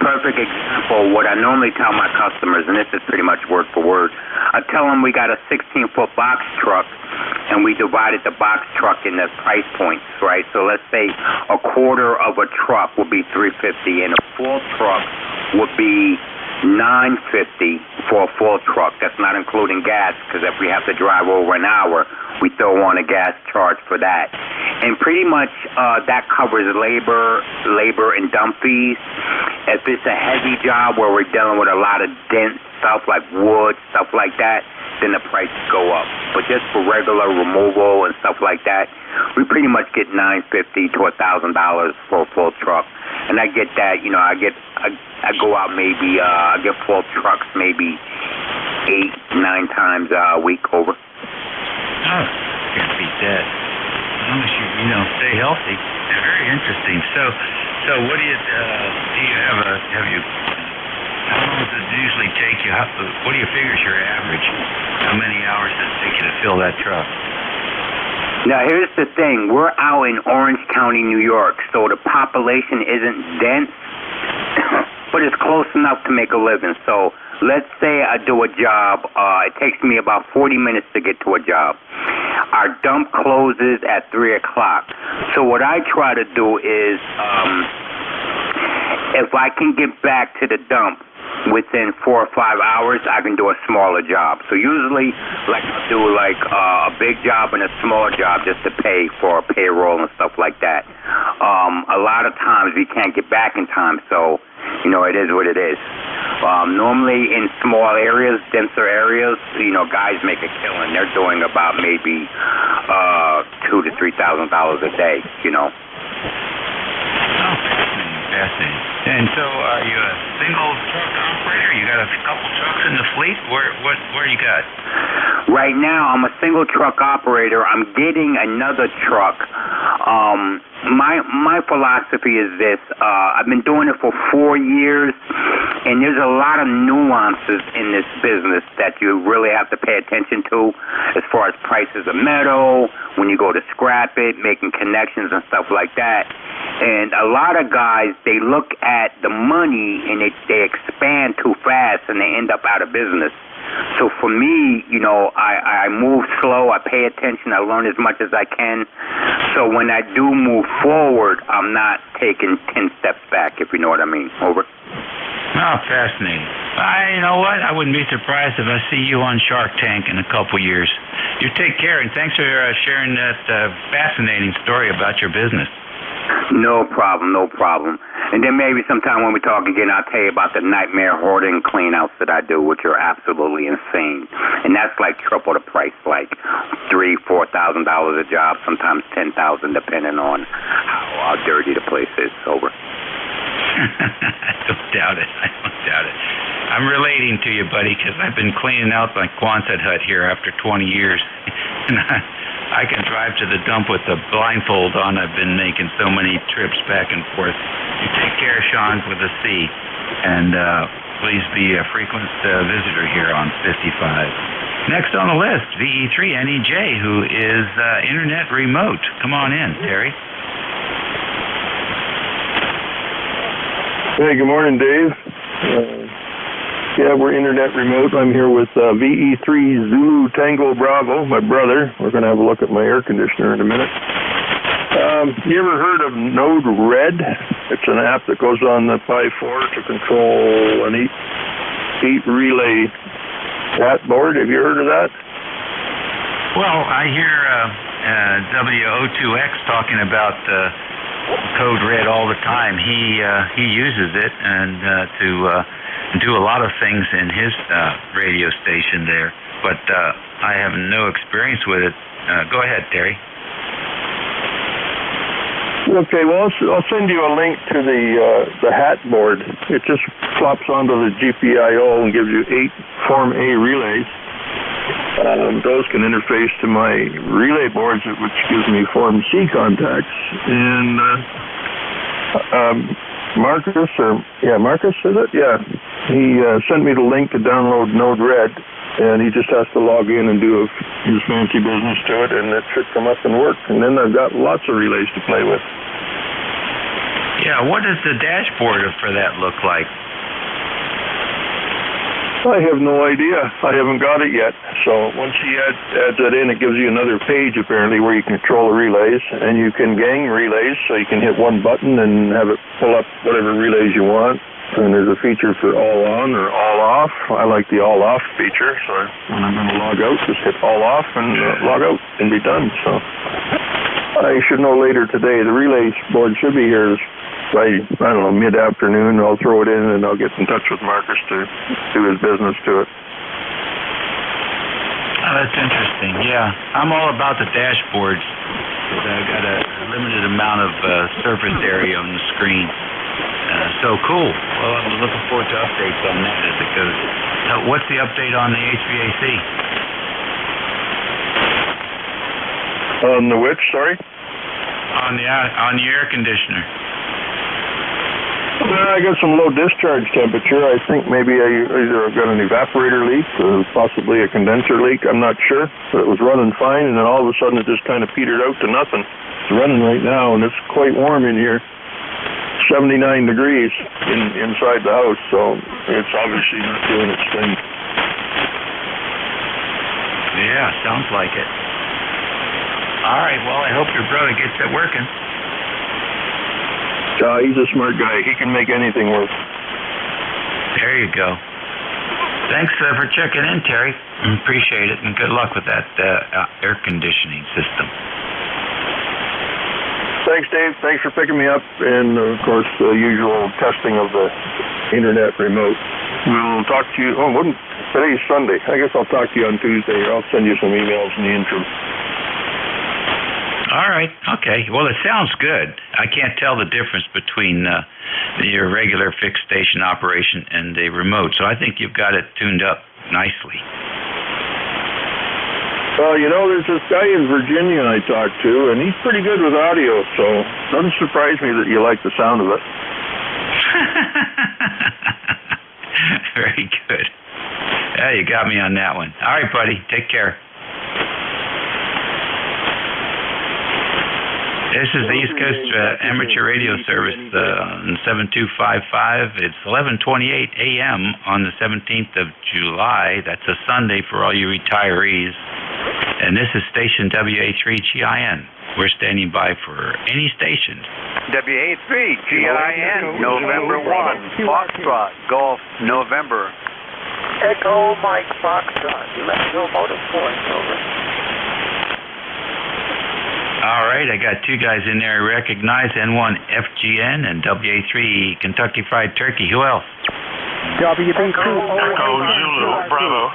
Perfect example. What I normally tell my customers, and this is pretty much word for word, I tell them we got a 16-foot box truck, and we divided the box truck into price points, right? So let's say a quarter of a truck would be $350, and a full truck would be $950 for a full truck. That's not including gas, because if we have to drive over an hour, we throw on a gas charge for that. And pretty much that covers labor and dump fees. If it's a heavy job where we're dealing with a lot of dense stuff like wood, stuff like that, then the prices go up. But just for regular removal and stuff like that, we pretty much get $950 to $1,000 for a full truck. And I get that, I go out maybe, I get full trucks maybe 8, 9 times a week. Over. Oh, can't beat that. As long as you stay healthy. They're very interesting. So what do you how long does it usually take you? What do you figure is your average? How many hours does it take you to fill that truck? Now, here's the thing. We're out in Orange County, New York, so the population isn't dense, but it's close enough to make a living. So let's say I do a job. It takes me about 40 minutes to get to a job. Our dump closes at 3 o'clock. So what I try to do is, if I can get back to the dump within 4 or 5 hours, I can do a smaller job. So usually, I do a big job and a small job just to pay for payroll and stuff like that. A lot of times we can't get back in time, so it is what it is. Normally in small areas, denser areas, guys make a killing. They're doing about maybe $2,000 to $3,000 a day. Oh, fascinating. And so, are you a single truck operator? You got a couple trucks in the fleet? Where you got? Right now, I'm a single truck operator. I'm getting another truck. My philosophy is this. I've been doing it for 4 years, and there's a lot of nuances in this business that you really have to pay attention to, as far as prices of metal, when you go to scrap it, making connections and stuff like that. And a lot of guys, they look at the money and they expand too fast and they end up out of business. So for me, I move slow, I pay attention, I learn as much as I can. So when I do move forward, I'm not taking 10 steps back, if you know what I mean. Over. Oh, fascinating. You know what? I wouldn't be surprised if I see you on Shark Tank in a couple years. You take care, and thanks for sharing that fascinating story about your business. No problem. And then maybe sometime when we talk again, I'll tell you about the nightmare hoarding cleanouts that I do, which are absolutely insane. And that's like triple the price, like $3,000-$4,000 a job, sometimes $10,000, depending on how dirty the place is. Over. I don't doubt it. I don't doubt it. I'm relating to you, buddy, because I've been cleaning out my Quonset hut here after 20 years. And I can drive to the dump with the blindfold on. I've been making so many trips back and forth. You take care, Sean, with a C. And please be a frequent visitor here on 55. Next on the list, VE3NEJ, who is Internet Remote. Come on in, Terry. Hey, good morning, Dave. Yeah, we're Internet Remote. I'm here with VE3 Zulu Tango Bravo, my brother. We're going to have a look at my air conditioner in a minute. You ever heard of Node Red? It's an app that goes on the Pi 4 to control an 8 relay hat board. Have you heard of that? Well, I hear WO2X talking about Code Red all the time. He uses it and to do a lot of things in his radio station there, but I have no experience with it. Go ahead, Terry. Okay, well, I'll send you a link to the hat board. It just flops onto the GPIO and gives you 8 Form A relays. Those can interface to my relay boards, which gives me Form C contacts. And Marcus, is it? Yeah. He sent me the link to download Node Red, and he just has to log in and do his fancy business to it, and it should come up and work. And then I've got lots of relays to play with. Yeah, what does the dashboard for that look like? I have no idea. I haven't got it yet. So once he adds that in, it gives you another page, apparently, where you can control the relays, and you can gang relays, so you can hit one button and have it pull up whatever relays you want. And there's a feature for all on or all off. I like the all off feature, so when I'm going to log out, just hit all off and log out and be done. So I should know later today. The relay board should be here by, I don't know, mid-afternoon. I'll throw it in and I'll get in touch with Marcus to do his business to it. Oh, that's interesting. Yeah, I'm all about the dashboards. I've got a limited amount of surface area on the screen. So cool. Well, I'm looking forward to updates on that as it goes. What's the update on the HVAC? On the which, sorry? On the air conditioner. Well, I got some low discharge temperature. I think maybe I either got an evaporator leak or possibly a condenser leak. I'm not sure. But it was running fine, and then all of a sudden it just kind of petered out to nothing. It's running right now, and it's quite warm in here. 79 degrees inside the house, so it's obviously not doing its thing. Yeah, sounds like it. All right, well, I hope your brother gets it working. He's a smart guy. He can make anything work. There you go. Thanks for checking in, Terry. Appreciate it, and good luck with that air conditioning system. Thanks, Dave. Thanks for picking me up, and, of course, the usual testing of the Internet Remote. We'll talk to you. Today's Sunday. I guess I'll talk to you on Tuesday, or I'll send you some emails in the interim. All right. Okay. Well, it sounds good. I can't tell the difference between your regular fixed station operation and the remote, so I think you've got it tuned up nicely. Well, there's this guy in Virginia I talked to, and he's pretty good with audio, so it doesn't surprise me that you like the sound of it. Very good. Yeah, you got me on that one. All right, buddy. Take care. This is the East Coast Amateur Radio Service on 7255. It's 11:28 a.m. on the 17th of July. That's a Sunday for all you retirees. And this is station WA3GIN. We're standing by for any station. WA3GIN, November 1, Foxtrot, Golf, November. Echo Mike Foxtrot, let's go Motorsport, over. All right, I got two guys in there I recognize, N1FGN and WA3 Kentucky Fried Turkey. Who else? WB2 Echo Zulu Bravo.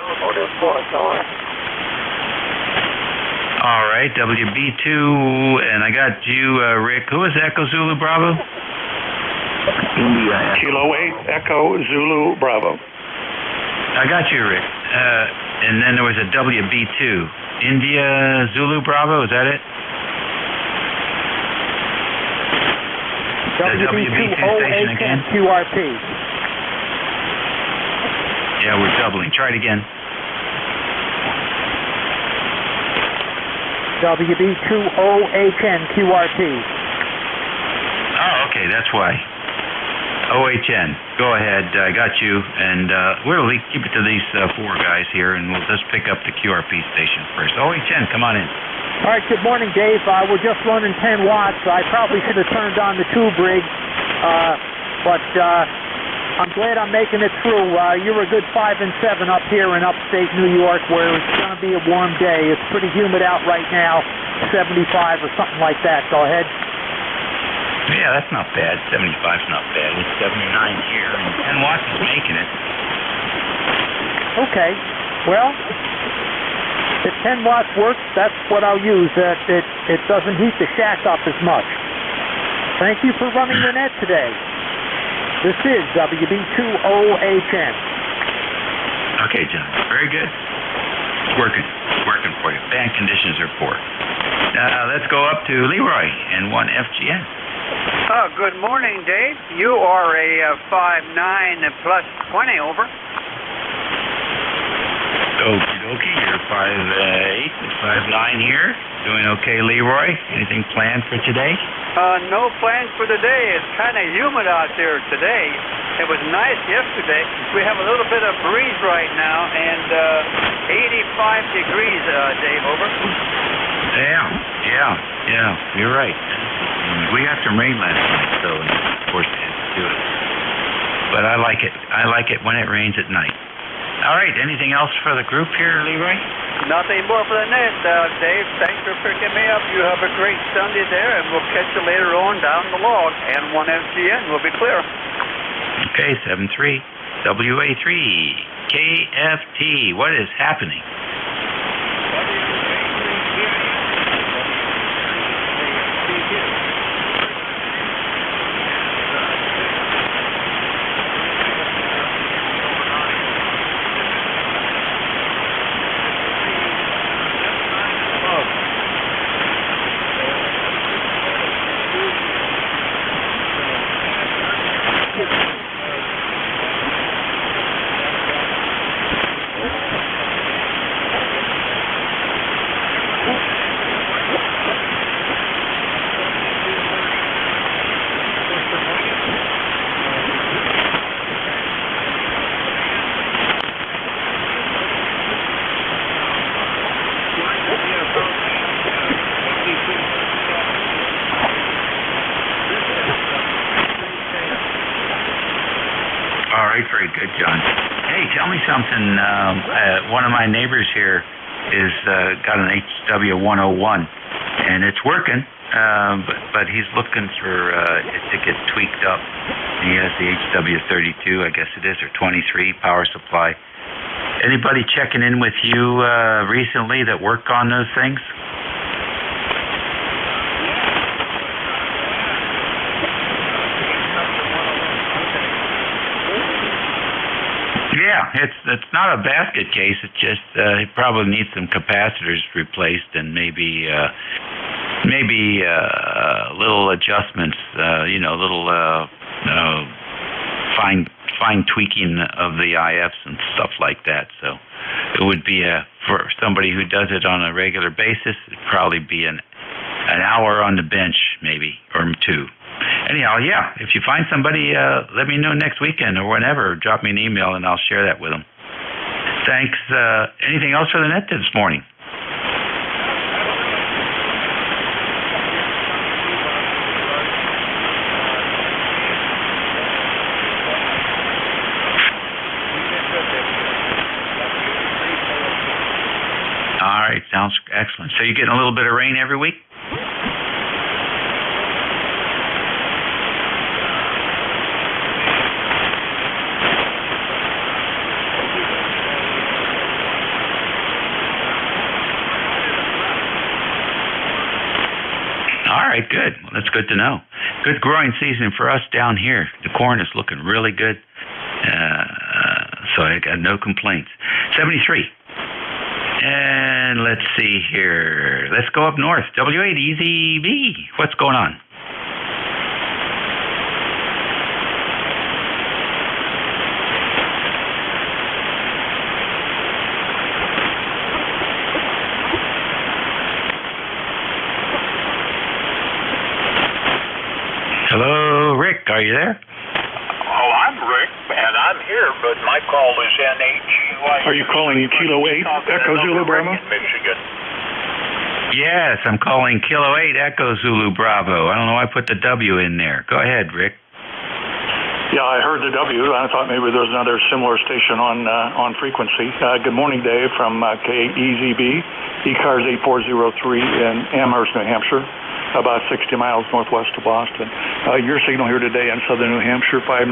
All right, WB2, and I got you, Rick. Who is Echo Zulu Bravo? India. Kilo 8 Echo Zulu Bravo. I got you, Rick. And then there was a WB2. India Zulu Bravo, is that it? The WB2 station again? QRP. Yeah, we're doubling. Try it again. WB2OHN QRP. Oh, okay, that's why. OHN. Go ahead. I got you. And we'll keep it to these four guys here, and we'll just pick up the QRP station first. OHN, come on in. All right, good morning, Dave. We're just running 10 watts. I probably should have turned on the tube rig, but I'm glad I'm making it through. You're a good 5 and 7 up here in upstate New York, where it's going to be a warm day. It's pretty humid out right now, 75 or something like that. Go ahead. Yeah, that's not bad. 75's not bad. It's 79 here, and 10 watts is making it. Okay. Well, if 10 watts works, that's what I'll use. It doesn't heat the shack up as much. Thank you for running the net today. This is WB2OHN. Okay, John. Very good. It's working. It's working for you. Band conditions are poor. Let's go up to Leroy and N1FGN. Good morning, Dave. You are a 5'9" plus 20 over. Okie dokie, you're 5'8", 5'9" here. Doing okay, Leroy? Anything planned for today? No plans for today. It's kind of humid out there today. It was nice yesterday. We have a little bit of breeze right now, and 85 degrees, Dave, over. Yeah, you're right. We got some rain last night, so of course it had to do it. But I like it. I like it when it rains at night. All right, anything else for the group here, Leroy? Nothing more for the net, Dave. Thanks for picking me up. You have a great Sunday there, and we'll catch you later on down the log. N1FGN will be clear. Okay, 73, WA3, KFT. What is happening? Very good, John. Hey, tell me something. One of my neighbors here is got an HW101, and it's working, but he's looking for it to get tweaked up. He has the HW32, I guess it is, or 23 power supply. Anybody checking in with you recently that worked on those things? Yeah, it's not a basket case. It's just he probably needs some capacitors replaced and maybe little adjustments. Little fine tweaking of the IFs and stuff like that. So it would be for somebody who does it on a regular basis. It'd probably be an hour on the bench, maybe, or two. Anyhow, yeah, if you find somebody, let me know next weekend or whenever. Drop me an email and I'll share that with them. Thanks. Anything else for the net this morning? All right, sounds excellent. So you're getting a little bit of rain every week? right, good. Well, that's good to know. Good growing season for us down here. The corn is looking really good. So I got no complaints. 73. And let's see here. Let's go up north. W8 EZB. What's going on? Hello, Rick. Are you there? Oh, I'm Rick, and I'm here, but my call is NJ2US. Are you calling Kilo 8 Echo Zulu Bravo? Michigan. Yes, I'm calling Kilo 8 Echo Zulu Bravo. I don't know why I put the W in there. Go ahead, Rick. Yeah, I heard the W. I thought maybe there was another similar station on frequency. Good morning, Dave, from KEZB, ECARS 8403 in Amherst, New Hampshire, about 60 miles northwest of Boston. Your signal here today in southern New Hampshire, 59+,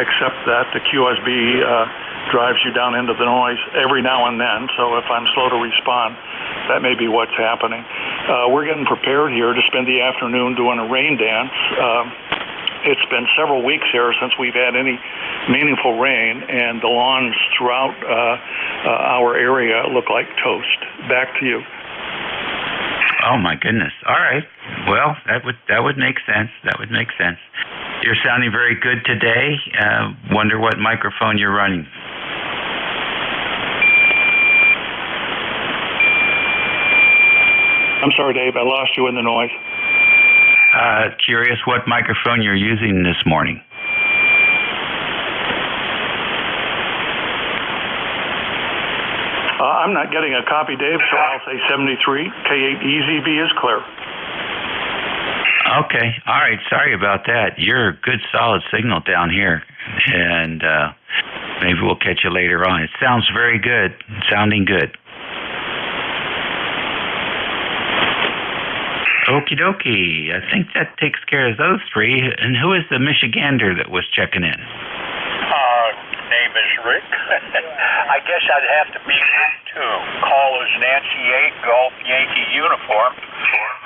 except that the QSB drives you down into the noise every now and then, so if I'm slow to respond, that may be what's happening. We're getting prepared here to spend the afternoon doing a rain dance. It's been several weeks here since we've had any meaningful rain, and the lawns throughout our area look like toast. Back to you. Oh my goodness! All right. Well, that would make sense. That would make sense. You're sounding very good today. Wonder what microphone you're running. I'm sorry, Dave. I lost you in the noise. Curious what microphone you're using this morning. I'm not getting a copy, Dave, so I'll say 73. K8EZB is clear. Okay. All right. Sorry about that. You're a good, solid signal down here, and maybe we'll catch you later on. It sounds very good. Sounding good. Okie dokie. I think that takes care of those three. And who is the Michigander that was checking in? Name is Rick. I guess I'd have to be Rick too. Call is Nancy 8 Golf Yankee uniform.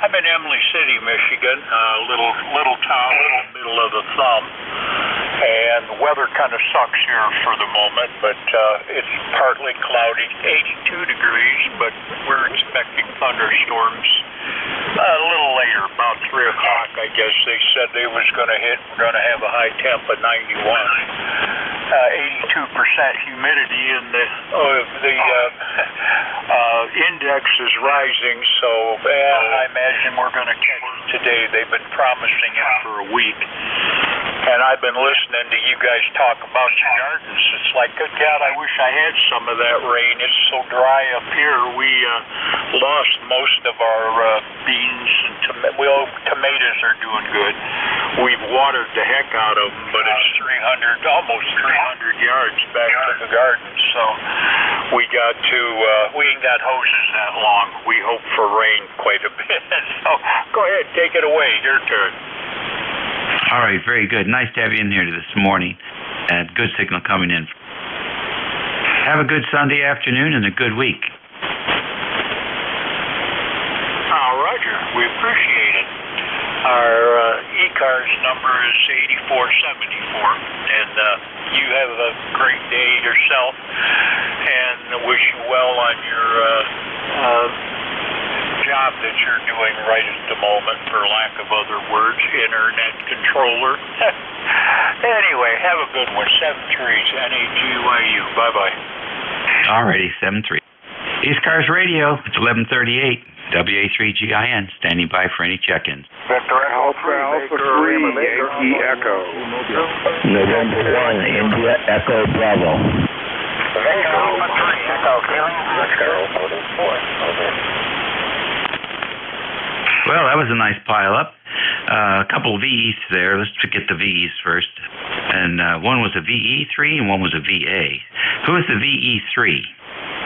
I'm in Emily City, Michigan, little town in the middle of the thumb. And the weather kind of sucks here for the moment, but it's partly cloudy, 82 degrees, but we're expecting thunderstorms a little later, about 3 o'clock, I guess. They said they was going to hit, we're going to have a high temp of 91. 82% humidity, and the index is rising, so I imagine we're going to catch it today. They've been promising it for a week. And I've been listening to you guys talk about your gardens. It's like, good God, I wish I had some of that rain. It's so dry up here. We lost most of our beans and tomatoes are doing good. We've watered the heck out of them, but it's almost 300 yards back to the garden. So we ain't got hoses that long. We hope for rain quite a bit. So go ahead, take it away. Your turn. All right, very good. Nice to have you in here this morning. Good signal coming in. Have a good Sunday afternoon and a good week. Roger. We appreciate it. Our ECARS number is 8474, and you have a great day yourself, and wish you well on your job that you're doing right at the moment, for lack of other words, internet controller. Anyway, have a good one. 73's NAGYU. Bye-bye. All righty, 73. ECARS Radio, it's 1138. WA3GIN, standing by for any check-ins. Victor Alpha 3, Yankee Echo. November 1, India Echo Bravo. Victor Alpha 3, Echo Kilo. Victor Alpha 4, over. Well, that was a nice pile-up. A couple of VEs there. Let's get the VEs first. And one was a VE3 and one was a VA. Who is the VE3?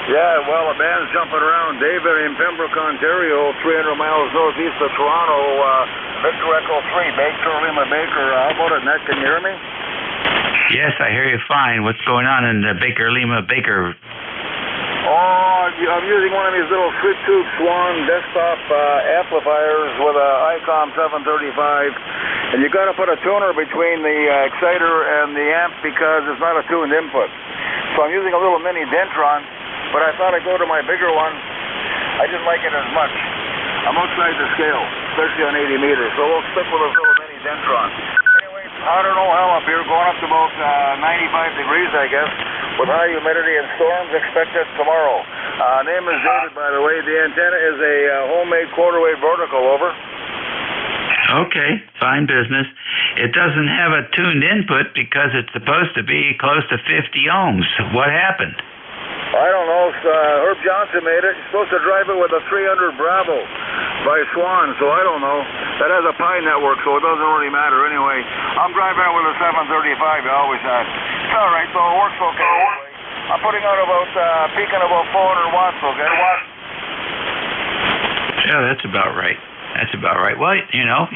Yeah, well, the band's jumping around. David in Pembroke, Ontario, 300 miles northeast of Toronto. Victor Echo 3, Baker, Lima Baker. How about it, Nick? Can you hear me? Yes, I hear you fine. What's going on in the Baker Lima Baker? Oh, I'm using one of these little Sweet Tube Swan desktop amplifiers with a ICOM 735, and you got to put a tuner between the exciter and the amp because it's not a tuned input. So I'm using a little mini Dentron, but I thought I'd go to my bigger one. I didn't like it as much. I'm outside the scale, especially on 80 meters, so we'll stick with this little mini Dentron. Anyway, I don't know how up here, going up to about 95 degrees, I guess, with high humidity and storms expected tomorrow. Name is David, by the way. The antenna is a homemade quarter-wave vertical, over. Okay, fine business. It doesn't have a tuned input because it's supposed to be close to 50 ohms. What happened? I don't know. Herb Johnson made it. You're supposed to drive it with a 300 Bravo by Swan, so I don't know. That has a Pi network, so it doesn't really matter anyway. I'm driving it with a 735. I always had. It's all right, so it works okay. I'm putting out about, peaking about 400 watts, okay? Yeah, that's about right. That's about right. Well, you know,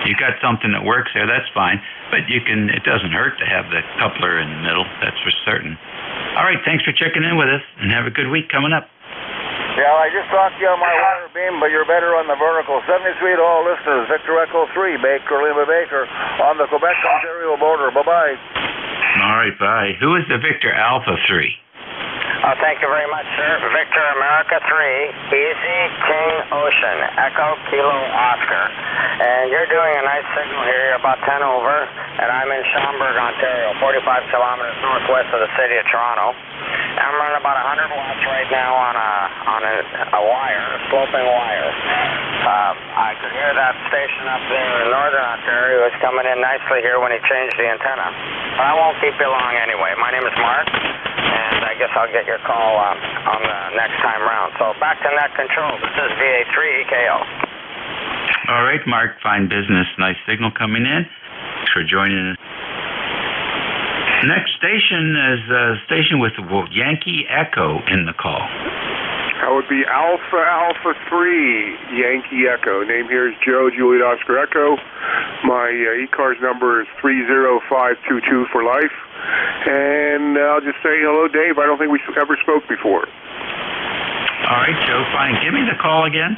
you got something that works there, that's fine. But it doesn't hurt to have the coupler in the middle, that's for certain. All right, thanks for checking in with us, and have a good week coming up. Yeah, I just talked to you on my wire beam, but you're better on the vertical. 73 to all listeners, Victor Echo 3, Baker, Lima Baker, on the Quebec-Ontario border. Bye-bye. All right, bye. Who is the Victor Alpha 3? Thank you very much, sir. Victor America 3, Easy King Ocean, Echo Kilo Oscar. And you're doing a nice signal here. You're about 10 over, and I'm in Schaumburg, Ontario, 45 kilometers northwest of the city of Toronto. I'm running about 100 watts right now on a wire, a sloping wire. I could hear that station up there in northern Ontario is coming in nicely here when he changed the antenna. But I won't keep you long anyway. My name is Mark, and I guess I'll get your call on the next time round. So back to net control. This is VA3 EKO. All right, Mark, fine business. Nice signal coming in. Thanks for joining us. Next station is a station with Yankee Echo in the call. That would be Alpha 3 Yankee Echo. Name here is Joe, Juliet Oscar Echo. My ECARS number is 30522 for life. And I'll just say hello, Dave. I don't think we ever spoke before. All right, Joe, fine. Give me the call again.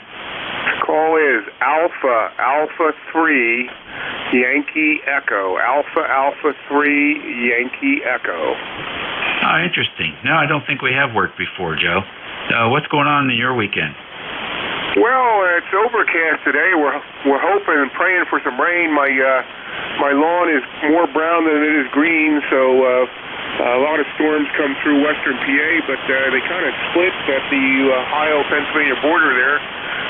Call is Alpha 3 Yankee Echo. Alpha 3 Yankee Echo. Oh, interesting. No, I don't think we have worked before, Joe. What's going on in your weekend? Well, it's overcast today. We're hoping and praying for some rain. My lawn is more brown than it is green, so a lot of storms come through western PA, but they kind of split at the Ohio-Pennsylvania border there.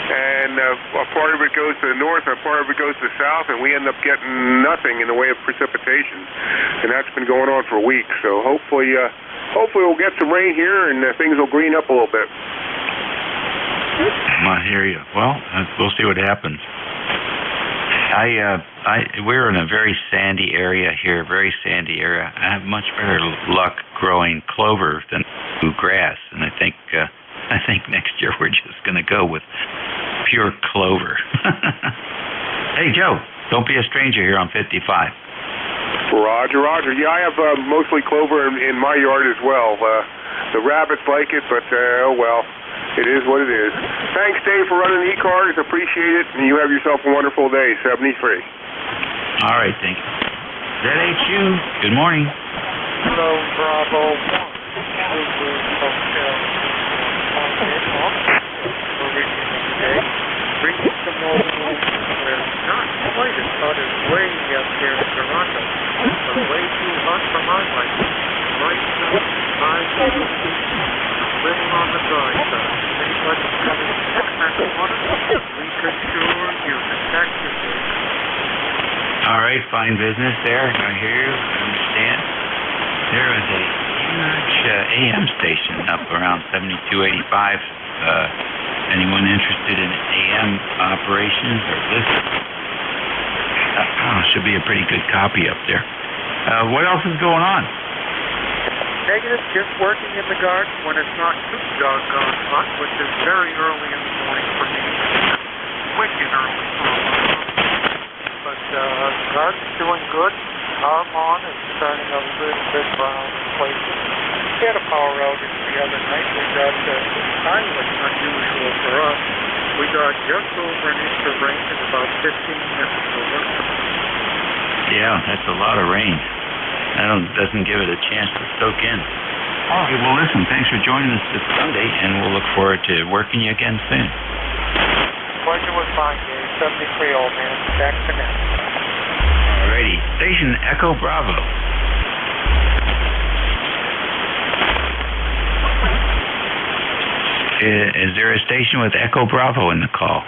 And a part of it goes to the north, a part of it goes to the south, and we end up getting nothing in the way of precipitation. And that's been going on for weeks. So hopefully we'll get some rain here and things will green up a little bit. I hear you. Well, we'll see what happens. We're in a very sandy area here, very sandy area. I have much better luck growing clover than grass, and I think next year we're just going to go with pure clover. Hey, Joe, don't be a stranger here on 55. Roger. Yeah, I have mostly clover in my yard as well. The rabbits like it, but, well, it is what it is. Thanks, Dave, for running the ECARS. Appreciate it, and you have yourself a wonderful day. 73. All right, thank you. ZHU, good morning. Hello, Bravo. Bringing some more not quite as hot as way up here in Toronto, but way too hot for my liking. Right now, I'm a little on the dry side. Anybody coming back water, we could sure use it. Back to you. All right, fine business there. I hear you. I understand. There is a huge AM station up around 7285. Anyone interested in AM operations or listening? Should be a pretty good copy up there. What else is going on? Negative, just working in the garden when it's not too doggone hot, which is very early in the morning for me. Wicked early. But garden's doing good. Our lawn is starting a little bit brown in places. had a power outage the other night. We got kind of unusual for us. We got just over an inch of rain in about 15 minutes over. Yeah, that's a lot of rain. Doesn't give it a chance to soak in. All right, well, listen, thanks for joining us this Sunday, and we'll look forward to working you again soon. Pleasure was mine, Dave. 73, old man. Back to now. All righty. Station Echo Bravo. Is there a station with Echo Bravo in the call?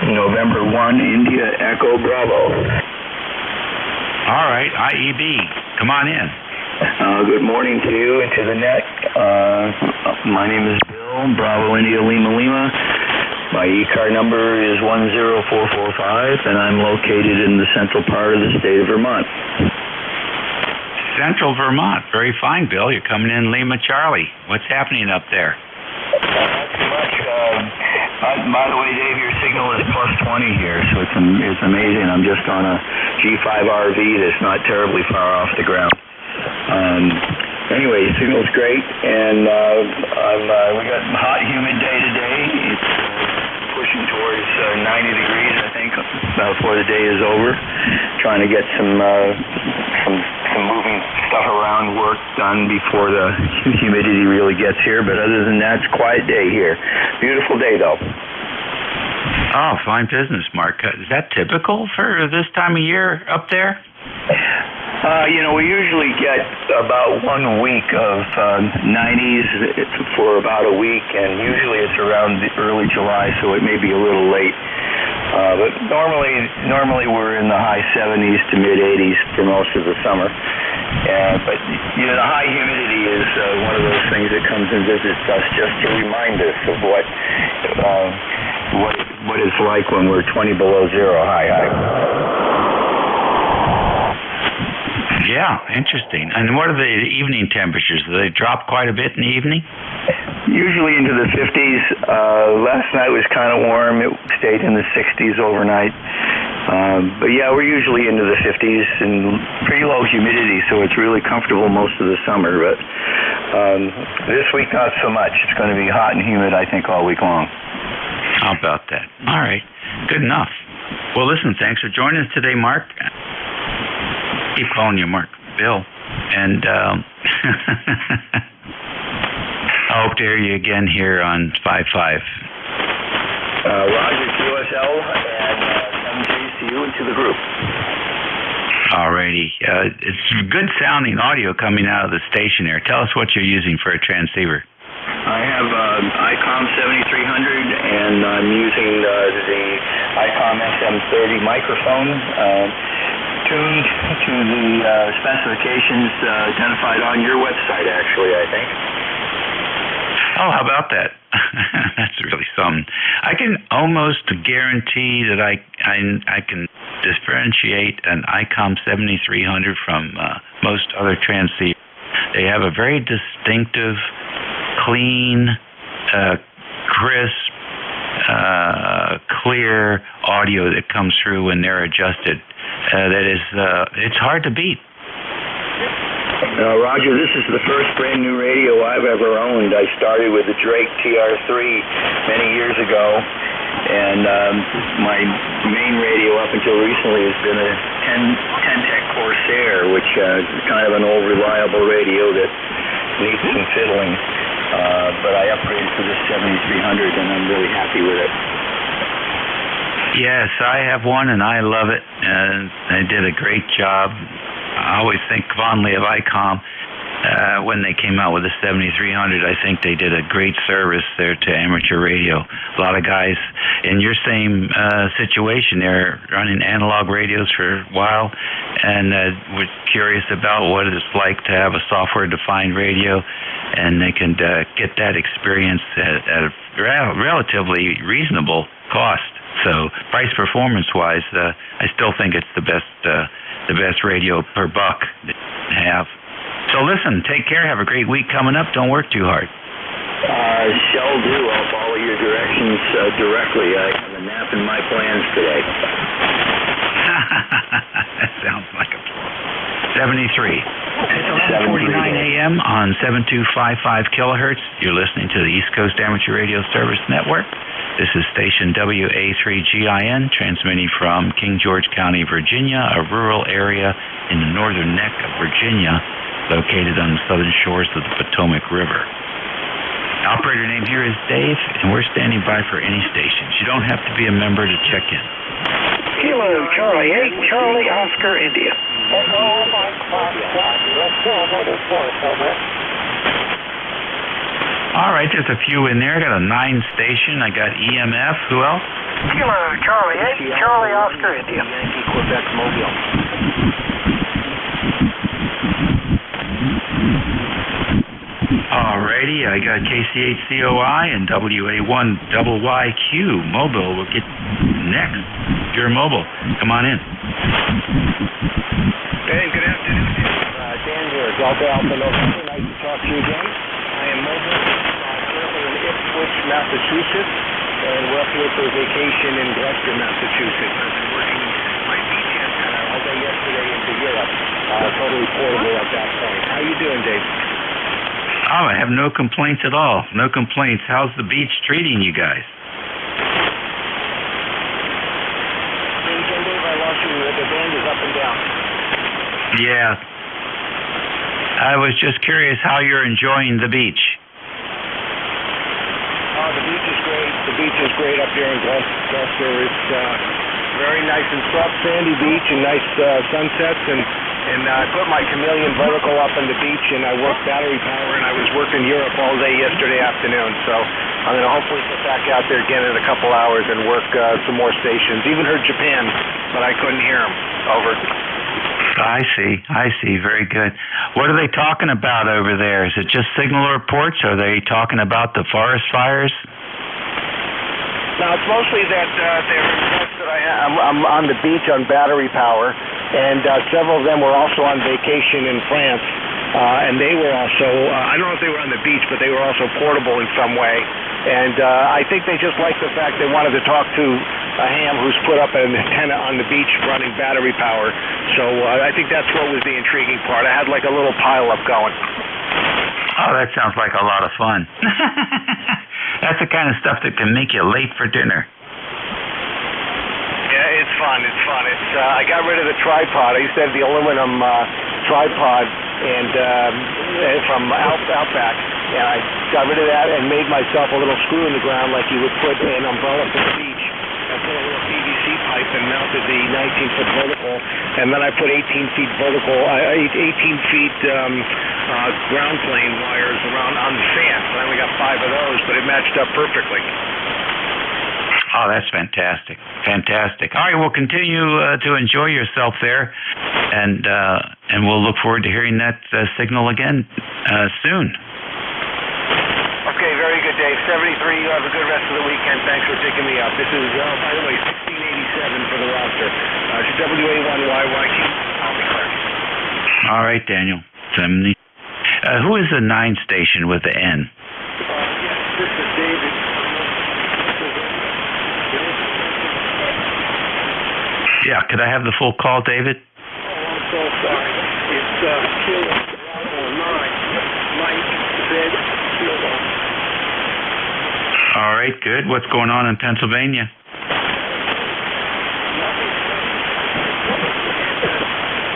November 1, India Echo Bravo. All right, IEB, come on in. Good morning to you and to the net. My name is Bill, Bravo India Lima Lima. My ECAR number is 10445, and I'm located in the central part of the state of Vermont. Central Vermont, very fine, Bill. You're coming in Lima Charlie. What's happening up there? Not too much. By the way, Dave, your signal is plus 20 here, so it's amazing. I'm just on a G5 RV that's not terribly far off the ground. Anyway, signal's great, and we got a hot, humid day today. It's pushing towards 90 degrees, I think, before the day is over. Trying to get some moving stuff around work done before the humidity really gets here. But other than that, it's a quiet day here. Beautiful day, though. Oh, fine business, Mark. Is that typical for this time of year up there? We usually get about 1 week of 90s for about a week, and usually it's around early July, so it may be a little late. But normally we're in the high 70s to mid 80s for most of the summer. But the high humidity is one of those things that comes and visits us just to remind us of what it's like when we're 20 below zero high. Yeah, interesting. And what are the evening temperatures? Do they drop quite a bit in the evening? Usually into the 50s. Last night was kind of warm. It stayed in the 60s overnight. But yeah, we're usually into the 50s and pretty low humidity, so it's really comfortable most of the summer. But this week, not so much. It's going to be hot and humid, I think, all week long. How about that? All right. Good enough. Well, listen, thanks for joining us today, Mark. Keep calling you Mark. Bill. And I hope to hear you again here on 5-5. Roger, QSL, and MJCU into the group. Alrighty. It's good sounding audio coming out of the station there. Tell us what you're using for a transceiver. I have ICOM 7300, and I'm using the ICOM SM30 microphone. Tuned to the specifications identified on your website, actually, I think. Oh, how about that? That's really something. I can almost guarantee that I can differentiate an ICOM 7300 from most other transceivers. They have a very distinctive, clean, crisp, clear audio that comes through when they're adjusted. It's hard to beat. Roger, this is the first brand new radio I've ever owned. I started with the Drake TR3 many years ago, and my main radio up until recently has been a 10-Tech Corsair, which is kind of an old reliable radio that needs some fiddling. But I upgraded to this 7300, and I'm really happy with it. Yes, I have one, and I love it. And they did a great job. I always think fondly of ICOM. When they came out with the 7300, I think they did a great service there to amateur radio. A lot of guys in your same situation, they're running analog radios for a while, and were curious about what it's like to have a software-defined radio, and they can get that experience at a relatively reasonable cost. So price performance wise, I still think it's the best radio per buck that you have. So listen, take care. Have a great week coming up. Don't work too hard. Shall do. I'll follow your directions directly. I have a nap in my plans today. That sounds like a 73. It's 11:49 a.m. on 7255 kilohertz. You're listening to the East Coast Amateur Radio Service Network. This is station WA3GIN, transmitting from King George County, Virginia, a rural area in the northern neck of Virginia, located on the southern shores of the Potomac River. Operator name here is Dave, and we're standing by for any stations. You don't have to be a member to check in. Kilo Charlie 8, Charlie Oscar India. All right, there's a few in there. I got a 9 station. I got EMF. Who else? Kilo Charlie 8, Charlie Oscar India. Yankee Quebec Mobile. Alrighty, I got KCHCOI and WA1YYQ. Mobile will get next. You're mobile. Come on in. Hey, good afternoon. Dan here, Delta Alpha November. Nice to talk to you again. I am mobile currently in Ipswich, Massachusetts, and we're up here for a vacation in Gloucester, Massachusetts. I've been working my beach antenna all day yesterday into Europe. Totally portable at that point. How you doing, Dave? Oh, I have no complaints at all. No complaints. How's the beach treating you guys? Dave, I lost you. The band is up and down. Yeah. I was just curious how you're enjoying the beach. Oh, the beach is great. The beach is great up here in Gloucester. It's very nice and soft, sandy beach and nice sunsets. And I put my chameleon vertical up on the beach, and I worked battery power, and I was working Europe all day yesterday afternoon. So I'm going to hopefully get back out there again in a couple hours and work some more stations. Even heard Japan, but I couldn't hear them. Over. I see. Very good. What are they talking about over there? Is it just signal reports? Are they talking about the forest fires? No, it's mostly that they're reports that I'm on the beach on battery power, and several of them were also on vacation in France, and they were also, I don't know if they were on the beach, but they were also portable in some way. And I think they just liked the fact they wanted to talk to a ham who's put up an antenna on the beach running battery power. So I think that's what was the intriguing part. I had like a little pile-up going. Oh, that sounds like a lot of fun. That's the kind of stuff that can make you late for dinner. Yeah, it's fun. It's I got rid of the tripod. I used to have the aluminum tripod and from Outback, and I got rid of that and made myself a little screw in the ground like you would put an umbrella for the beach. I put a little PVC pipe and mounted the 19-foot vertical, and then I put 18 feet vertical, 18 feet ground plane wires around on the fan. So I only got 5 of those, but it matched up perfectly. Oh, that's fantastic. All right, we'll continue to enjoy yourself there, and we'll look forward to hearing that signal again soon. Okay, very good, Dave. 73, you have a good rest of the weekend. Thanks for picking me up. This is, by the way, 1687 for the roster. WA1YYQ. I'll be clear. All right, Daniel. 70. Who is the 9 station with the N? Yes, this is David. Yeah, could I have the full call, David? Oh, I'm so sorry. It's Kilo 9, Mike, Zed, Kilo. All right, good. What's going on in Pennsylvania?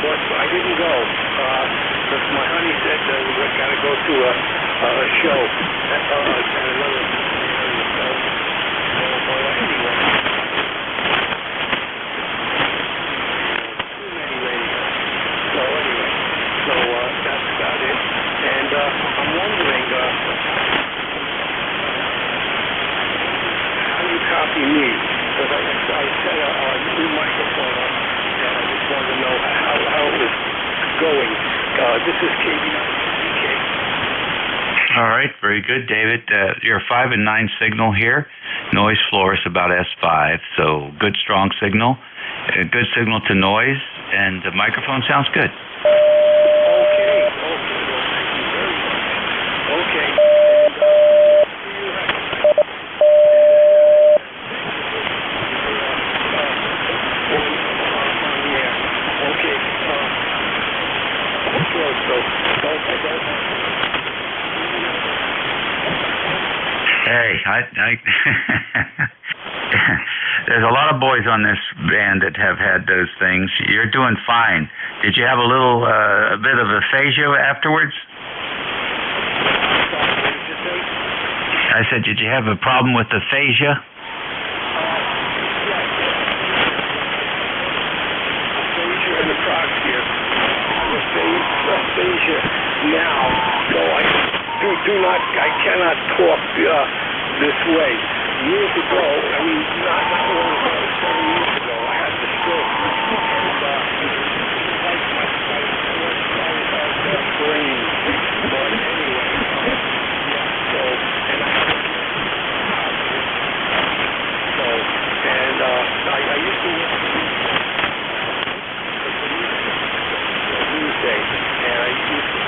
But I didn't go because my honey said we got to go to a show at another. Anyway. So that's about it. And I'm wondering how you copy me, because I set a new microphone up, and I just wanted to know how it was going. This is KB9CK. All right, very good, David. You're a 5 and 9 signal here. Noise floor is about S5, so good strong signal. A good signal to noise, and the microphone sounds good. so don't. Hey, there's a lot of boys on this band that have had those things. You're doing fine. Did you have a little, a bit of aphasia afterwards? I said, did you have a problem with aphasia? Aphasia in the proxia. Aphasia now. No, I cannot talk this way. Years ago, I mean, not long ago, 7 years ago, I had the stroke. And brain. But anyway, yeah, so, and I had I used to work Tuesday, and I used to,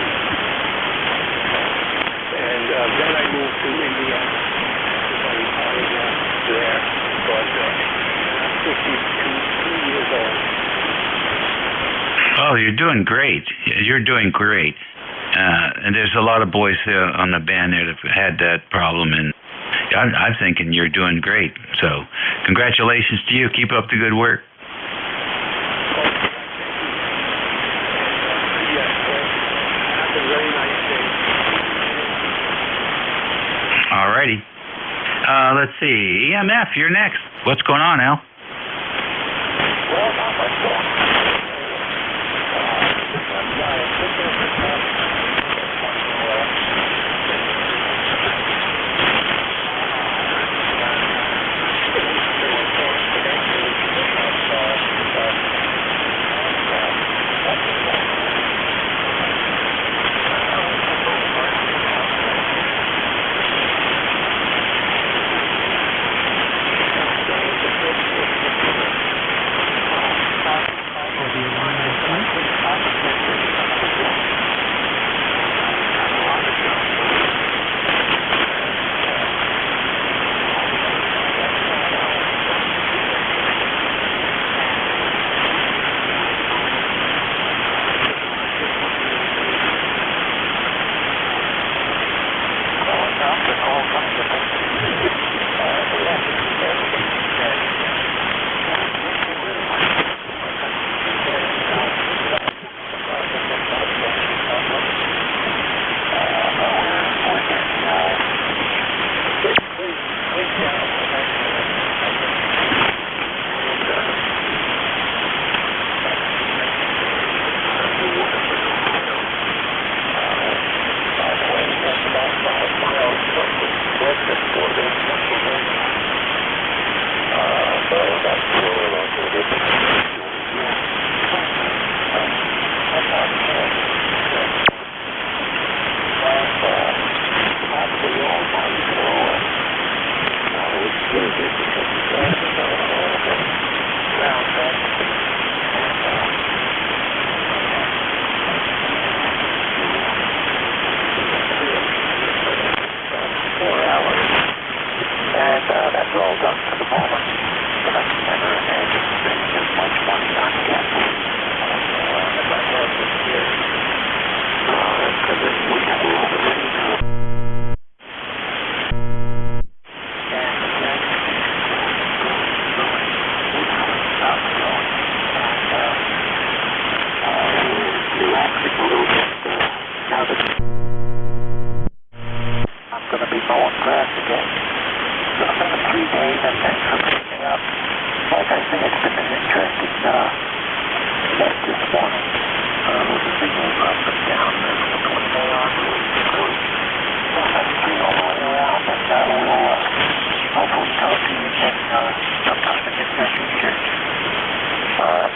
and then I moved to Indiana. There, but I'm 52 years old. Oh, you're doing great. You're doing great. And there's a lot of boys on the band there that have had that problem, and I'm thinking you're doing great. So, congratulations to you. Keep up the good work. Have a very nice day. All righty. Let's see. EMF, you're next. What's going on, Al? Well, not much going on.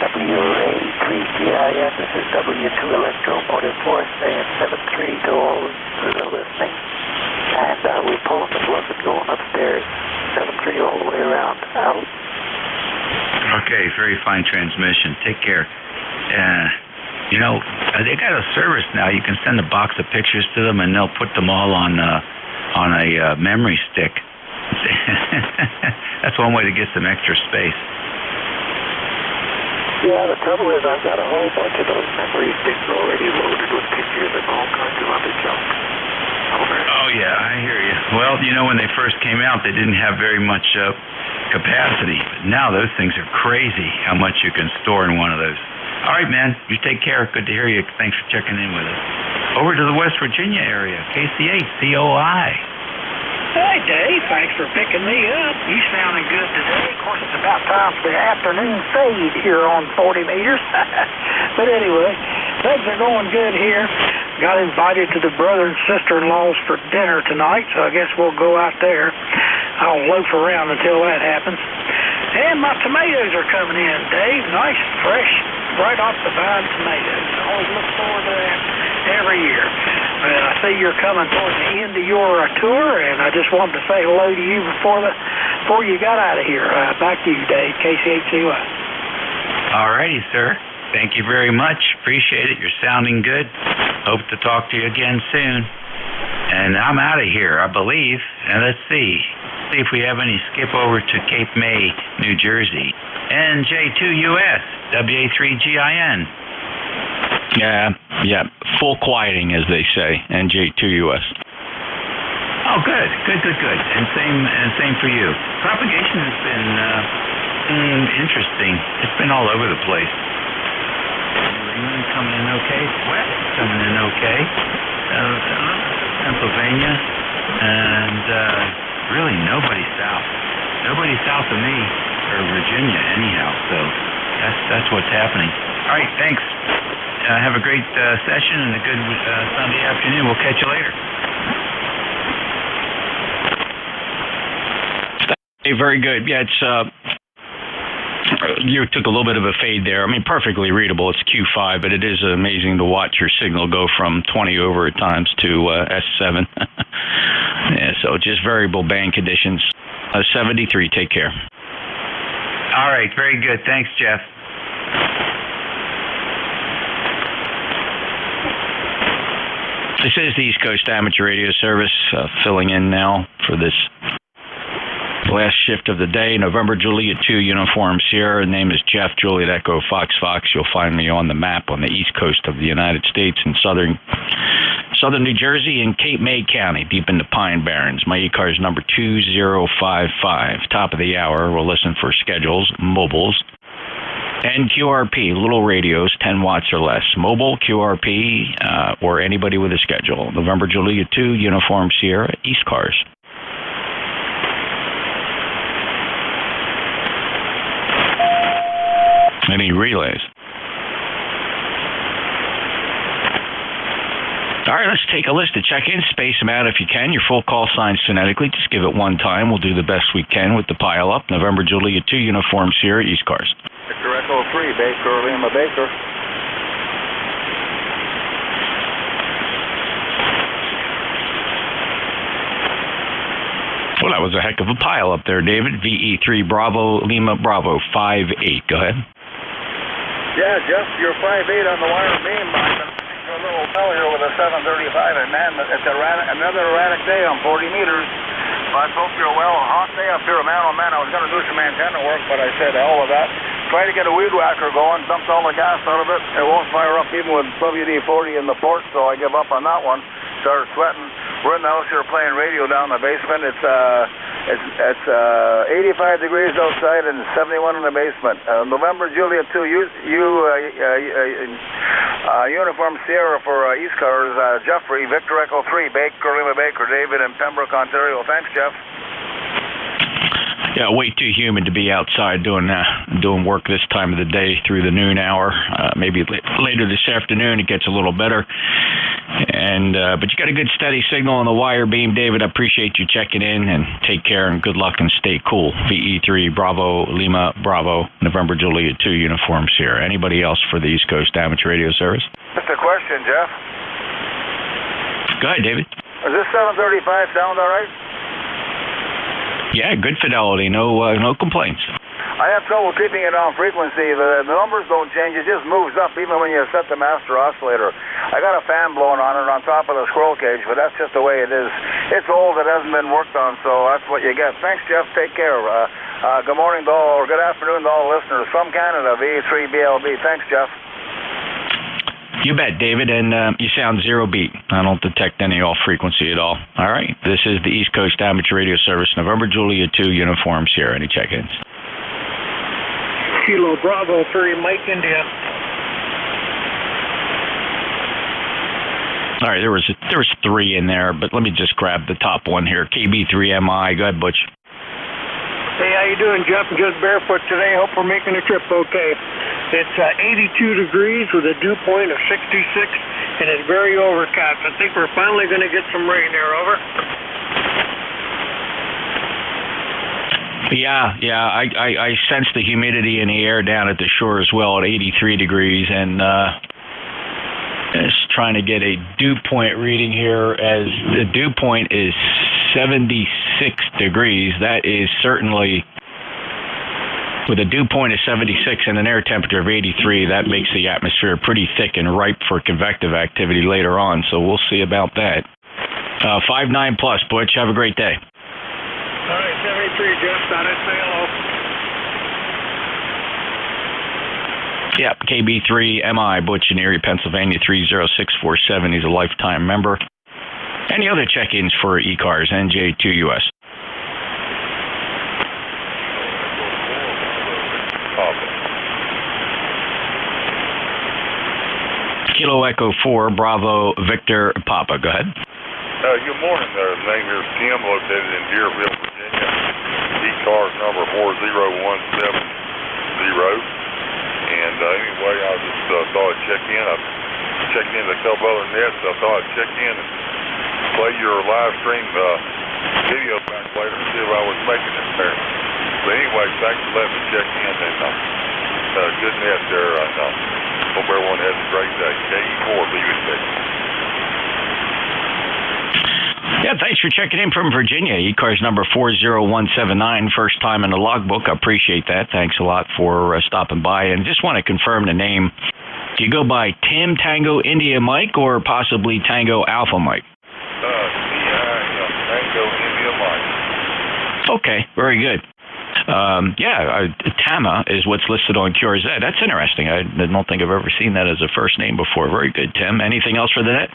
WA3GIS, this is W2 Electromotive Force, AM73 to all that are listening. And we're pulling the plug and going upstairs, 73 all the way around, out. Okay, very fine transmission. Take care. You know, they got a service now. You can send a box of pictures to them, and they'll put them all on a memory stick. That's one way to get some extra space. Yeah, the trouble is I've got a whole bunch of those memory sticks already loaded with pictures. yeah, I hear you. Well, when they first came out, they didn't have very much capacity. But now those things are crazy how much you can store in one of those. All right, man. You take care. Good to hear you. Thanks for checking in with us. Over to the West Virginia area, KCH, COI. Hey, Dave. Thanks for picking me up. You sounding good today. Of course, it's about time for the afternoon fade here on 40 meters. But anyway, things are going good here. Got invited to the brother and sister-in-laws for dinner tonight, so I guess we'll go out there. I'll loaf around until that happens. And my tomatoes are coming in, Dave. Nice, fresh, right off the vine tomatoes. I always look forward to that every year. I see you're coming towards the end of your tour, and I just wanted to say hello to you before you got out of here. Back to you, Dave, KCHCY. All righty, sir. Thank you very much. Appreciate it. You're sounding good. Hope to talk to you again soon. And I'm out of here, I believe. And let's see if we have any skip over to Cape May, New Jersey. NJ2US, WA3GIN. Yeah. Full quieting, as they say. NJ2US. Oh, good. And same for you. Propagation has been interesting. It's been all over the place. New England coming in okay. West coming in okay. Pennsylvania, and really nobody south. Nobody south of me or Virginia, anyhow. So that's what's happening. All right, thanks. Have a great session and a good Sunday afternoon. We'll catch you later. Hey, very good. Yeah, it's you took a little bit of a fade there. I mean, perfectly readable. It's Q5, but it is amazing to watch your signal go from 20 over at times to S7. Yeah, so just variable band conditions. 73, take care. All right, very good. Thanks, Jeff. This is the East Coast Amateur Radio Service, filling in now for this last shift of the day. November Juliet 2 Uniform Sierra. Name is Jeff, Juliet Echo Fox Fox. You'll find me on the map on the east coast of the United States in southern New Jersey and Cape May County, deep into Pine Barrens. My ECARS number 2055. Top of the hour. We'll listen for schedules, mobiles, and QRP, little radios, 10 watts or less. Mobile, QRP, or anybody with a schedule. November Juliet 2 Uniform Sierra, ECARS. Any relays? All right, let's take a list of check-ins. Space them out if you can. Your full call signs phonetically. Just give it one time. We'll do the best we can with the pile-up. November Juliet 2 Uniform Sierra, ECARS. Victor Echo 3, Baker, Lima Baker. Well, that was a heck of a pile up there, David. VE3 Bravo, Lima Bravo 58. Go ahead. Yeah, Jeff, you're 5'8" on the wire beam. I've been a little fell here with a 735, and man, it's another erratic day on 40 meters. I hope you're well. Hot day up here, man. Oh, man, I was going to do some antenna work, but I said, hell with that. Try to get a weed whacker going, dumped all the gas out of it. It won't fire up even with WD-40 in the port, so I give up on that one. Started sweating. We're in the house here playing radio down in the basement. It's 85 degrees outside and 71 in the basement. November Juliet 2, Uniform Sierra for ECARS, Jeffrey, Victor Echo 3, Baker, Lima Baker, David in Pembroke, Ontario. Thanks, Jeff. Yeah, way too humid to be outside doing work this time of the day through the noon hour. Maybe later this afternoon it gets a little better. And but you got a good steady signal on the wire beam, David. I appreciate you checking in, and take care and good luck and stay cool. VE3 Bravo Lima Bravo November Juliet 2 Uniform Sierra. Anybody else for the East Coast Amateur Radio Service? Just a question, Jeff. Go ahead, David. Is this 735 sound all right? Yeah, good fidelity. No complaints. I have trouble keeping it on frequency. The numbers don't change. It just moves up even when you set the master oscillator. I got a fan blowing on it on top of the squirrel cage, but that's just the way it is. It's old. It hasn't been worked on, so that's what you get. Thanks, Jeff. Take care. Good morning to all, or good afternoon to all listeners from Canada, VE3BLB. Thanks, Jeff. You bet, David, and you sound zero beat. I don't detect any off frequency at all. All right, this is the East Coast Amateur Radio Service, November Juliet 2 Uniform Sierra. Any check-ins? Kilo Bravo 3, Mike India. All right, there was 3 in there, but let me just grab the top one here. KB3MI. Go ahead, Butch. Hey, how you doing, Jeff? I'm just barefoot today. Hope we're making the trip okay. It's 82 degrees with a dew point of 66, and it's very overcast. I think we're finally going to get some rain there. Over. Yeah. I sense the humidity in the air down at the shore as well at 83 degrees, and just trying to get a dew point reading here, as the dew point is 76 degrees. That is certainly, with a dew point of 76 and an air temperature of 83, that makes the atmosphere pretty thick and ripe for convective activity later on, so we'll see about that. 5-9 plus, Butch. Have a great day. All right, 73, Jeff. Thought I'd say hello. Yep, KB3MI, Butch in Erie, Pennsylvania, 30647. He's a lifetime member. Any other check-ins for ECARS, NJ2US? Kilo Echo 4, Bravo, Victor, Papa. Go ahead. Good morning there. The name here is Tim, located in Deerfield, Virginia. ECARS number 40170. And anyway, I just thought I'd check in. I checked in a couple other nets. I thought I'd check in and play your live stream video back later and see if I was making it there. But anyway, thanks for letting me check in. And good net there. Hope everyone has a great day. KE4, leave it there. Yeah, thanks for checking in from Virginia. ECARS number 40179, first time in the logbook. I appreciate that. Thanks a lot for stopping by. And just want to confirm the name. Do you go by Tim Tango India Mike or possibly Tango Alpha Mike? Tango India Mike. Okay, very good. Tama is what's listed on QRZ. That's interesting. I don't think I've ever seen that as a first name before. Very good, Tim. Anything else for the net?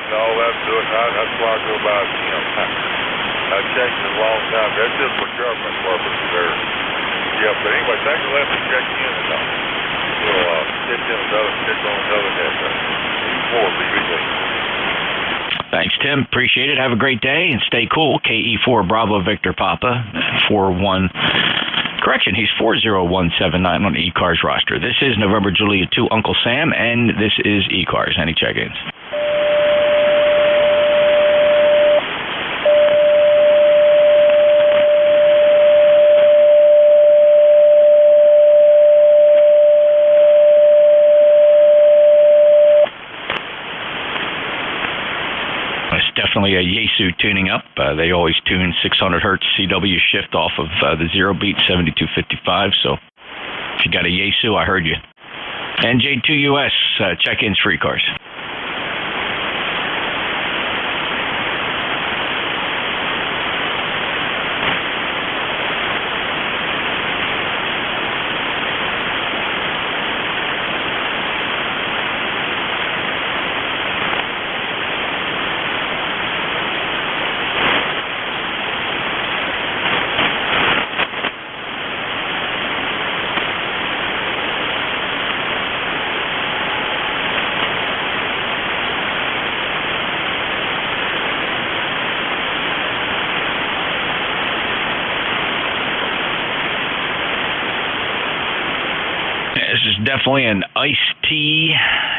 No, that's it. That's why I go by Tim. I changed it a long time. That's just for government purposes there. Yeah, but anyway, thanks for letting me check in. And we'll check on another net. KE4, BBD. Thanks, Tim. Appreciate it. Have a great day and stay cool. KE4 Bravo Victor Papa 41. Correction, he's 40179 on the ECARS roster. This is November Juliet 2 Uncle Sam, and this is ECARS. Any check-ins? Definitely a Yaesu tuning up. They always tune 600 hertz CW shift off of the zero beat 7255. So if you got a Yaesu, I heard you. NJ2US check-ins for ECARS. Definitely an iced tea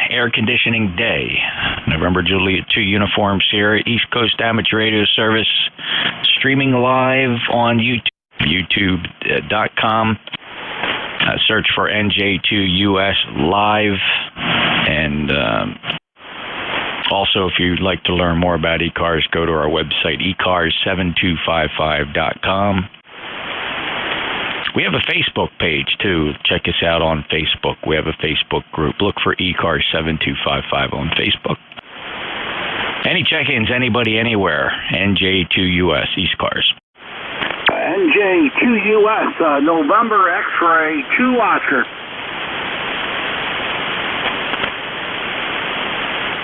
air conditioning day. November Juliet 2 Uniform Sierra, East Coast Amateur Radio Service, streaming live on YouTube, youtube.com. Search for NJ2US Live. And also, if you'd like to learn more about ECARS, go to our website, ECARS7255.com. We have a Facebook page, too. Check us out on Facebook. We have a Facebook group. Look for ECARS 7255 on Facebook. Any check-ins, anybody, anywhere. NJ2US, ECARS. NJ2US, November X-ray 2 Oscar.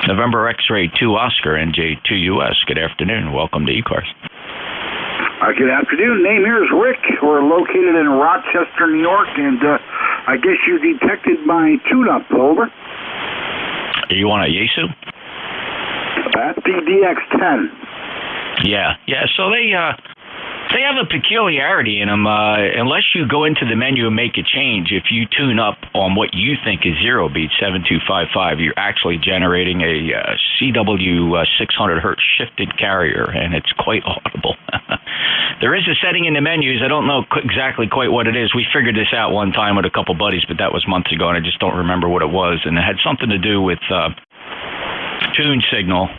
November X-Ray 2 Oscar, NJ2US. Good afternoon. Welcome to ECARS. Good afternoon. Name here is Rick. We're located in Rochester, New York, and I guess you detected my tune-up. Over. You want a Yaesu? That's the DX10. Yeah. So they have a peculiarity in them. Unless you go into the menu and make a change, if you tune up on what you think is zero beat 7255, you're actually generating a CW 600 hertz shifted carrier, and it's quite audible. There is a setting in the menus. I don't know exactly quite what it is. We figured this out one time with a couple buddies, but that was months ago, and I just don't remember what it was. And it had something to do with tune signal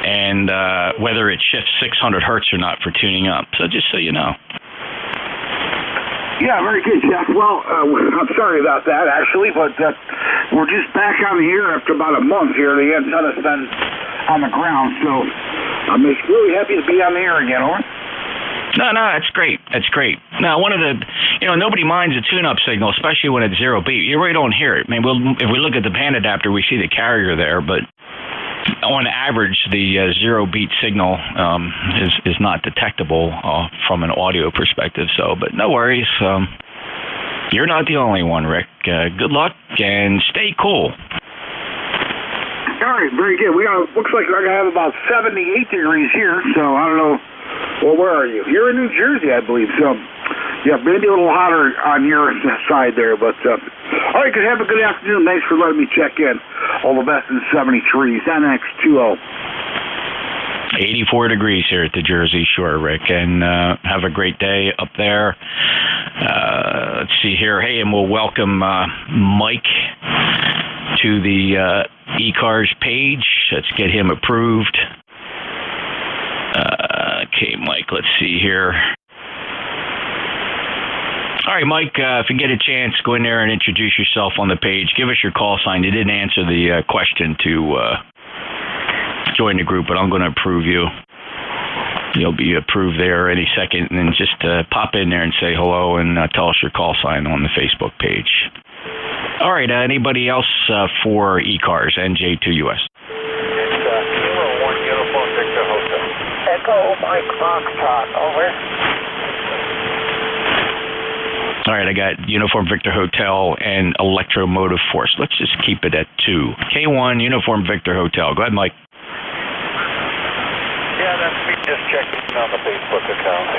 and whether it shifts 600 hertz or not for tuning up. So just so you know. Yeah, very good, Jeff. Well, I'm sorry about that, actually, but we're just back on the air after about a month here. The antenna's been on the ground, so I'm just really happy to be on the air again, over. No, that's great. That's great. Now, one of the, nobody minds a tune-up signal, especially when it's zero beat. You really don't hear it. I mean, if we look at the band adapter, we see the carrier there, but on average, the zero beat signal is not detectable from an audio perspective. So, but no worries. You're not the only one, Rick. Good luck and stay cool. All right, very good. Looks like we're gonna have about 78 degrees here. So I don't know. Well, where are you? You're in New Jersey, I believe. So, yeah, maybe a little hotter on your side there. But, all right, have a good afternoon. Thanks for letting me check in. All the best in 73s, NX20. 84 degrees here at the Jersey Shore, Rick, and have a great day up there. Let's see here. Hey, and we'll welcome Mike to the ECARS page. Let's get him approved. Okay, Mike, let's see here. All right, Mike, if you get a chance, go in there and introduce yourself on the page. Give us your call sign. You didn't answer the question to join the group, but I'm going to approve you. You'll be approved there any second, and then just pop in there and say hello and tell us your call sign on the Facebook page. All right, anybody else for ECARS, NJ2US? Echo Mike Foxtrot, over. All right, I got Uniform Victor Hotel and Electromotive Force. Let's just keep it at 2. K1, Uniform Victor Hotel. Go ahead, Mike. Yeah, that's me just checking on the Facebook account.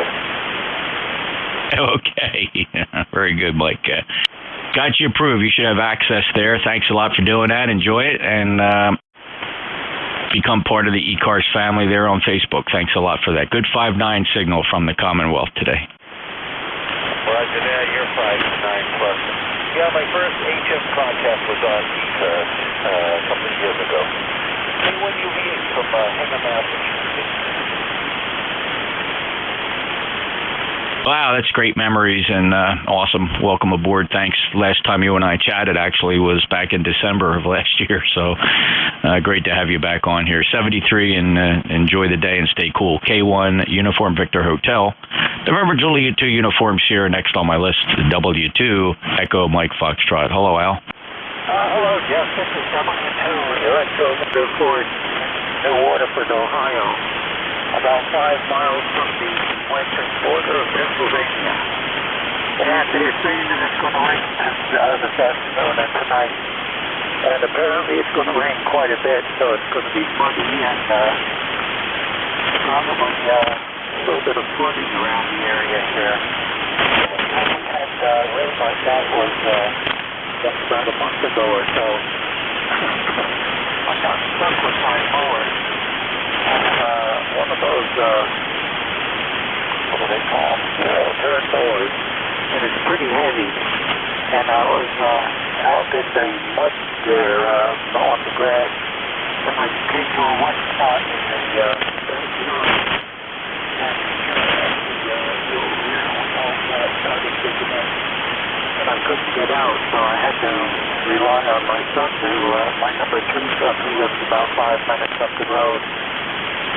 Okay, very good, Mike. Got you approved. You should have access there. Thanks a lot for doing that. Enjoy it, and become part of the ECARS family there on Facebook. Thanks a lot for that. Good 5-9 signal from the Commonwealth today. Roger that, you're 5-9 plus. Yeah, my first HF contact was on ECARS a couple of years ago. When you meet from Hingham, Massachusetts. Wow, that's great memories and awesome. Welcome aboard. Thanks. Last time you and I chatted actually was back in December of last year, so great to have you back on here. 73 and enjoy the day and stay cool. K1 Uniform Victor Hotel. November Juliet 2 Uniform Sierra next on my list. W2 Echo Mike Foxtrot. Hello, Al. Hello, Jeff. This is W2 Electromotive New Waterford, Ohio. About 5 miles from the western border of Pennsylvania. And they're saying that it's going to rain this afternoon and tonight. And apparently it's going to rain quite a bit, so it's going to be muddy and probably a little bit of flooding around the area here. And rain like that was just about a month ago or so. I got stuck with my mower. One of those, what do they call them? Turn mowers. And it's pretty heavy. And I was out in the mud there, mowing the grass. And I came to a wet spot in the backyard. And started kicking in. And I couldn't get out, so I had to rely on my son to, my number 2 son, who lives about 5 minutes up the road.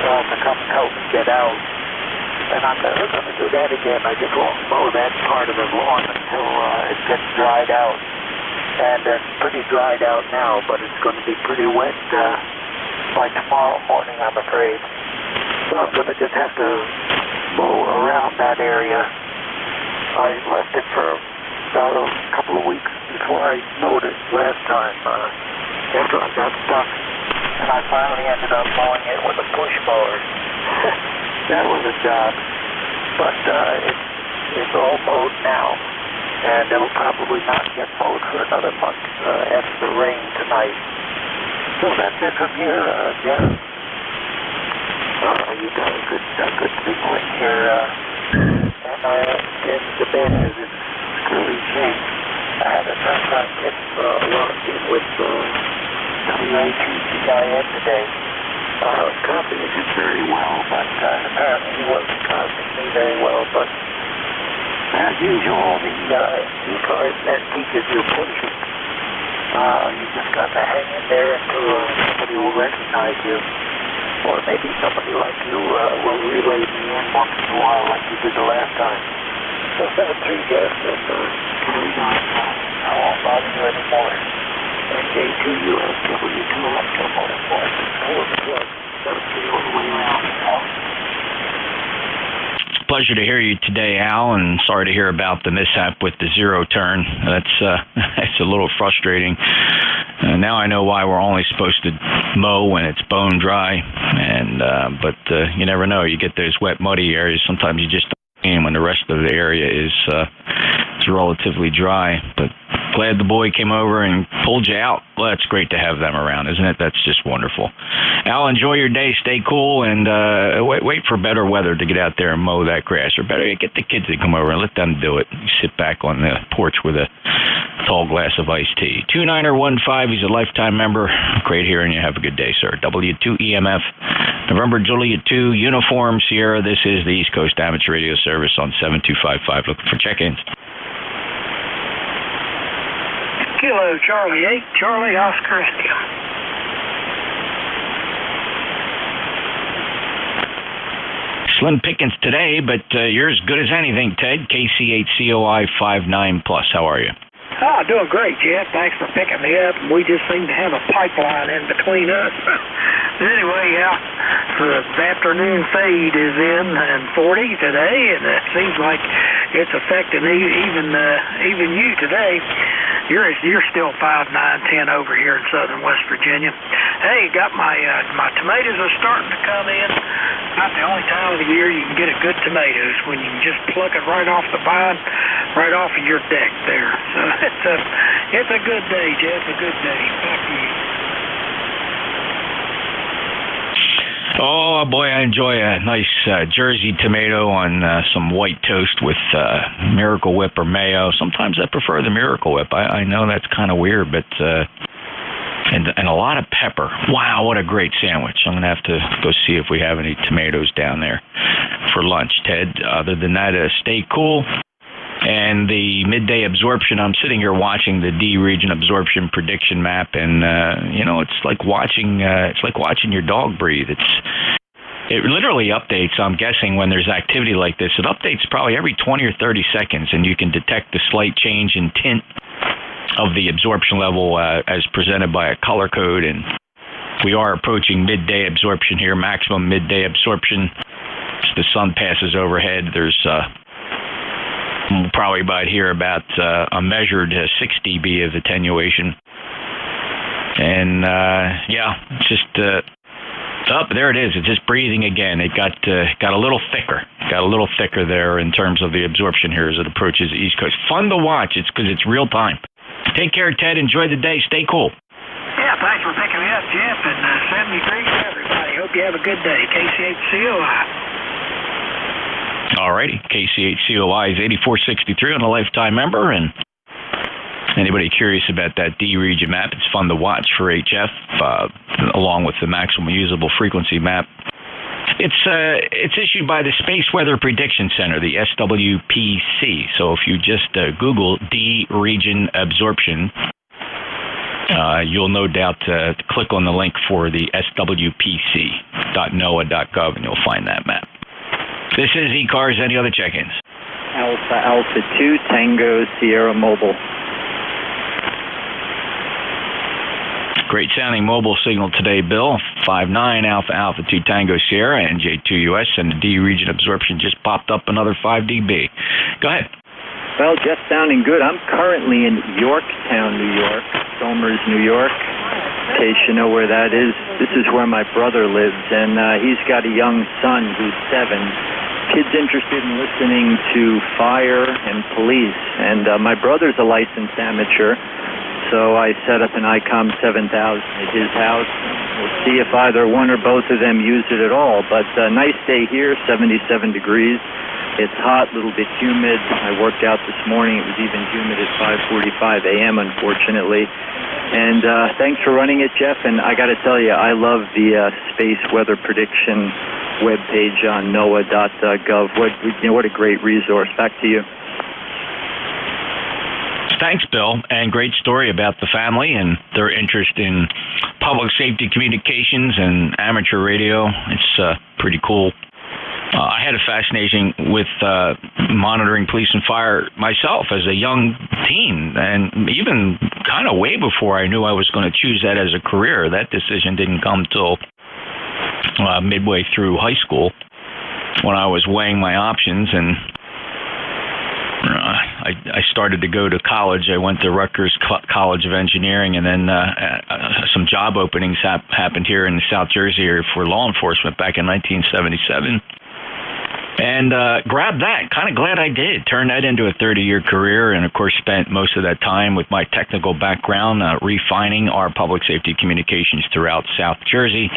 To come help me get out. And I'm never going to do that again. I just won't mow that part of the lawn until it gets dried out. And it's pretty dried out now, but it's going to be pretty wet by tomorrow morning, I'm afraid. So I'm going to just have to mow around that area. I left it for about a couple of weeks before I mowed it last time, after I got stuck. And I finally ended up mowing it with a push mower. That was a job. But it's all mowed now. And it'll probably not get mowed for another month after the rain tonight. So that's it from here, Jeff. You got a good signal in here, and the band is really changed. I had a tough time getting logged in with WA2CIN today. I was copying it very well, but apparently he wasn't copying me very well, but as usual, the ECARS net teaches you patience. You just got to hang in there until somebody will recognize you. Or maybe somebody like you will relay me in once in a while like you did the last time. So that's three guests, and I won't bother you anymore. NJ2US Studio. Pleasure to hear you today, Al, and sorry to hear about the mishap with the zero turn. That's a little frustrating. Now I know why we're only supposed to mow when it's bone dry, but you never know. You get those wet, muddy areas. Sometimes you just don't see them when the rest of the area is relatively dry. But glad the boy came over and pulled you out. Well, it's great to have them around, isn't it? That's just wonderful. Al, enjoy your day. Stay cool, and wait for better weather to get out there and mow that grass. Or better, get the kids to come over and let them do it. You sit back on the porch with a tall glass of iced tea. 2915, he's a lifetime member. Great hearing you. Have a good day, sir. W2EMF, November Juliet 2, Uniform Sierra. This is the East Coast Amateur Radio Service on 7255. Looking for check-ins. Kilo Charlie 8, Charlie Oscar India. Slim pickings today, but you're as good as anything, Ted. KC8COI 59+. How are you? Oh, doing great, Jeff. Thanks for picking me up. We just seem to have a pipeline in between us. But anyway, the afternoon fade is in and 40 today, and it seems like it's affecting even you today. You're still 5, 9, 10 over here in southern West Virginia. Hey, got my tomatoes are starting to come in. Not the only time of the year you can get a good tomatoes, when you can just pluck it right off the vine, right off of your deck there. So it's a good day, Jeff. A good day. Back to you. Oh, boy, I enjoy a nice Jersey tomato on some white toast with Miracle Whip or mayo. Sometimes I prefer the Miracle Whip. I know that's kind of weird, but and a lot of pepper. Wow, what a great sandwich. I'm going to have to go see if we have any tomatoes down there for lunch, Ted. Other than that, stay cool. And the midday absorption, I'm sitting here watching the D region absorption prediction map, and it's like watching your dog breathe. It literally updates, I'm guessing, when there's activity like this. It updates probably every 20 or 30 seconds, and you can detect the slight change in tint of the absorption level as presented by a color code. And we are approaching midday absorption here, maximum midday absorption. As the sun passes overhead, there's probably about here about a measured 6 dB of attenuation. And it's just there it is. It's just breathing again. It got a little thicker. Got a little thicker there in terms of the absorption here as it approaches the East Coast. Fun to watch. It's because it's real time. Take care, Ted. Enjoy the day. Stay cool. Yeah, thanks for picking me up, Jeff, and 73 to everybody. Hope you have a good day. KC8COI. All righty. KC8COI is 8463 on a lifetime member, and anybody curious about that D region map, it's fun to watch for HF, along with the maximum usable frequency map. It's issued by the Space Weather Prediction Center, the SWPC. So if you just Google D region absorption, you'll no doubt click on the link for the swpc.noaa.gov, and you'll find that map. This is ECARS. Any other check-ins? Alpha 2, Tango Sierra Mobile. Great sounding mobile signal today, Bill. 59 Alpha Alpha 2 Tango Sierra, NJ2US, and the D region absorption just popped up another 5 dB. Go ahead. Well, just sounding good. I'm currently in Yorktown, New York, Somers, New York. In case you know where that is, this is where my brother lives, and he's got a young son who's 7. Kid's interested in listening to fire and police, and my brother's a licensed amateur, so I set up an ICOM 7000 at his house. We'll see if either one or both of them use it at all, but nice day here, 77 degrees. It's hot, a little bit humid. I worked out this morning. It was even humid at 5:45 a.m., unfortunately. And thanks for running it, Jeff. And I got to tell you, I love the space weather prediction webpage on NOAA.gov. What a great resource. Back to you. Thanks, Bill, and great story about the family and their interest in public safety communications and amateur radio. It's pretty cool. I had a fascination with monitoring police and fire myself as a young teen, and even kind of way before I knew I was going to choose that as a career. That decision didn't come till midway through high school when I was weighing my options, and I started to go to college. I went to Rutgers College of Engineering, and then some job openings happened here in South Jersey for law enforcement back in 1977. And grabbed that. Kind of glad I did. Turned that into a 30-year career, and of course spent most of that time with my technical background refining our public safety communications throughout South Jersey,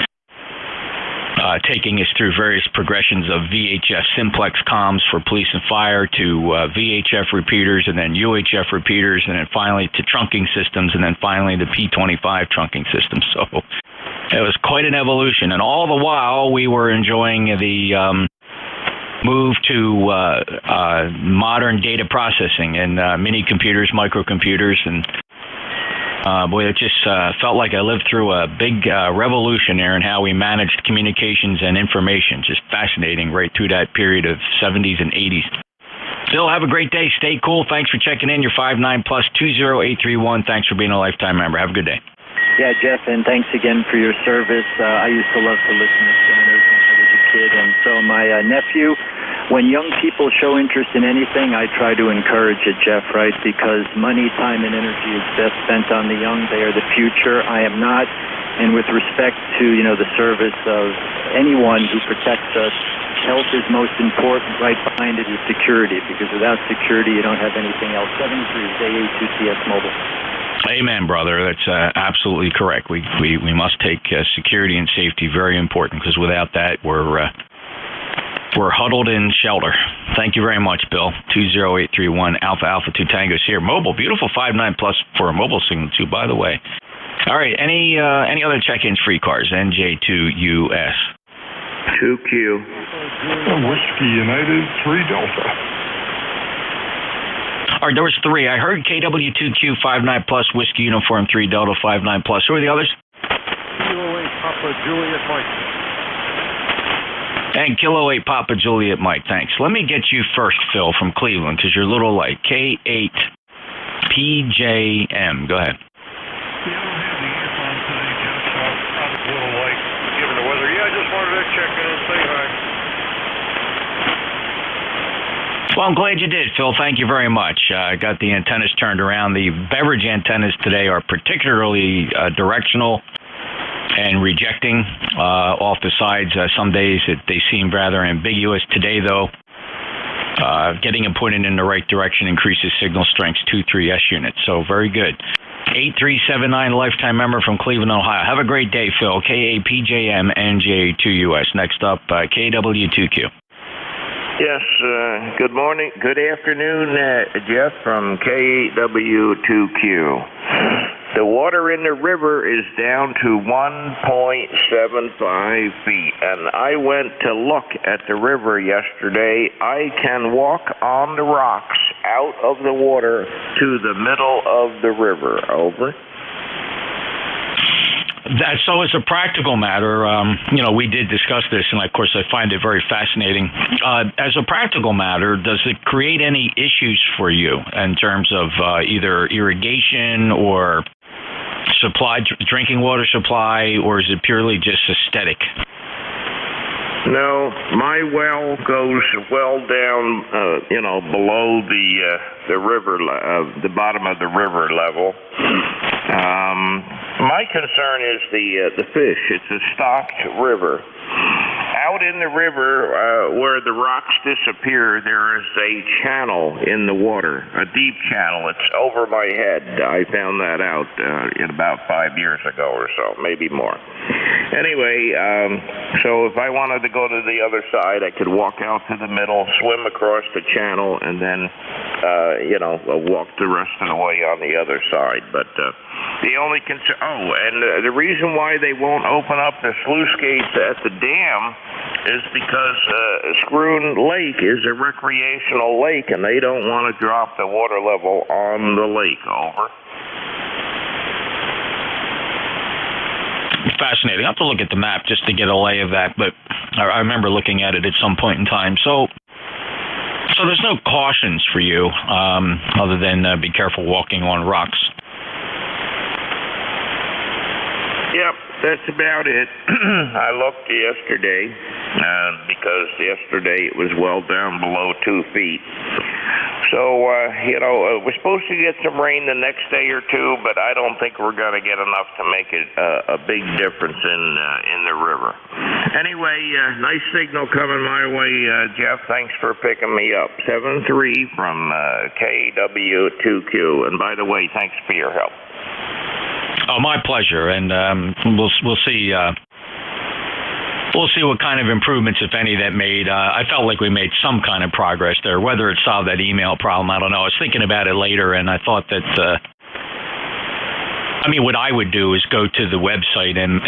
taking us through various progressions of VHF simplex comms for police and fire to VHF repeaters, and then UHF repeaters, and then finally to trunking systems, and then finally the P25 trunking system. So it was quite an evolution, and all the while we were enjoying the move to modern data processing and mini computers, microcomputers, and boy, it just felt like I lived through a big revolution there in how we managed communications and information. Just fascinating right through that period of 70s and 80s. Bill, have a great day. Stay cool. Thanks for checking in. You're 59 plus 20831. Thanks for being a lifetime member. Have a good day. Yeah, Jeff, and thanks again for your service. I used to love to listen to Standards when I was a kid, and so my nephew, when young people show interest in anything, I try to encourage it, Jeff, right? Because money, time, and energy is best spent on the young. They are the future. I am not. And with respect to, the service of anyone who protects us, health is most important. Right behind it is security, because without security, you don't have anything else. 73 is AA2CS Mobile. Amen, brother. That's absolutely correct. We must take security and safety very important, because without that, we're huddled in shelter. Thank you very much, Bill. 20831 Alpha Alpha 2 Tango Sierra Mobile. Beautiful 59 plus for a mobile signal too, by the way. All right. Any other check-ins for ECARS? NJ2US. 2Q. Whiskey United 3 Delta. All right, there was 3. I heard KW2Q 59 plus Whiskey Uniform 3 Delta 59 plus. Who are the others? Kilo 8 Papa Juliet Mike. And Kilo 8 Papa Juliet Mike, thanks. Let me get you first, Phil, from Cleveland, because you're a little light. K8 PJM. Go ahead. Given the weather. Yeah, I just wanted to check in and say hi. Well, I'm glad you did, Phil. Thank you very much. I got the antennas turned around. The beverage antennas today are particularly directional and rejecting off the sides. Some days they seem rather ambiguous. Today, though, getting them pointed in the right direction increases signal strengths 2-3S units. So very good. 8379 lifetime member from Cleveland, Ohio. Have a great day, Phil. KAPJM NJ2US. Next up, KW2Q. Yes, good morning, good afternoon, Jeff from KW2Q. The water in the river is down to 1.75 feet, and I went to look at the river yesterday. I can walk on the rocks out of the water to the middle of the river. Over. So as a practical matter, we did discuss this, and of course I find it very fascinating. As a practical matter, does it create any issues for you in terms of either irrigation or supply, drinking water supply, or is it purely just aesthetic? No, my well goes well down, below the river, the bottom of the river level. My concern is the fish. It's a stocked river. Out in the river, where the rocks disappear, there is a channel in the water, a deep channel. It's over my head. I found that out about 5 years ago or so, maybe more. Anyway, so if I wanted to go to the other side, I could walk out to the middle, swim across the channel, and then, walk the rest of the way on the other side. But the only concern, and the reason why they won't open up the sluice gates at the dam is because Scroon Lake is a recreational lake, and they don't want to drop the water level on the lake. Over. Fascinating. I have to look at the map just to get a lay of that, but I remember looking at it at some point in time. So there's no cautions for you other than be careful walking on rocks. Yep, that's about it. I looked yesterday because yesterday it was well down below 2 feet. So, we're supposed to get some rain the next day or two, but I don't think we're going to get enough to make it a big difference in the river. Anyway, nice signal coming my way, Jeff. Thanks for picking me up. 7-3 from KW2Q. And by the way, thanks for your help. Oh, my pleasure, and we'll see. We'll see what kind of improvements, if any, that made. I felt like we made some kind of progress there. Whether it solved that email problem, I don't know. I was thinking about it later, and I thought that. What I would do is go to the website and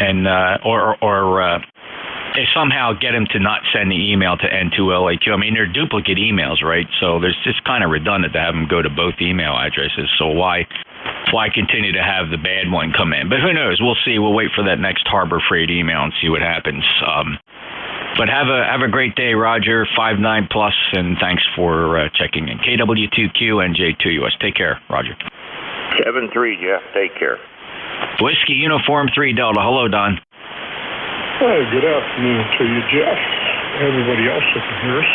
somehow get him to not send the email to N2LAQ. They're duplicate emails, right? So there's just kind of redundant to have them go to both email addresses. So why continue to have the bad one come in? But who knows? We'll see. We'll wait for that next Harbor Freight email and see what happens. But have a great day, Roger, 59+, and thanks for checking in. KW2Q, NJ2US. Take care, Roger. 7-3, Jeff. Take care. Whiskey Uniform 3 Delta. Hello, Don. Hey, good afternoon to you, Jeff. Everybody else that can hear us.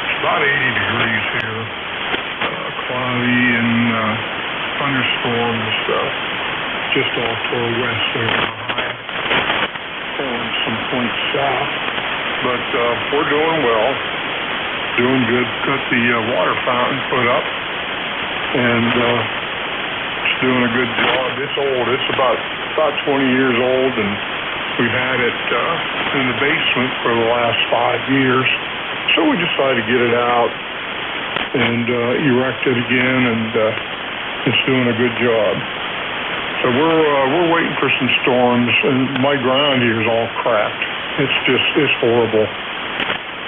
It's about 80 degrees here. Cloudy and thunderstorms just off to our west there, and some points south. But we're doing well, doing good. Got the water fountain put up, and it's doing a good job. It's old. It's about 20 years old, and we've had it in the basement for the last 5 years. So we decided to get it out and erect it again, and it's doing a good job. So we're waiting for some storms, and my ground here is all cracked. It's horrible.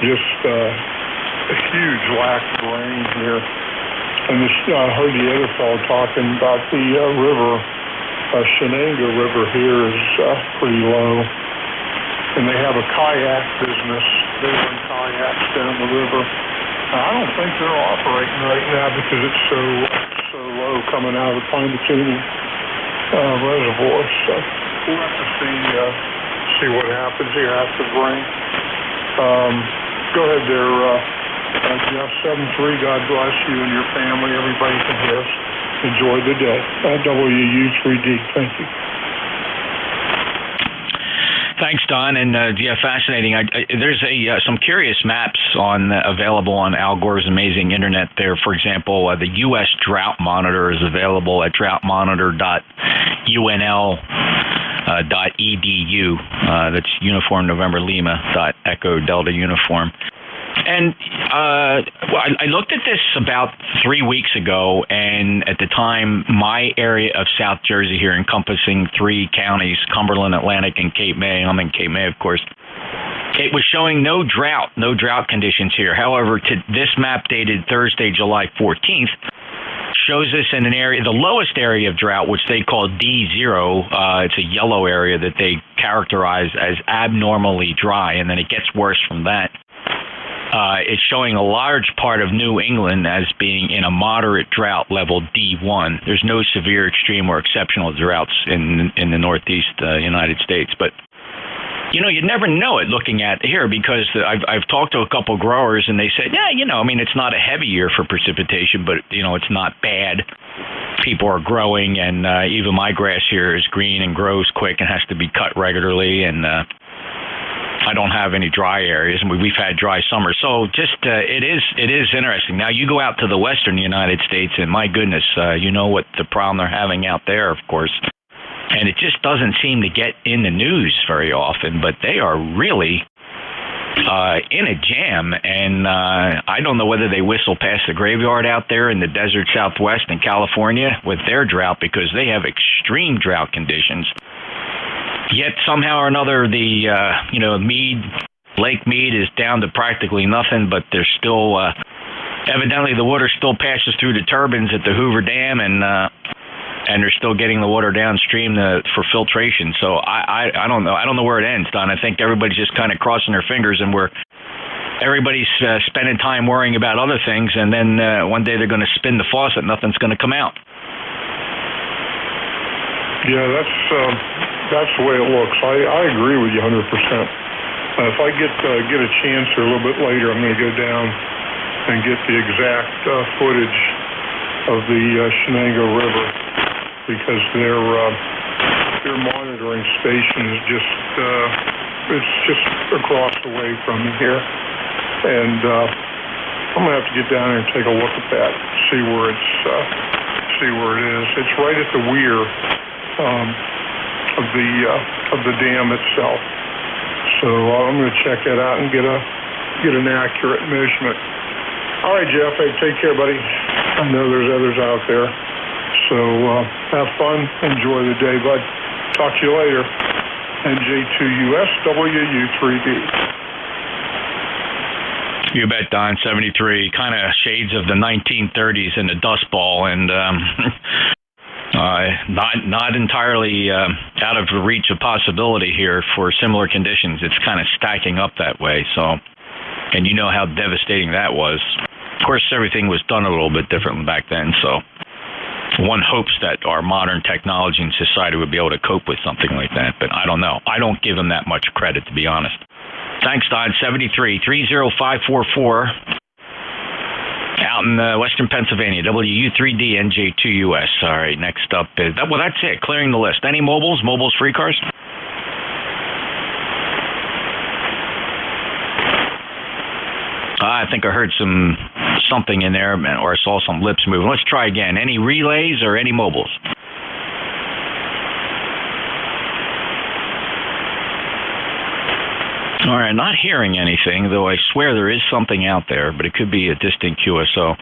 Just a huge lack of rain here. And I heard the other fellow talking about the river. Shenango River here is pretty low, and they have a kayak business. They run kayaks down the river. I don't think they're operating right now because it's so low coming out of the Pontoon reservoir. So we'll have to see what happens here after the rain. Go ahead there, Jeff. 7-3. God bless you and your family. Everybody can hear us. Enjoy the day. WU3D. Thank you. Thanks, Don. And fascinating. There's some curious maps available on Al Gore's amazing internet there. For example, the U.S. Drought Monitor is available at droughtmonitor.unl.edu. That's Uniform November Lima .Echo Delta Uniform. And I looked at this about 3 weeks ago, and at the time, my area of South Jersey here, encompassing 3 counties, Cumberland, Atlantic, and Cape May. I'm in Cape May, of course. It was showing no drought conditions here. However, this map dated Thursday, July 14th, shows us in an area, the lowest area of drought, which they call D0. It's a yellow area that they characterize as abnormally dry, and then it gets worse from that. it's showing a large part of New England as being in a moderate drought level D1. There's no severe, extreme, or exceptional droughts in the Northeast United States. But, you never know it looking at here, because I've talked to a couple growers, and they said, it's not a heavy year for precipitation, but, it's not bad. People are growing, and even my grass here is green and grows quick and has to be cut regularly, and I don't have any dry areas, and we've had dry summers. So just it is interesting. Now, you go out to the western United States, and my goodness, you know what the problem they're having out there, of course. And it just doesn't seem to get in the news very often, but they are really in a jam. And I don't know whether they whistle past the graveyard out there in the desert Southwest in California with their drought, because they have extreme drought conditions. Yet somehow or another, the Lake Mead is down to practically nothing, but there's still evidently the water still passes through the turbines at the Hoover Dam, and they're still getting the water downstream for filtration. So I don't know. I don't know where it ends, Don. I think everybody's just kind of crossing their fingers, and everybody's spending time worrying about other things, and then one day they're going to spin the faucet, nothing's going to come out. Yeah, that's the way it looks. I agree with you 100%. If I get a chance or a little bit later, I'm going to go down and get the exact footage of the Shenango River, because their monitoring station is it's just across the way from me here, and I'm gonna have to get down there and take a look at that, see where it is. It's right at the weir of the dam itself. So I'm going to check that out and get an accurate measurement. All right, Jeff. Hey, take care, buddy. I know there's others out there. So have fun. Enjoy the day, bud. Talk to you later. NJ2US WU3D. You bet, Don. 73, kind of shades of the 1930s in the Dust Bowl, and not entirely out of the reach of possibility here for similar conditions. It's kind of stacking up that way. So, and you know how devastating that was. Of course, everything was done a little bit differently back then. So, one hopes that our modern technology and society would be able to cope with something like that. But I don't know. I don't give them that much credit, to be honest. Thanks, Don. 73 30544. Out in western Pennsylvania, WU3D NJ2US. All right, next up is, well, that's it, clearing the list. Any mobiles free cars? I think I heard something in there, or I saw some lips moving. Let's try again. Any relays or any mobiles? All right, not hearing anything, though I swear there is something out there, but it could be a distant QSO.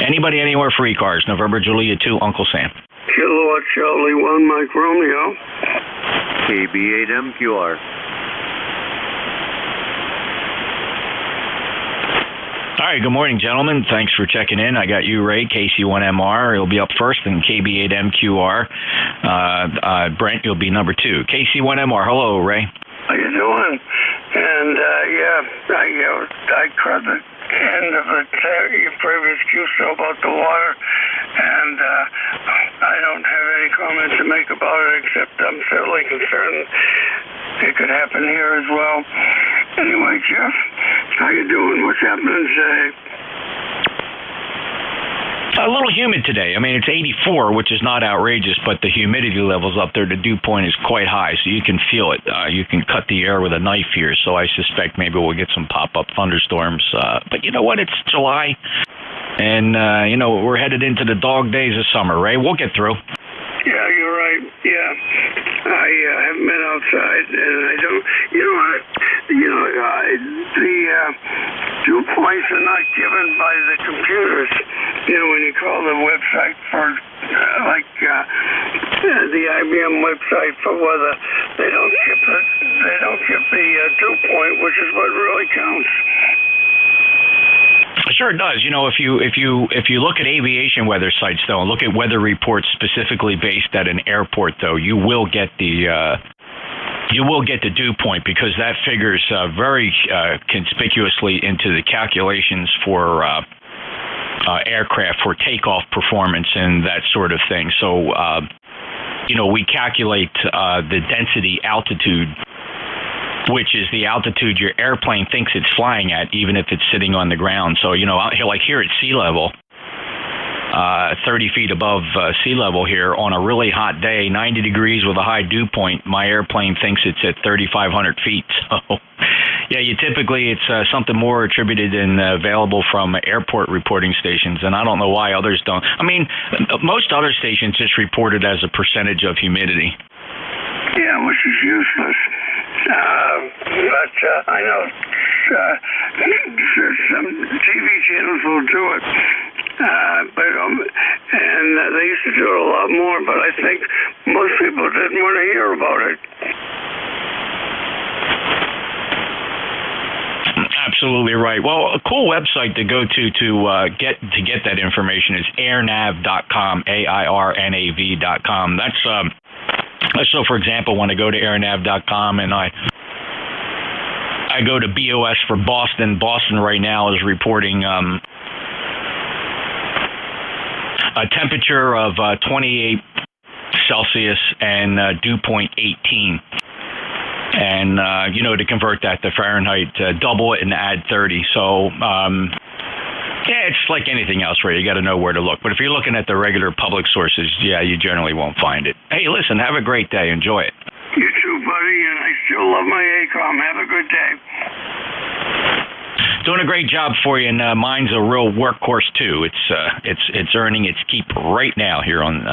Anybody anywhere for ECARS? November Julia 2, Uncle Sam. Kilowatt Charlie 1, Mike Romeo. KB8MQR. All right, good morning, gentlemen. Thanks for checking in. I got you, Ray, KC1MR. It'll be up first, and KB8MQR. Brent, you'll be number 2. KC1MR, hello, Ray. How you doing? And I caught the end of the previous QSO about the water, and I don't have any comment to make about it, except I'm certainly concerned it could happen here as well. Anyway, Jeff, how you doing? What's happening today? A little humid today. I mean, it's 84, which is not outrageous, but the humidity levels up there, the dew point is quite high, so you can feel it. You can cut the air with a knife here, so I suspect maybe we'll get some pop-up thunderstorms. But you know what? It's July, and, we're headed into the dog days of summer, Ray. We'll get through. Yeah, you're right. Yeah. I haven't been outside, and I don't, the dew points are not given by the computers. When you call the website for, the IBM website for weather, they don't give the dew point, which is what really counts. Sure it does. If you look at aviation weather sites, though, and look at weather reports specifically based at an airport, though, you will get the you will get the dew point because that figures very conspicuously into the calculations for aircraft for takeoff performance and that sort of thing. So, we calculate the density altitude, which is the altitude your airplane thinks it's flying at, even if it's sitting on the ground. So, out here, like here at sea level, 30 feet above sea level here on a really hot day, 90 degrees with a high dew point, my airplane thinks it's at 3,500 feet. So, yeah, it's something more attributed and available from airport reporting stations, and I don't know why others don't. I mean, most other stations just report it as a percentage of humidity. Yeah, which is useless. But I know some TV channels will do it. And they used to do it a lot more, but I think most people didn't want to hear about it. Absolutely right. Well, a cool website to go to get that information is airnav.com, AIRNAV.com. That's so, for example, when I go to airnav.com and I go to BOS for Boston, Boston right now is reporting a temperature of 28 Celsius and dew point 18. And, to convert that to Fahrenheit, double it and add 30. So, yeah, it's like anything else, right? You got to know where to look. But if you're looking at the regular public sources, yeah, you generally won't find it. Hey, listen, have a great day. Enjoy it. You too, buddy, and I still love my ACOM. Have a good day. Doing a great job for you, and mine's a real workhorse too. It's earning its keep right now here on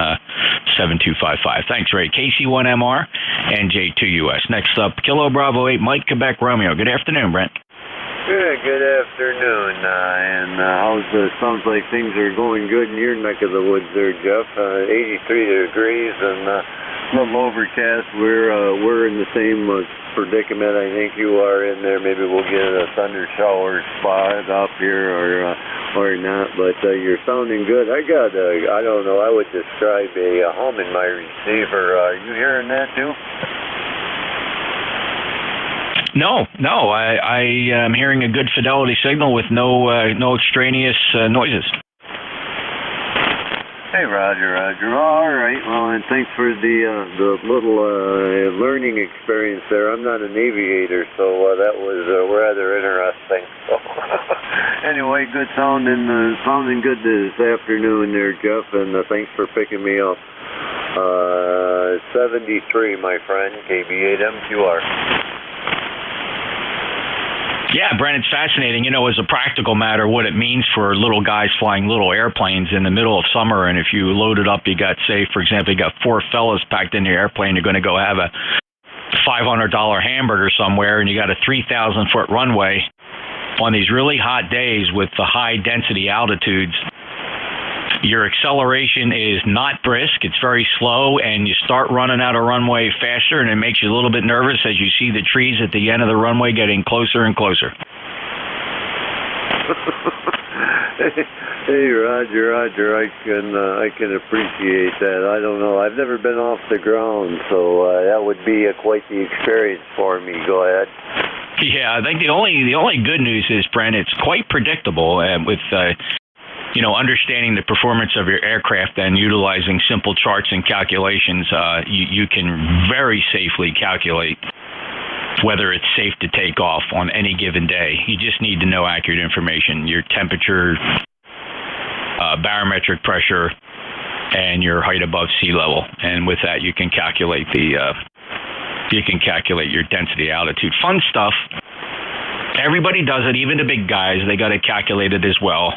7255. Thanks, Ray. KC1MR, NJ2US. Next up, Kilo Bravo 8, Mike Quebec Romeo. Good afternoon, Brent. Yeah, good afternoon. Sounds like things are going good in your neck of the woods there, Jeff. 83 degrees and a little overcast. We're in the same predicament I think you are in there. Maybe we'll get a thunder shower spot up here or not, but you're sounding good. I don't know, I would describe a hum in my receiver. Are you hearing that too? No, I am hearing a good fidelity signal with no extraneous noises. Hey, Roger. All right. Well, and thanks for the little learning experience there. I'm not an aviator, so that was rather interesting. So anyway, good sounding good this afternoon there, Jeff, and thanks for picking me up. 73, my friend, KB8MQR. Yeah, Brent, it's fascinating, as a practical matter, what it means for little guys flying little airplanes in the middle of summer. And if you load it up, you got, say, for example, you got 4 fellas packed in your airplane, you're going to go have a $500 hamburger somewhere, and you got a 3,000-foot runway on these really hot days with the high density altitudes. Your acceleration is not brisk. It's very slow, and you start running out of runway faster, and it makes you a little bit nervous as you see the trees at the end of the runway getting closer and closer. Hey, Roger, I can appreciate that. I don't know. I've never been off the ground, so that would be quite the experience for me. Go ahead. Yeah, I think the only good news is, Brent, it's quite predictable with understanding the performance of your aircraft and utilizing simple charts and calculations. You can very safely calculate whether it's safe to take off on any given day. You just need to know accurate information, your temperature, barometric pressure, and your height above sea level. And with that, you can calculate your density altitude. Fun stuff. Everybody does it, even the big guys. They got to calculate it as well.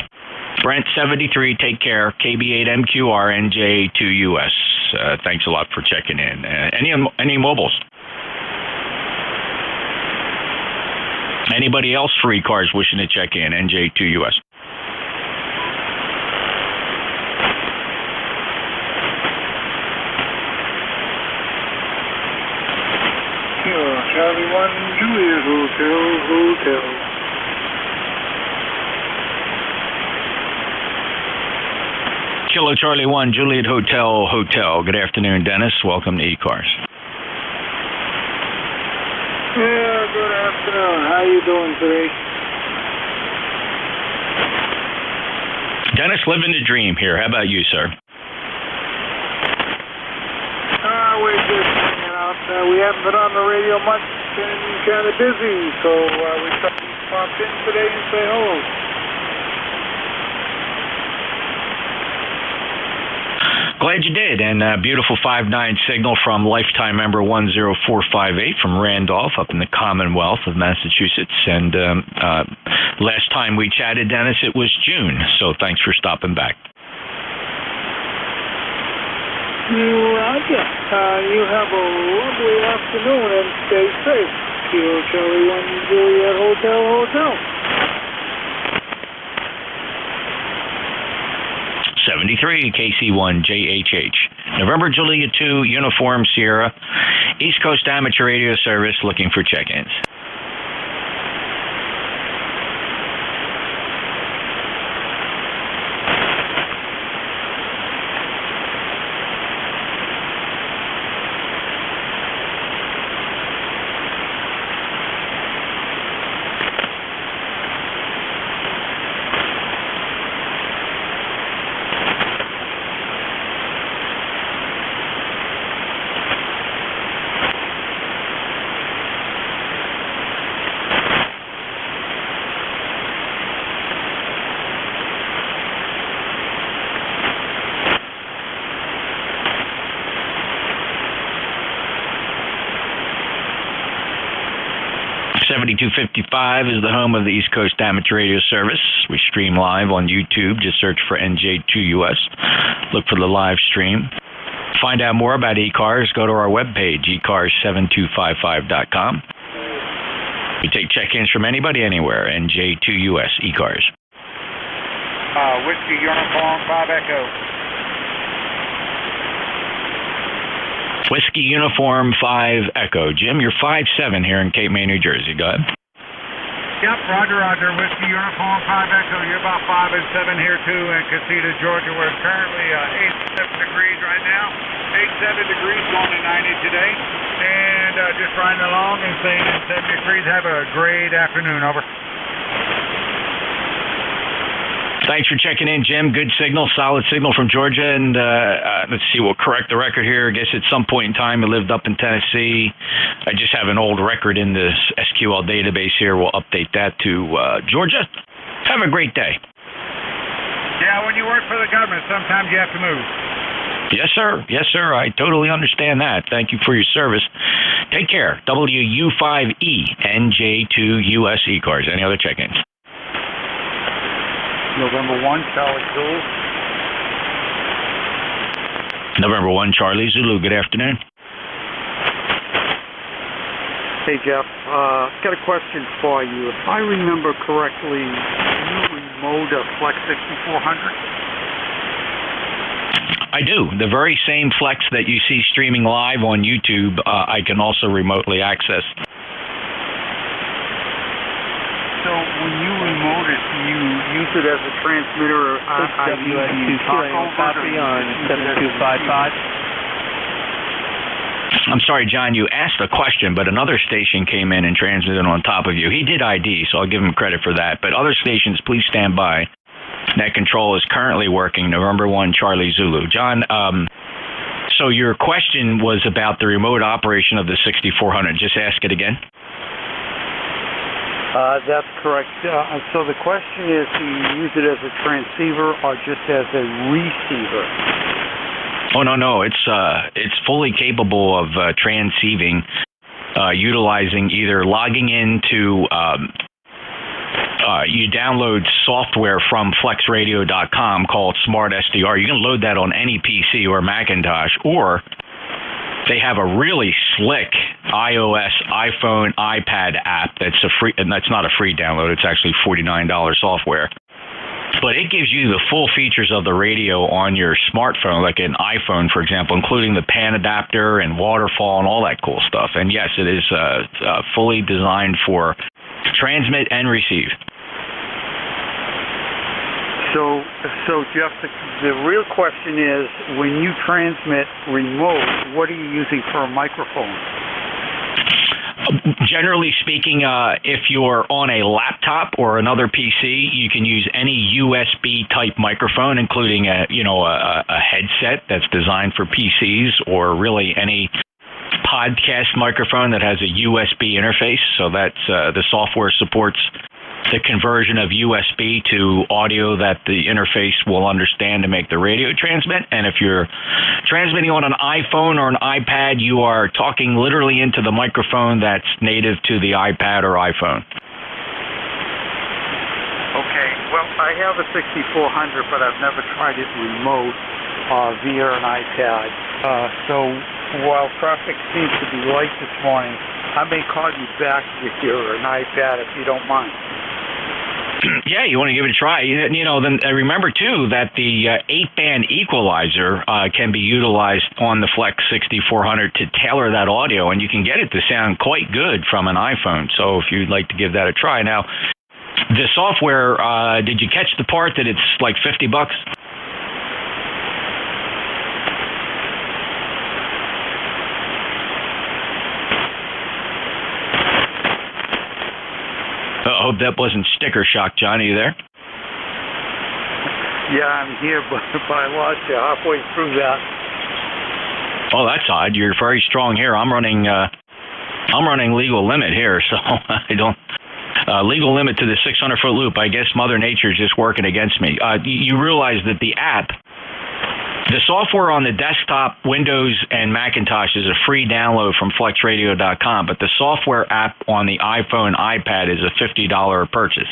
Brent 73, take care. KB8MQR, NJ2US. Thanks a lot for checking in. Any mobiles? Anybody else for ECARS wishing to check in? NJ2US. Charlie 1, Juliet Hotel. Kilo Charlie 1, Juliet Hotel. Good afternoon, Dennis. Welcome to ECARS. Yeah, good afternoon. How you doing today? Dennis, living the dream here. How about you, sir? We're just hanging out. We haven't been on the radio much and kind of busy, so we thought we'd pop in today and say hello. Glad you did. And beautiful 5-9 signal from lifetime member 10458 from Randolph up in the Commonwealth of Massachusetts. And last time we chatted, Dennis, it was June. So thanks for stopping back. Roger. You have a lovely afternoon and stay safe. Kilo Charlie 1 Juliet Hotel. 73 KC1 JHH. November Julia 2 Uniform Sierra. East Coast Amateur Radio Service looking for check-ins. .255 is the home of the East Coast Amateur Radio Service. We stream live on YouTube. Just search for NJ2US. Look for the live stream. Find out more about ECARS. Go to our webpage, ECARS7255.com. We take check-ins from anybody, anywhere. NJ2US ECARS. Whiskey Uniform 5 Echo. Whiskey Uniform 5 Echo. Jim, you're 5'7" here in Cape May, New Jersey. Go ahead. Yep, Roger. Whiskey Uniform 5 Echo. You're about 5'7" here too in Casita, Georgia. We're currently 87 degrees right now. 87 degrees, going to 90 today. And just riding along and staying in 70 degrees. Have a great afternoon. Over. Thanks for checking in, Jim. Good signal, solid signal from Georgia. And let's see, we'll correct the record here. I guess at some point in time you lived up in Tennessee. I just have an old record in this SQL database here. We'll update that to Georgia. Have a great day. Yeah, when you work for the government, sometimes you have to move. Yes, sir. Yes, sir. I totally understand that. Thank you for your service. Take care. WU5E, NJ2US ECARS. Any other check-ins? November 1, Charlie Zulu. November 1, Charlie Zulu. Good afternoon. Hey, Jeff. Got a question for you. If I remember correctly, you remote a Flex 6400? I do. The very same Flex that you see streaming live on YouTube, I can also remotely access. So when you remote it, do you use it as a transmitter? Copy on 7255. I'm sorry, John, you asked a question, but another station came in and transmitted on top of you. He did ID, so I'll give him credit for that. But other stations, please stand by. Net control is currently working. November 1, Charlie Zulu. John, so your question was about the remote operation of the 6400. Just ask it again. That's correct. So the question is, do you use it as a transceiver or just as a receiver? Oh, no. It's fully capable of transceiving, utilizing either logging into, you download software from flexradio.com called Smart SDR. You can load that on any PC or Macintosh, or they have a really slick iOS, iPhone, iPad app that's a free, and that's not a free download. It's actually $49 software. But it gives you the full features of the radio on your smartphone, like an iPhone, for example, including the pan adapter and waterfall and all that cool stuff. And yes, it is fully designed for transmit and receive. So Jeff, the real question is, when you transmit remote, what are you using for a microphone? Generally speaking, if you're on a laptop or another PC, you can use any USB type microphone, including a headset that's designed for PCs, or really any podcast microphone that has a USB interface. So that's the software supports the conversion of USB to audio that the interface will understand to make the radio transmit. And if you're transmitting on an iPhone or an iPad, you are talking literally into the microphone that's native to the iPad or iPhone. Okay, well, I have a 6400, but I've never tried it remote via an iPad. So while traffic seems to be light this morning, I may call you back with an iPad if you don't mind. Yeah, you want to give it a try. Then remember, too, that the 8-band equalizer can be utilized on the Flex 6400 to tailor that audio, and you can get it to sound quite good from an iPhone. So if you'd like to give that a try. Now, the software, did you catch the part that it's like $50? I hope that wasn't sticker shock, John. Are you there? Yeah, I'm here, but I lost you halfway through that. Oh, that's odd. You're very strong here. I'm running legal limit here, so I don't. Legal limit to the 600-foot loop. I guess Mother Nature's just working against me. You realize that the app, the software on the desktop, Windows, and Macintosh is a free download from FlexRadio.com, but the software app on the iPhone, iPad is a $50 purchase.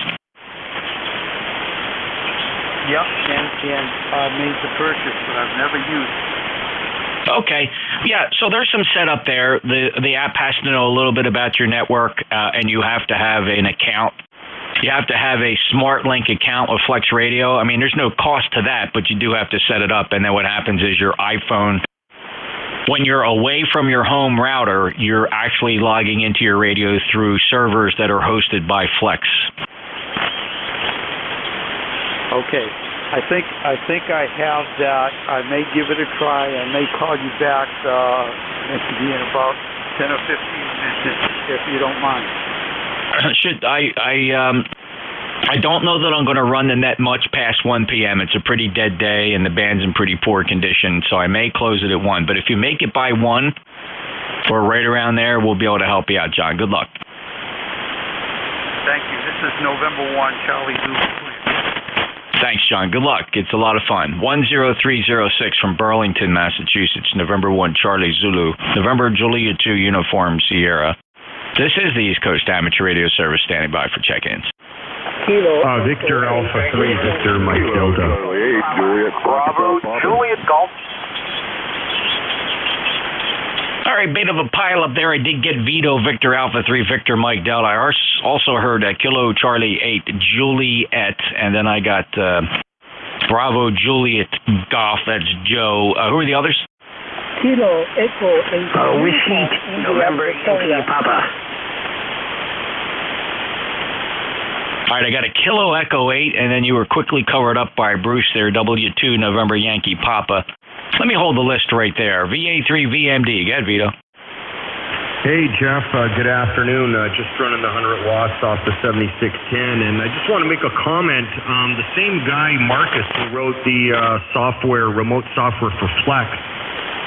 Yep, and I made the purchase, but I've never used it. Okay. Yeah, so there's some setup there. The app has to know a little bit about your network, and you have to have an account. You have to have a SmartLink account with Flex Radio. I mean, there's no cost to that, but you do have to set it up. And then what happens is your iPhone, when you're away from your home router, you're actually logging into your radio through servers that are hosted by Flex. Okay. I think I have that. I may give it a try. I may call you back maybe in about 10 or 15 minutes, if you don't mind. I don't know that I'm going to run the net much past 1 p.m. It's a pretty dead day, and the band's in pretty poor condition, so I may close it at 1. But if you make it by 1 or right around there, we'll be able to help you out, John. Good luck. Thank you. This is November 1, Charlie Zulu. Thanks, John. Good luck. It's a lot of fun. 10306 from Burlington, Massachusetts. November 1, Charlie Zulu. November Julia 2, Uniform Sierra. This is the East Coast Amateur Radio Service standing by for check-ins. Victor Alpha 3, Victor Mike Delta. Bravo, Juliet Golf. All right, bit of a pile up there. I did get Vito, Victor Alpha 3, Victor Mike Delta. I also heard Kilo Charlie 8, Juliet, and then I got Bravo Juliet Golf. That's Joe. Who are the others? Kilo Echo 8. Whiskey, November, Yankee Papa. All right, I got a Kilo Echo 8, and then you were quickly covered up by Bruce there, W2 November Yankee Papa. Let me hold the list right there. VA3VMD. Go ahead, Vito. Hey, Jeff. Good afternoon. Just running the 100 watts off the 7610, and I just want to make a comment. The same guy, Marcus, who wrote the remote software for Flex,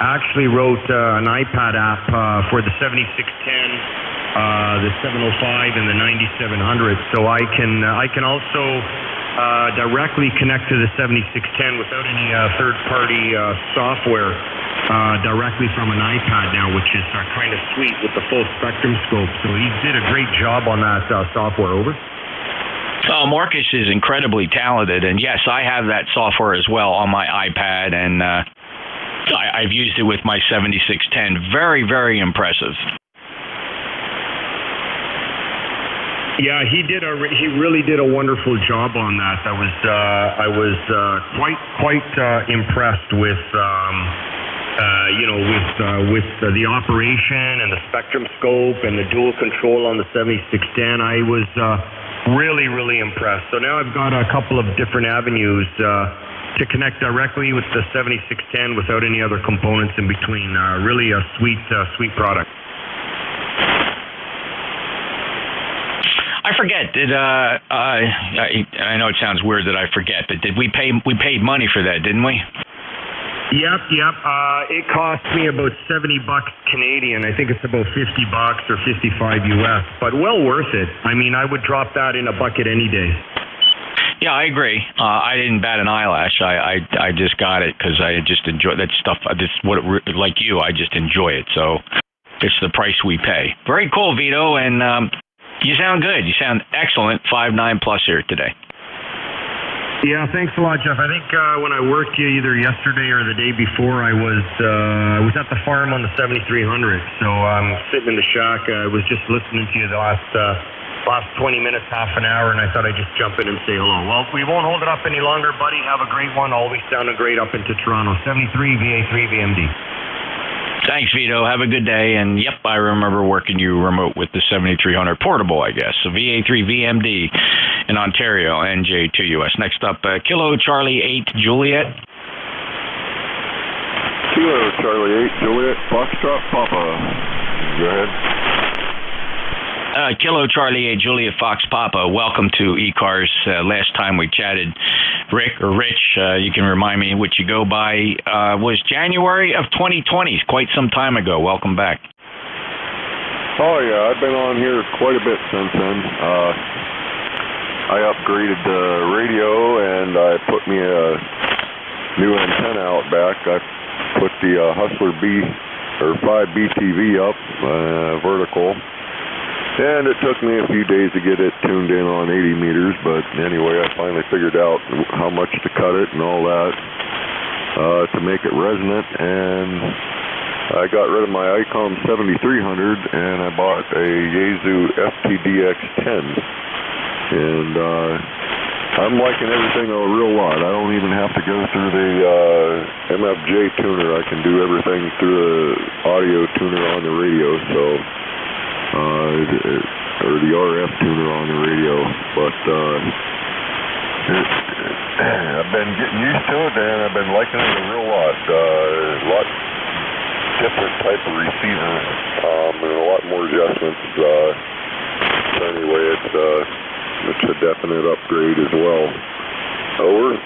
actually wrote an iPad app for the 7610, the 705, and the 9700. So I can also directly connect to the 7610 without any third-party software directly from an iPad now, which is kind of sweet with the full spectrum scope. So he did a great job on that software. Over. Marcus is incredibly talented, and yes, I have that software as well on my iPad, and I've used it with my 7610. Very, very impressive. Yeah, he really did a wonderful job on that. I was quite impressed with the operation and the spectrum scope and the dual control on the 7610. I was really, really impressed. So now I've got a couple of different avenues to connect directly with the 7610 without any other components in between. Really a sweet product. I forget. Did I know it sounds weird that I forget, but did we paid money for that, didn't we? Yep. It cost me about $70 Canadian. I think it's about $50 or $55 US, but well worth it. I mean, I would drop that in a bucket any day. Yeah, I agree. I didn't bat an eyelash. I just got it because I just enjoy that stuff. Like you, I just enjoy it. So it's the price we pay. Very cool, Vito, and you sound good. You sound excellent. 5.9 plus here today. Yeah, thanks a lot, Jeff. I think when I worked you either yesterday or the day before, I was at the farm on the 7300. So I'm sitting in the shack. I was just listening to you the last 20 minutes, half an hour, and I thought I'd just jump in and say hello. Well, we won't hold it up any longer, buddy. Have a great one. Always sounding great up into Toronto. 73 VA3 VMD. Thanks, Vito. Have a good day. And, yep, I remember working you remote with the 7300 portable, I guess. So VA3 VMD in Ontario, NJ2US. Next up, Kilo Charlie 8 Juliet. Kilo Charlie 8 Juliet, Foxtrot Papa. Go ahead. Kilo Charlie 8 Juliet Fox Papa. Welcome to ECARS. Last time we chatted, Rick or Rich, you can remind me what you go by, was January of 2020, quite some time ago. Welcome back. Oh, yeah, I've been on here quite a bit since then. I upgraded the radio, and I put me a new antenna out back. I put the Hustler 5B TV up, vertical. And it took me a few days to get it tuned in on 80 meters, but anyway, I finally figured out how much to cut it and all that to make it resonant, and I got rid of my ICOM 7300, and I bought a Yaesu FTDX10, and I'm liking everything a real lot. I don't even have to go through the MFJ tuner. I can do everything through the audio tuner on the radio, so... or the RF tuner on the radio, but I've been getting used to it, and I've been liking it a real lot. A lot different type of receiver, and a lot more adjustments. So anyway, it's a definite upgrade as well. Over.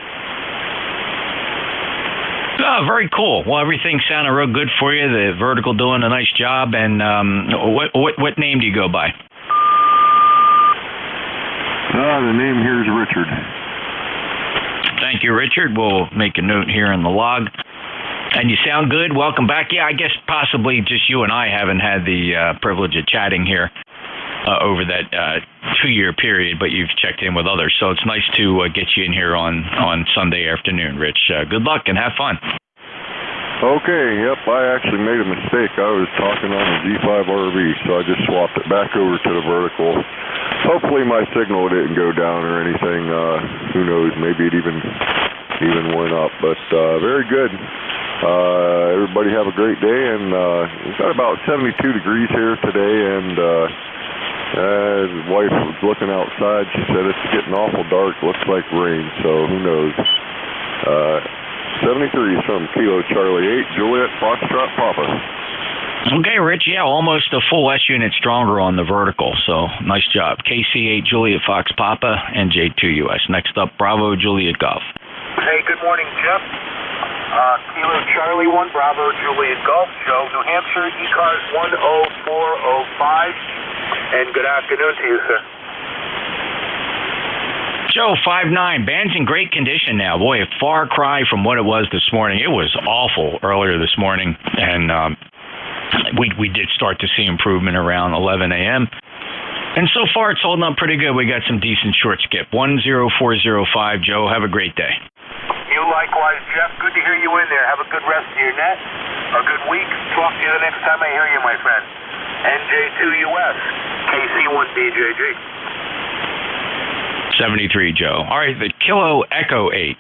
Oh, very cool. Well, everything sounded real good for you. The vertical doing a nice job. And what name do you go by? The name here is Richard. Thank you, Richard. We'll make a note here in the log. And you sound good. Welcome back. Yeah, I guess possibly just you and I haven't had the privilege of chatting here over that 2-year period, but you've checked in with others. So it's nice to get you in here on Sunday afternoon, Rich. Good luck and have fun. Okay, yep, I actually made a mistake. I was talking on the G5 RV, so I just swapped it back over to the vertical. Hopefully my signal didn't go down or anything. Who knows, maybe it even went up, but very good. Everybody have a great day, and we've got about 72 degrees here today, and his wife was looking outside. She said it's getting awful dark, looks like rain, so who knows. 73 from Kilo Charlie 8, Juliet Foxtrot Papa. Okay, Rich, yeah, almost a full S unit stronger on the vertical, so nice job. KC8 Juliet Fox Papa, NJ2US. Next up, Bravo Juliet Golf. Hey, good morning, Jeff. Kilo Charlie 1, Bravo Juliet Golf, Joe, New Hampshire, ECARS 10405, and good afternoon to you, sir. Joe, 5.9. Band's in great condition now. Boy, a far cry from what it was this morning. It was awful earlier this morning, and we did start to see improvement around 11 a.m. And so far, it's holding up pretty good. We got some decent short skip. 10405. Joe, have a great day. You likewise, Jeff. Good to hear you in there. Have a good rest of your net, a good week. Talk to you the next time I hear you, my friend. NJ2US, KC1BJG. 73, Joe. All right, the Kilo Echo 8.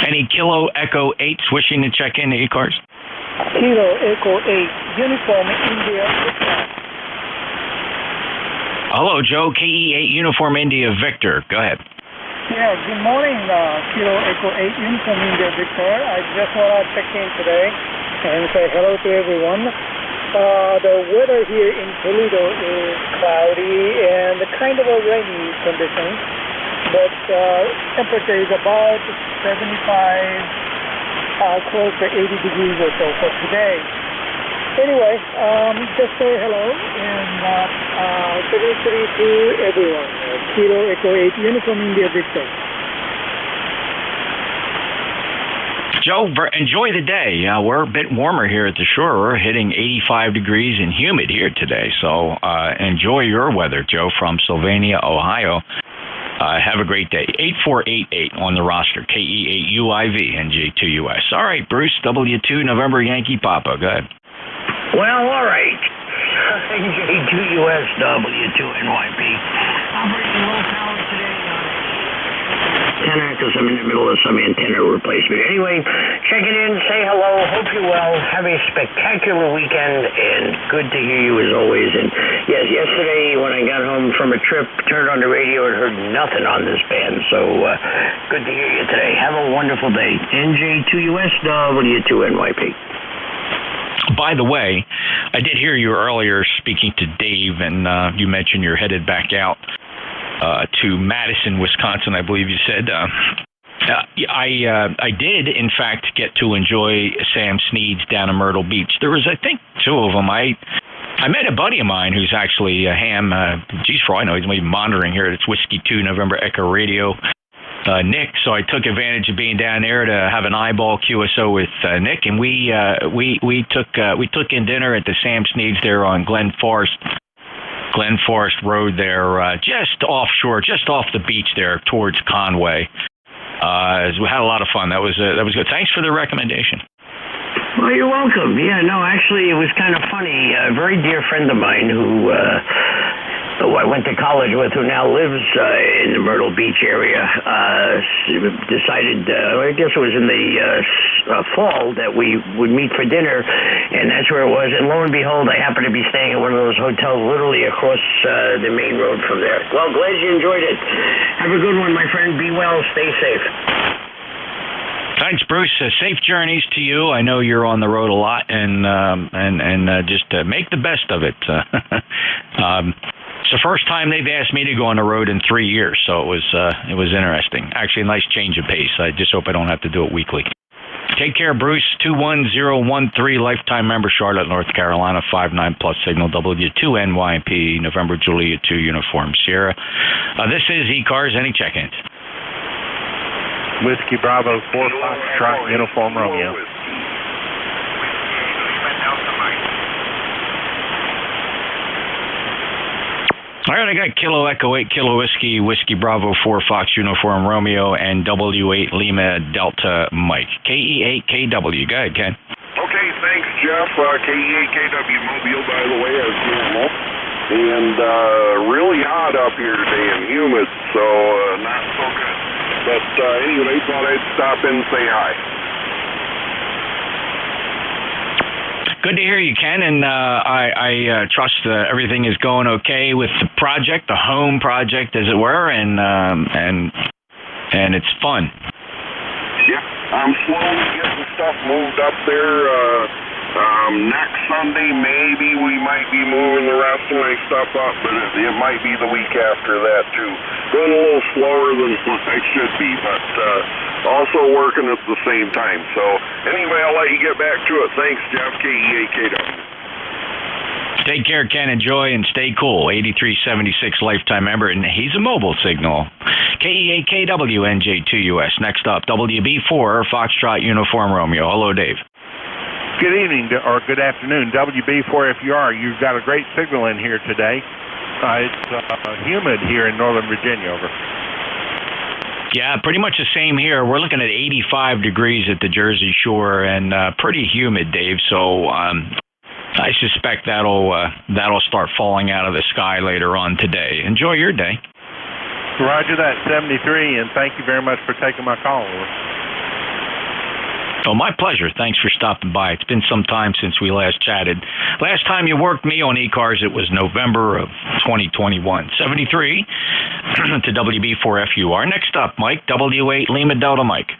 Any Kilo Echo 8s wishing to check in to ECARS? Kilo Echo 8, Uniform India. Hello, Joe. KE8 Uniform India Victor. Go ahead. Yeah, good morning, Kilo Echo 8 Uniform India Victor. I just want to check in today. and say hello to everyone. The weather here in Toledo is cloudy and kind of a rainy condition, but temperature is about 75, close to 80 degrees or so for today. Anyway, just say hello and publicity to everyone. Kilo Echo 8 Uniform India Victor. Joe, enjoy the day. We're a bit warmer here at the shore. We're hitting 85 degrees and humid here today. So enjoy your weather, Joe, from Sylvania, Ohio. Have a great day. 8488 on the roster. KE8UIV, NJ2US. All right, Bruce, W2, November Yankee Papa. Go ahead. Well, all right. NJ2US W2NYP. I'm bringing low power today antenna because I'm in the middle of some antenna replacement. Anyway, check it in, say hello, hope you're well, have a spectacular weekend, and good to hear you as always. And yes, yesterday when I got home from a trip, turned on the radio and heard nothing on this band, so good to hear you today. Have a wonderful day. NJ2US W2NYP. By the way, I did hear you earlier speaking to Dave, and you mentioned you're headed back out to Madison, Wisconsin, I believe you said. I did, in fact, get to enjoy Sam Snead's down in Myrtle Beach. There was, I think, two of them. I met a buddy of mine who's actually a ham. Geez, for all I know, he's maybe monitoring here. It's Whiskey 2 November Echo Radio. Nick, so I took advantage of being down there to have an eyeball QSO with Nick, and we took in dinner at the Sam Snead's there on Glen Forest Road there, just offshore, just off the beach there towards Conway. We had a lot of fun. That was good. Thanks for the recommendation. Well, you're welcome. Yeah, no, actually, it was kind of funny. A very dear friend of mine who I went to college with, who now lives in the Myrtle Beach area, decided, I guess it was in the fall, that we would meet for dinner, and that's where it was. And lo and behold, I happened to be staying at one of those hotels literally across the main road from there. Well, glad you enjoyed it. Have a good one, my friend. Be well. Stay safe. Thanks, Bruce. Safe journeys to you. I know you're on the road a lot, and just make the best of it. It's the first time they've asked me to go on the road in 3 years, so it was interesting. Actually, a nice change of pace. I just hope I don't have to do it weekly. Take care, Bruce. 21013, lifetime member, Charlotte, North Carolina, 59+ signal, W2NYP, November Juliet 2 Uniform Sierra. This is ECARS. Any check-ins? Whiskey Bravo 4 Foxtrot Uniform Romeo. All right, I got Kilo Echo 8, Kilo Whiskey, Whiskey Bravo 4 Fox Uniform Romeo, and W8 Lima Delta Mike. KE8KW. Go ahead, Ken. Okay, thanks, Jeff. KE8KW Mobile, by the way, as normal. And really hot up here today and humid, so not so good. But anyway, thought I'd stop in and say hi. Good to hear you, Ken, and I trust everything is going okay with the project, the home project, as it were, and it's fun. Yeah, I'm slowly getting stuff moved up there. Next Sunday, maybe we might be moving the rest of my stuff up, but it might be the week after that, too. Going a little slower than I should be, but also working at the same time. So, anyway, I'll let you get back to it. Thanks, Jeff. KE8KW. Take care, Ken. Enjoy and stay cool. 8376 lifetime member, and he's a mobile signal. KE8KW, NJ2US. Next up, WB4 Foxtrot Uniform Romeo. Hello, Dave. Good evening, or good afternoon, WB4FUR. You've got a great signal in here today. It's humid here in Northern Virginia, over. Yeah, pretty much the same here. We're looking at 85 degrees at the Jersey Shore and pretty humid, Dave. So I suspect that'll start falling out of the sky later on today. Enjoy your day. Roger that, 73, and thank you very much for taking my call. Oh, my pleasure. Thanks for stopping by. It's been some time since we last chatted. Last time you worked me on ECARS, it was November of 2021. 73 to WB4FUR. Next up, Mike, W8 Lima Delta Mike.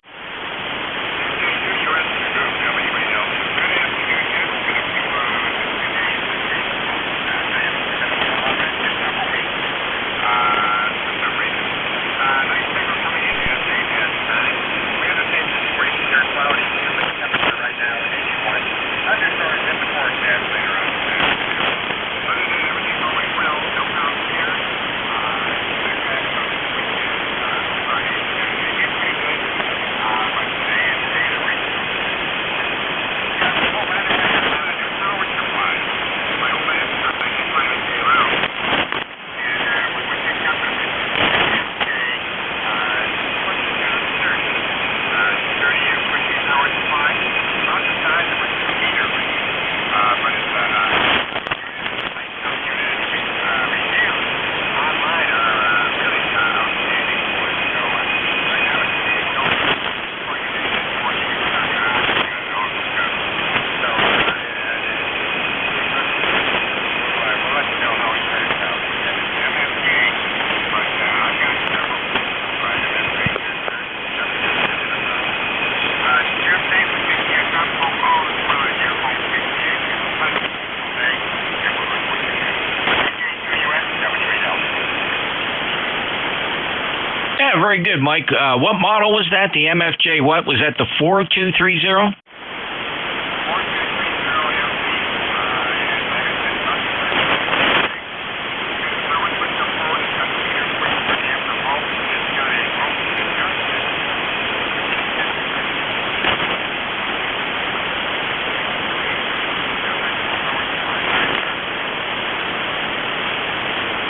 very good, Mike. What model was that? The MFJ what? Was that the 4230?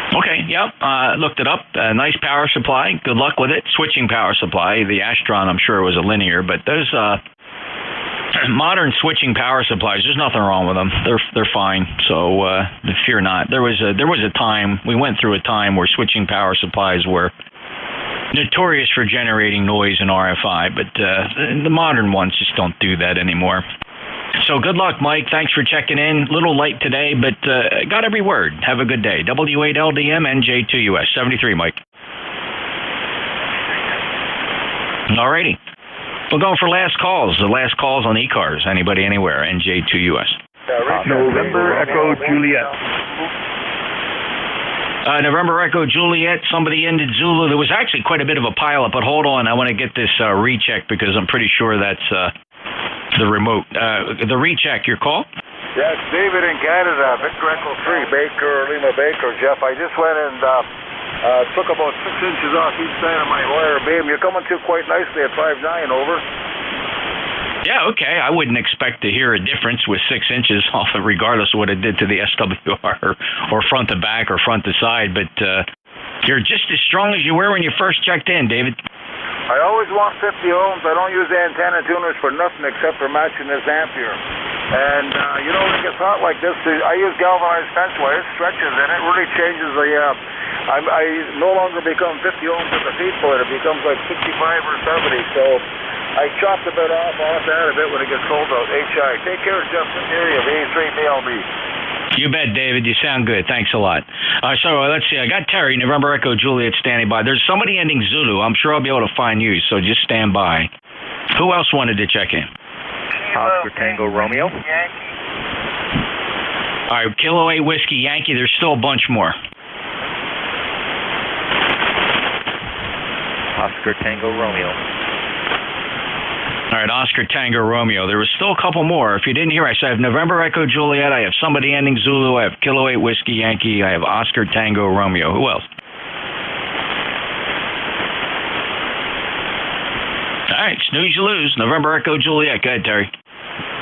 Okay, yep. Looked it up. Nice power supply. Good luck with it. Switching power supply. The Astron, I'm sure, was a linear, but those modern switching power supplies, there's nothing wrong with them. They're fine. So fear not. There was a time, we went through a time where switching power supplies were notorious for generating noise and RFI, but the modern ones just don't do that anymore. So good luck, Mike. Thanks for checking in. Little late today, but got every word. Have a good day. W8LDM NJ2US 73, Mike. Alrighty. We're going for last calls. The last calls on ECARS. Anybody, anywhere. NJ2US. November Echo Juliet. November Echo Juliet. Somebody ended Zulu. There was actually quite a bit of a pileup, but hold on. I want to get this recheck because I'm pretty sure that's the remote. The recheck, your call? Yeah, it's David in Canada, Victor Echo 3, Lima Baker. Jeff, I just went and took about 6 inches off each side of my wire beam. You're coming through quite nicely at 5.9, over. Yeah, okay. I wouldn't expect to hear a difference with 6 inches off it, regardless of what it did to the SWR or front to back or front to side, but you're just as strong as you were when you first checked in, David. I always want 50 ohms. I don't use antenna tuners for nothing except for matching this ampere. And, you know, when it gets hot like this, I use galvanized fence wire. It stretches, and it really changes the... I no longer become 50 ohms at the feed point. It becomes like 65 or 70. So I chopped a bit off that a bit when it gets cold out. HI. Take care, Justin. Area of A3BLB. You bet, David. You sound good. Thanks a lot. So let's see. I got Terry, November Echo Juliet, standing by. There's somebody ending Zulu. I'm sure I'll be able to find you, so just stand by. Who else wanted to check in? Oscar Tango Romeo. All right, Kilo 8 Whiskey Yankee. There's still a bunch more. Oscar Tango Romeo. All right, Oscar Tango Romeo. There was still a couple more. If you didn't hear, I said I have November Echo Juliet, I have somebody ending Zulu, I have Kilo 8 Whiskey Yankee, I have Oscar Tango Romeo. Who else? All right, snooze you lose. November Echo Juliet. Go ahead, Terry.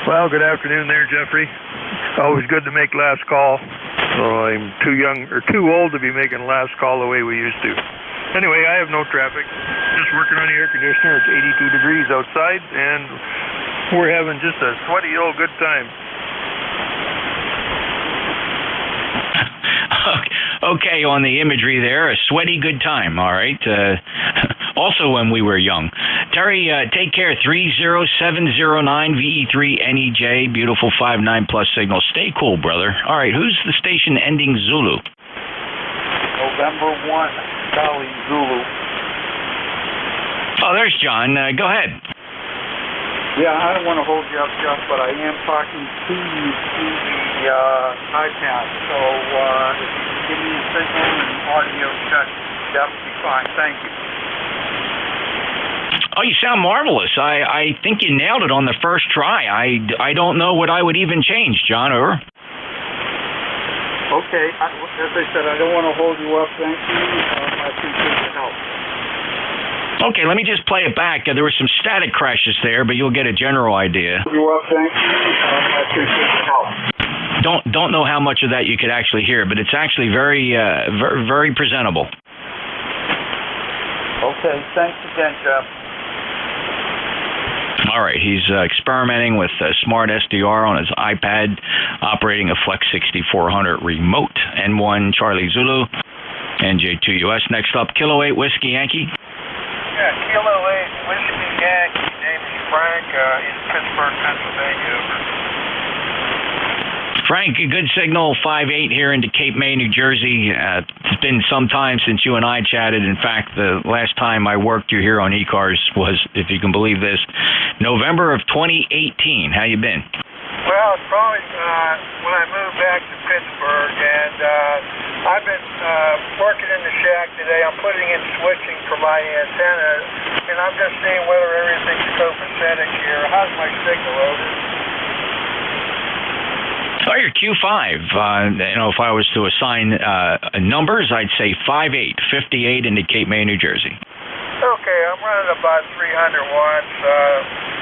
Well, good afternoon there, Jeffrey. Always good to make last call. So I'm too old to be making last call the way we used to. Anyway, I have no traffic. Just working on the air conditioner. It's 82 degrees outside, and we're having just a sweaty old good time. Okay, on the imagery there, a sweaty good time, all right? Also when we were young. Terry, take care, 30709 VE3NEJ, beautiful 59 plus signal. Stay cool, brother. All right, who's the station ending Zulu? November 1. Charlie Zulu. Oh, there's John. Go ahead. Yeah, I don't want to hold you up, Jeff, but I am talking to you through the iPad. So if you can give me a signal and audio check, that would be fine. Thank you. Oh, you sound marvelous. I think you nailed it on the first try. I don't know what I would even change, John. Over. Okay, as I said, I don't want to hold you up. Thank you. I appreciate your help. Okay, let me just play it back. There were some static crashes there, but you'll get a general idea. Thank you. I appreciate your help. Don't know how much of that you could actually hear, but it's actually very presentable. Okay, thanks again, Jeff. All right, he's experimenting with Smart SDR on his iPad, operating a Flex 6400 remote. N1 Charlie Zulu, NJ2US. Next up, Kilo 8 Whiskey Yankee. Yeah, Kilo 8 Whiskey Yankee. Name is Frank in Pittsburgh, Pennsylvania. Frank, a good signal, 5.8 here into Cape May, New Jersey. It's been some time since you and I chatted. In fact, the last time I worked you here on ECARS was, if you can believe this, November of 2018. How you been? Well, it's probably when I moved back to Pittsburgh, and I've been working in the shack today. I'm putting in switching for my antenna, and I'm just seeing whether everything's copacetic here. How's my signal, over? Oh, you're Q5. If I was to assign numbers, I'd say 58, 58 into Cape May, New Jersey. Okay, I'm running about 300 watts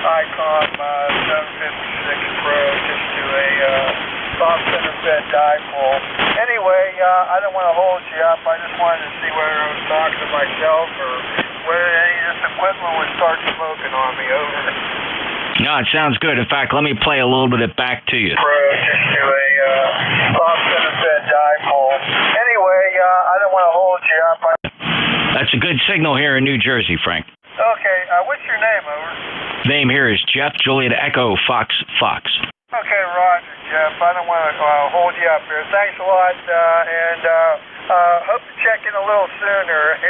ICOM 756 Pro just to a soft center fed dipole. Anyway, I don't want to hold you up. I just wanted to see whether I was talking to myself or whether any of this equipment would start smoking on me, over. No, it sounds good. In fact, let me play a little bit of it back to you. Pro just to a soft center fed dipole. Anyway, I don't want to hold you up. That's a good signal here in New Jersey, Frank. Okay, what's your name, over? Name here is Jeff, Juliet Echo, Fox. Okay, Roger, Jeff. I don't want to hold you up here. Thanks a lot, and hope to check in a little sooner.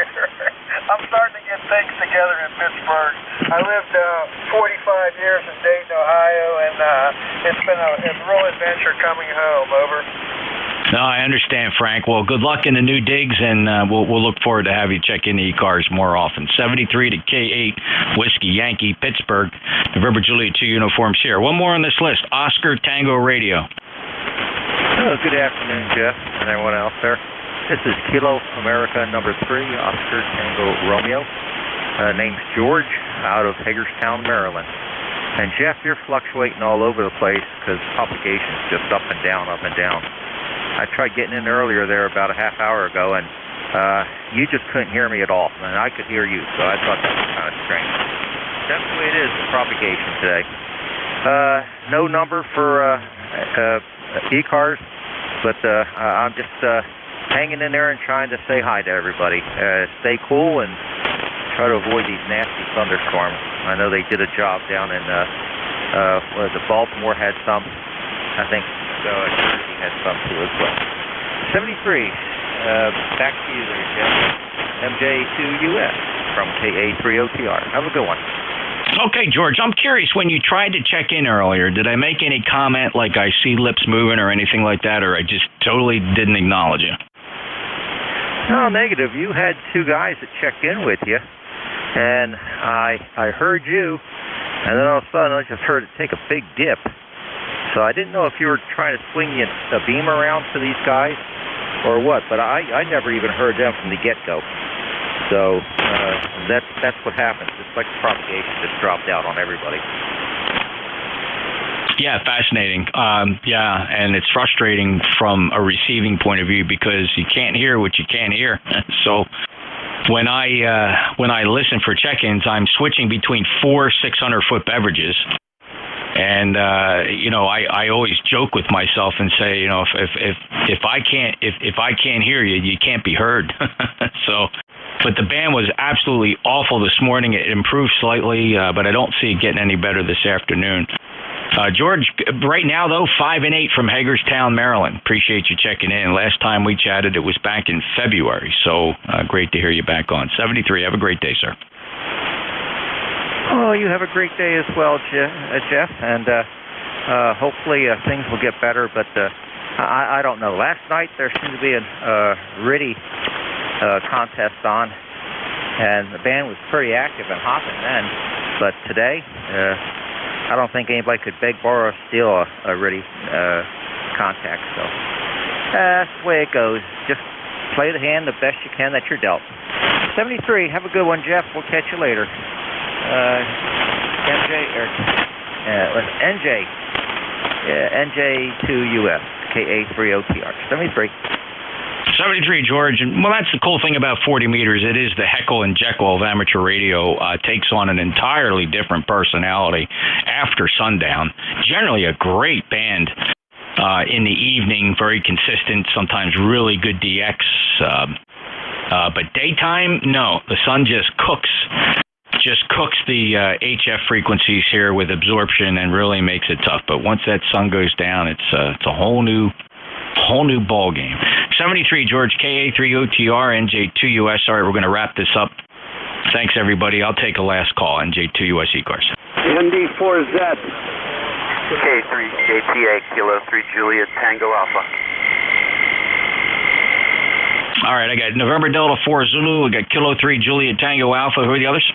I'm starting to get things together in Pittsburgh. I lived 45 years in Dayton, Ohio, and it's been a real adventure coming home, over. No, I understand, Frank. Well, good luck in the new digs, and we'll look forward to have you check in the ECARS more often. 73 to K8, Whiskey Yankee, Pittsburgh, November Juliet 2 uniforms here. One more on this list, Oscar Tango Radio. Oh, good afternoon, Jeff, and everyone else there. This is Kilo America number 3, Oscar Tango Romeo. Name's George, out of Hagerstown, Maryland. And Jeff, you're fluctuating all over the place because propagation's just up and down, up and down. I tried getting in earlier there about a half hour ago, and you just couldn't hear me at all, and I could hear you, so I thought that was kind of strange. That's the way it is with propagation today. No number for ECARS, but I'm just hanging in there and trying to say hi to everybody. Stay cool and try to avoid these nasty thunderstorms. I know they did a job down in Baltimore had some, I think. Jersey had some too as well. 73. Back to you there, Jeff. NJ2US from KA3OTR. Have a good one. Okay, George, I'm curious, when you tried to check in earlier, did I make any comment like I see lips moving or anything like that, or I just totally didn't acknowledge you? No, negative. You had two guys that checked in with you, and I heard you, and then all of a sudden I just heard it take a big dip. So I didn't know if you were trying to swing the beam around to these guys or what, but I never even heard them from the get-go. So that's what happens. It's like the propagation just dropped out on everybody. Yeah, fascinating. Yeah, and it's frustrating from a receiving point of view because you can't hear what you can't hear. So when I listen for check-ins, I'm switching between 4 600-foot beverages. And I always joke with myself and say, if I can't hear you, you can't be heard. So, but the band was absolutely awful this morning. It improved slightly, but I don't see it getting any better this afternoon. George, right now though, 5 and 8 from Hagerstown, Maryland. Appreciate you checking in. Last time we chatted, it was back in February. So great to hear you back on. 73. Have a great day, sir. Oh, you have a great day as well, Jeff, and hopefully things will get better, but I don't know. Last night there seemed to be a RIDI contest on, and the band was pretty active and hopping then, but today I don't think anybody could beg, borrow, or steal a RIDI contact, so that's the way it goes. Just play the hand the best you can that you're dealt. 73, have a good one, Jeff. We'll catch you later. NJ2US, KA3OTR. 73. 73, George. And, well, that's the cool thing about 40 meters. It is the Heckle and Jekyll of amateur radio. Takes on an entirely different personality after sundown. Generally a great band in the evening, very consistent, sometimes really good DX. But daytime, no. The sun just cooks the HF frequencies here with absorption and really makes it tough. But once that sun goes down, it's a whole new ball game. 73, George, KA3OTR, NJ2US. All right, we're going to wrap this up. Thanks, everybody. I'll take a last call. NJ2US ECARS. ND4Z. K3JTA, Kilo 3 Juliet, Tango Alpha. All right, I got November Delta 4 Zulu. I got Kilo 3 Juliet Tango Alpha. Who are the others?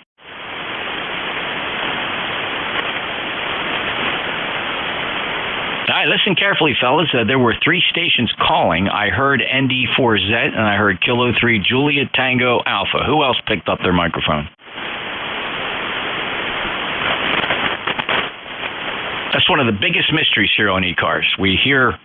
All right, listen carefully, fellas. There were 3 stations calling. I heard ND4Z, and I heard Kilo 3 Juliet Tango Alpha. Who else picked up their microphone? That's one of the biggest mysteries here on ECARS. We hear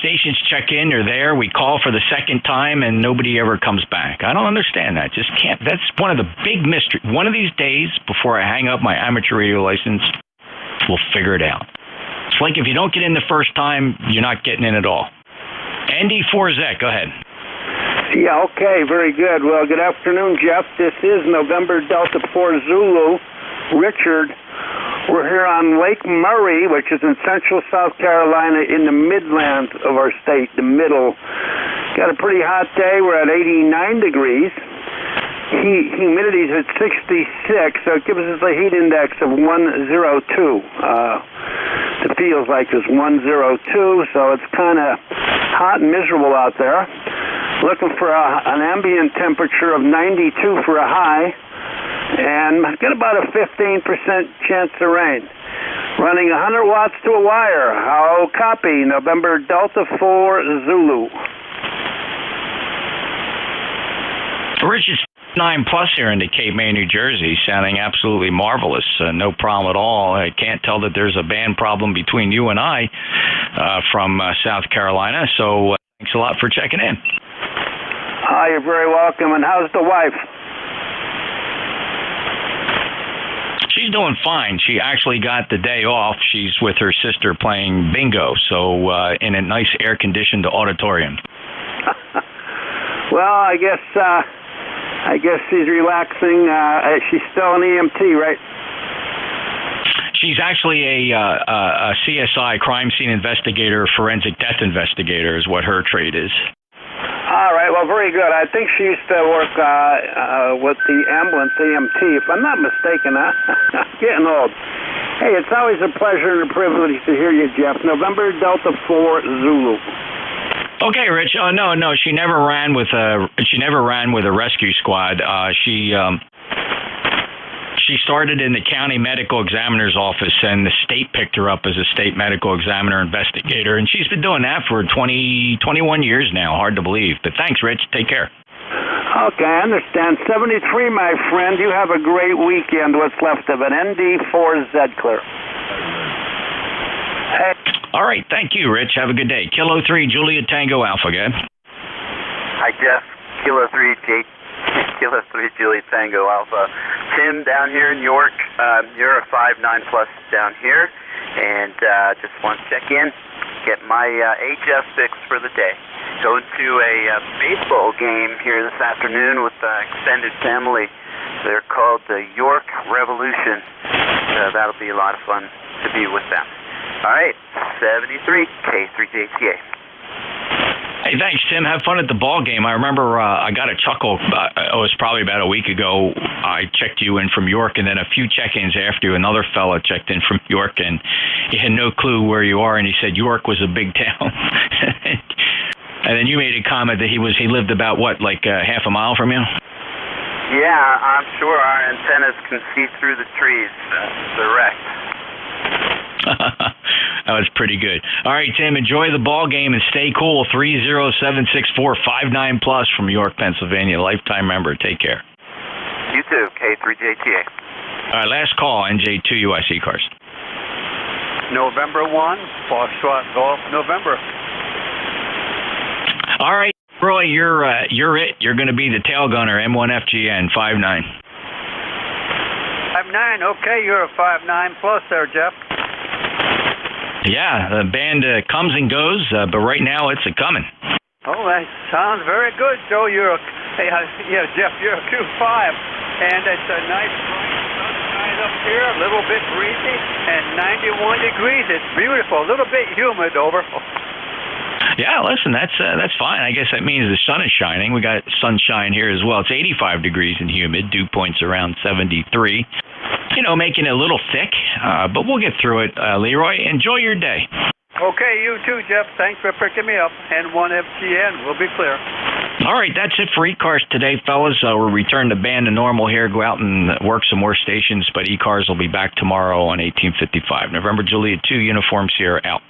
stations check in, they're there, we call for the second time, and nobody ever comes back. I don't understand that. Just can't. That's one of the big mysteries. One of these days, before I hang up my amateur radio license, we'll figure it out. It's like if you don't get in the first time, you're not getting in at all. ND4Z, go ahead. Yeah, okay, very good. Well, good afternoon, Jeff. This is November Delta 4 Zulu. Richard. We're here on Lake Murray, which is in central South Carolina in the Midlands of our state, the middle. Got a pretty hot day. We're at 89 degrees. Humidity's at 66, so it gives us a heat index of 102. It feels like it's 102, so it's kind of hot and miserable out there. Looking for an ambient temperature of 92 for a high. And get about a 15% chance of rain. Running 100 watts to a wire. How copy? November Delta 4 Zulu. Rich is 9 plus here in the Cape May, New Jersey, sounding absolutely marvelous. No problem at all. I can't tell that there's a band problem between you and I from South Carolina. So thanks a lot for checking in. You're very welcome. And how's the wife? She's doing fine. She actually got the day off. She's with her sister playing bingo, so in a nice air-conditioned auditorium. Well, I guess she's relaxing. She's still an EMT, right? She's actually a CSI, crime scene investigator, forensic death investigator, is what her trade is. All right, well, very good. I think she used to work with the ambulance EMT, if I'm not mistaken. Getting old. Hey, it's always a pleasure and a privilege to hear you, Jeff. November Delta 4 Zulu. Okay, Rich. Oh no, she never ran with a rescue squad. She started in the county medical examiner's office, and the state picked her up as a state medical examiner investigator, and she's been doing that for 21 years now. Hard to believe. But thanks, Rich. Take care. Okay, I understand. 73, my friend. You have a great weekend, what's left of it. ND4Z clear. Hey. All right. Thank you, Rich. Have a good day. Kilo 3 Juliet Tango Alpha, again. Hi, Jeff. Kilo 3 Juliet Tango Alpha. Tim down here in York. You're a 5-9 plus down here, and just want to check in, get my HF fix for the day. Going to a baseball game here this afternoon with extended family. They're called the York Revolution. That'll be a lot of fun to be with them. All right, 73 K3JTA. Hey, thanks, Tim. Have fun at the ball game. I remember I got a chuckle. It was probably about a week ago. I checked you in from York, and then a few check-ins after you, another fellow checked in from York, and he had no clue where you are, and he said York was a big town. And then you made a comment that he lived about, like half a mile from you? Yeah, I'm sure our antennas can see through the trees. Direct. That was pretty good. All right, Tim, enjoy the ball game and stay cool. 3076459 plus from York, Pennsylvania. Lifetime member. Take care. You too, K3JTA. All right, last call, NJ2US ECARS. November 1, Foxtrot Golf, November. All right, Roy, you're it. You're going to be the tail gunner, M1FGN 59. 5-9, okay, you're a 5-9 plus there, Jeff. Yeah, the band comes and goes, but right now it's a coming. Oh, that sounds very good, Joe. Jeff, you're a 2-5, and it's a nice sunshine up here, a little bit breezy, and 91 degrees. It's beautiful, a little bit humid over. Yeah, listen, that's fine. I guess that means the sun is shining. We got sunshine here as well. It's 85 degrees and humid. Dew point's around 73. Making it a little thick, but we'll get through it. Leroy, enjoy your day. Okay, you too, Jeff. Thanks for picking me up. N1FGN. We'll be clear. All right, that's it for ECARS today, fellas. We'll return the band to normal here, go out and work some more stations, but ECARS will be back tomorrow on 1855. November Juliet 2, Uniform Sierra out.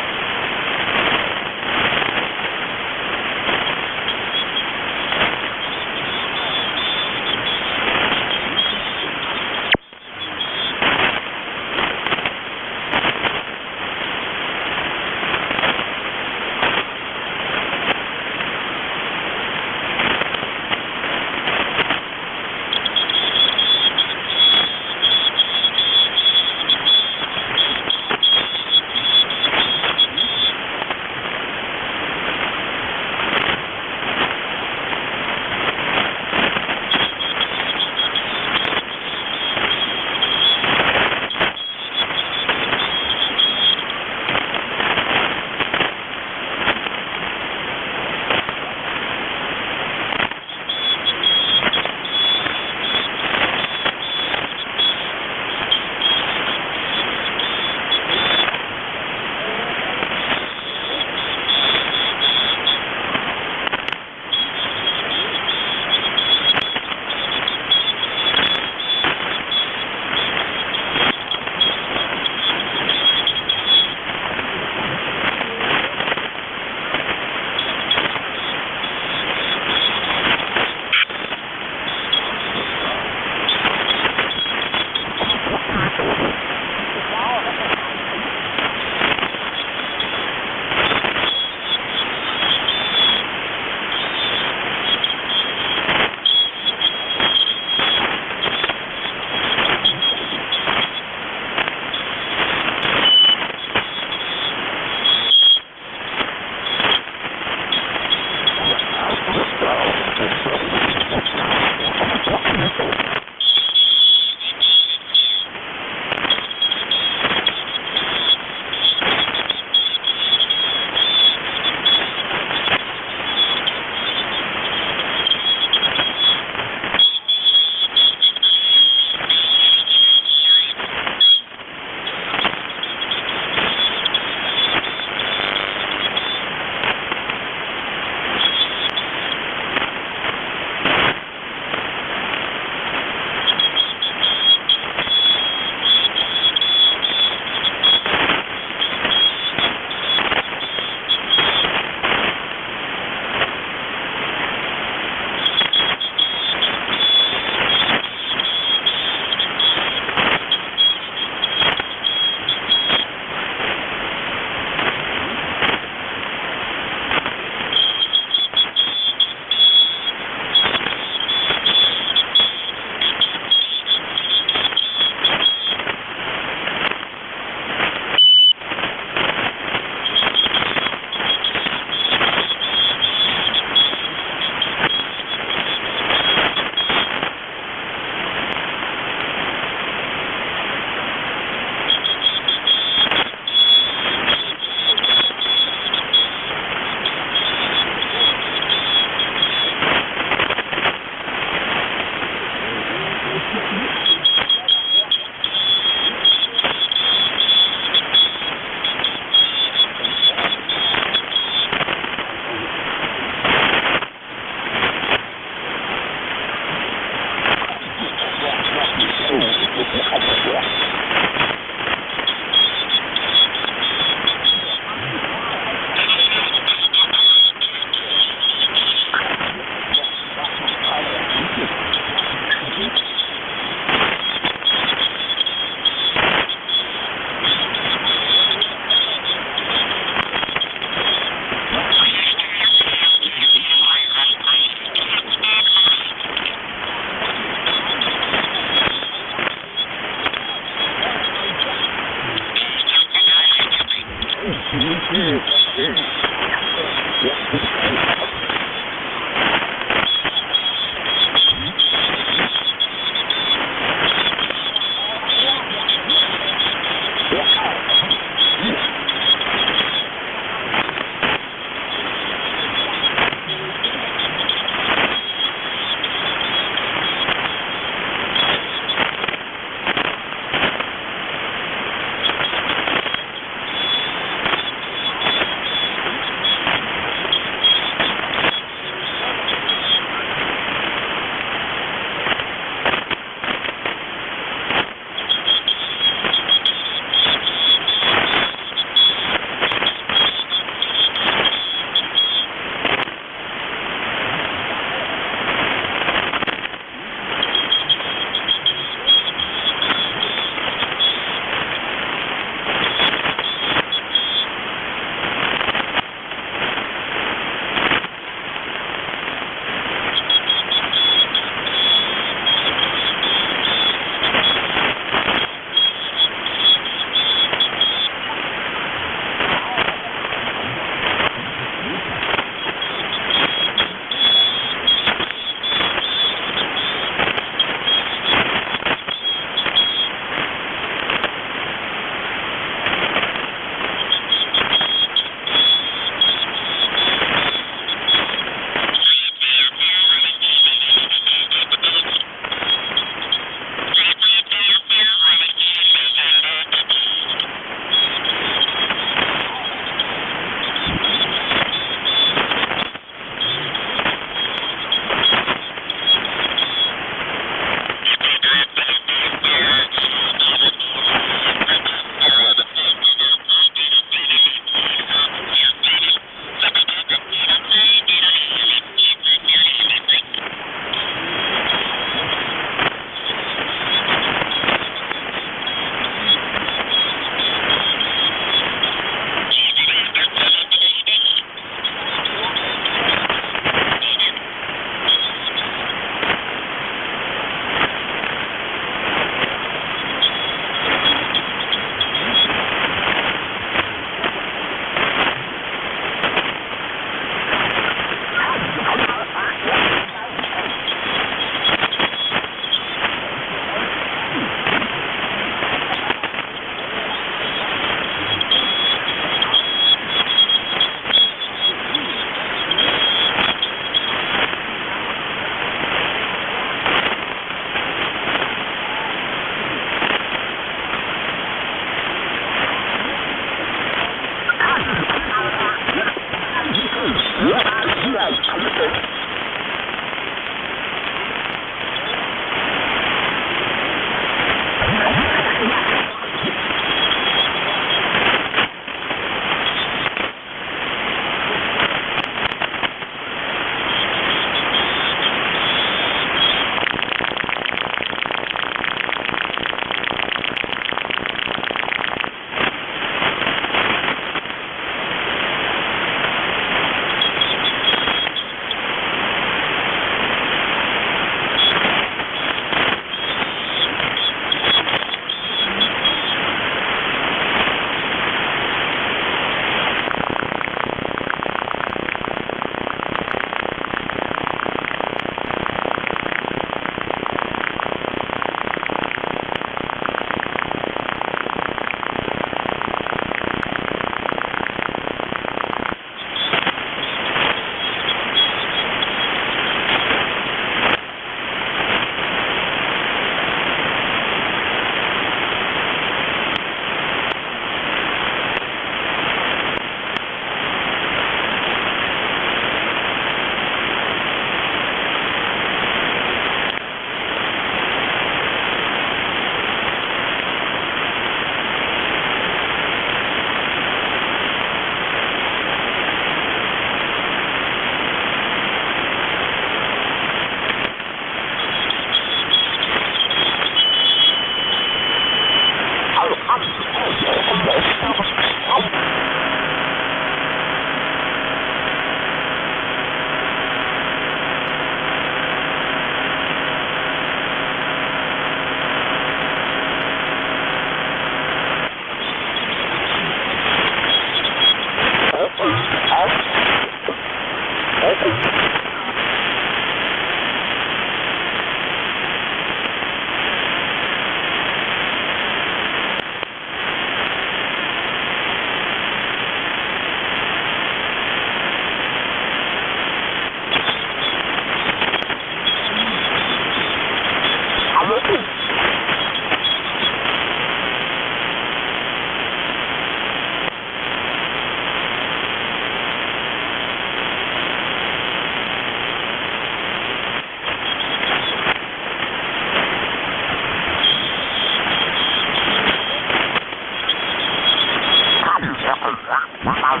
Have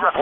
a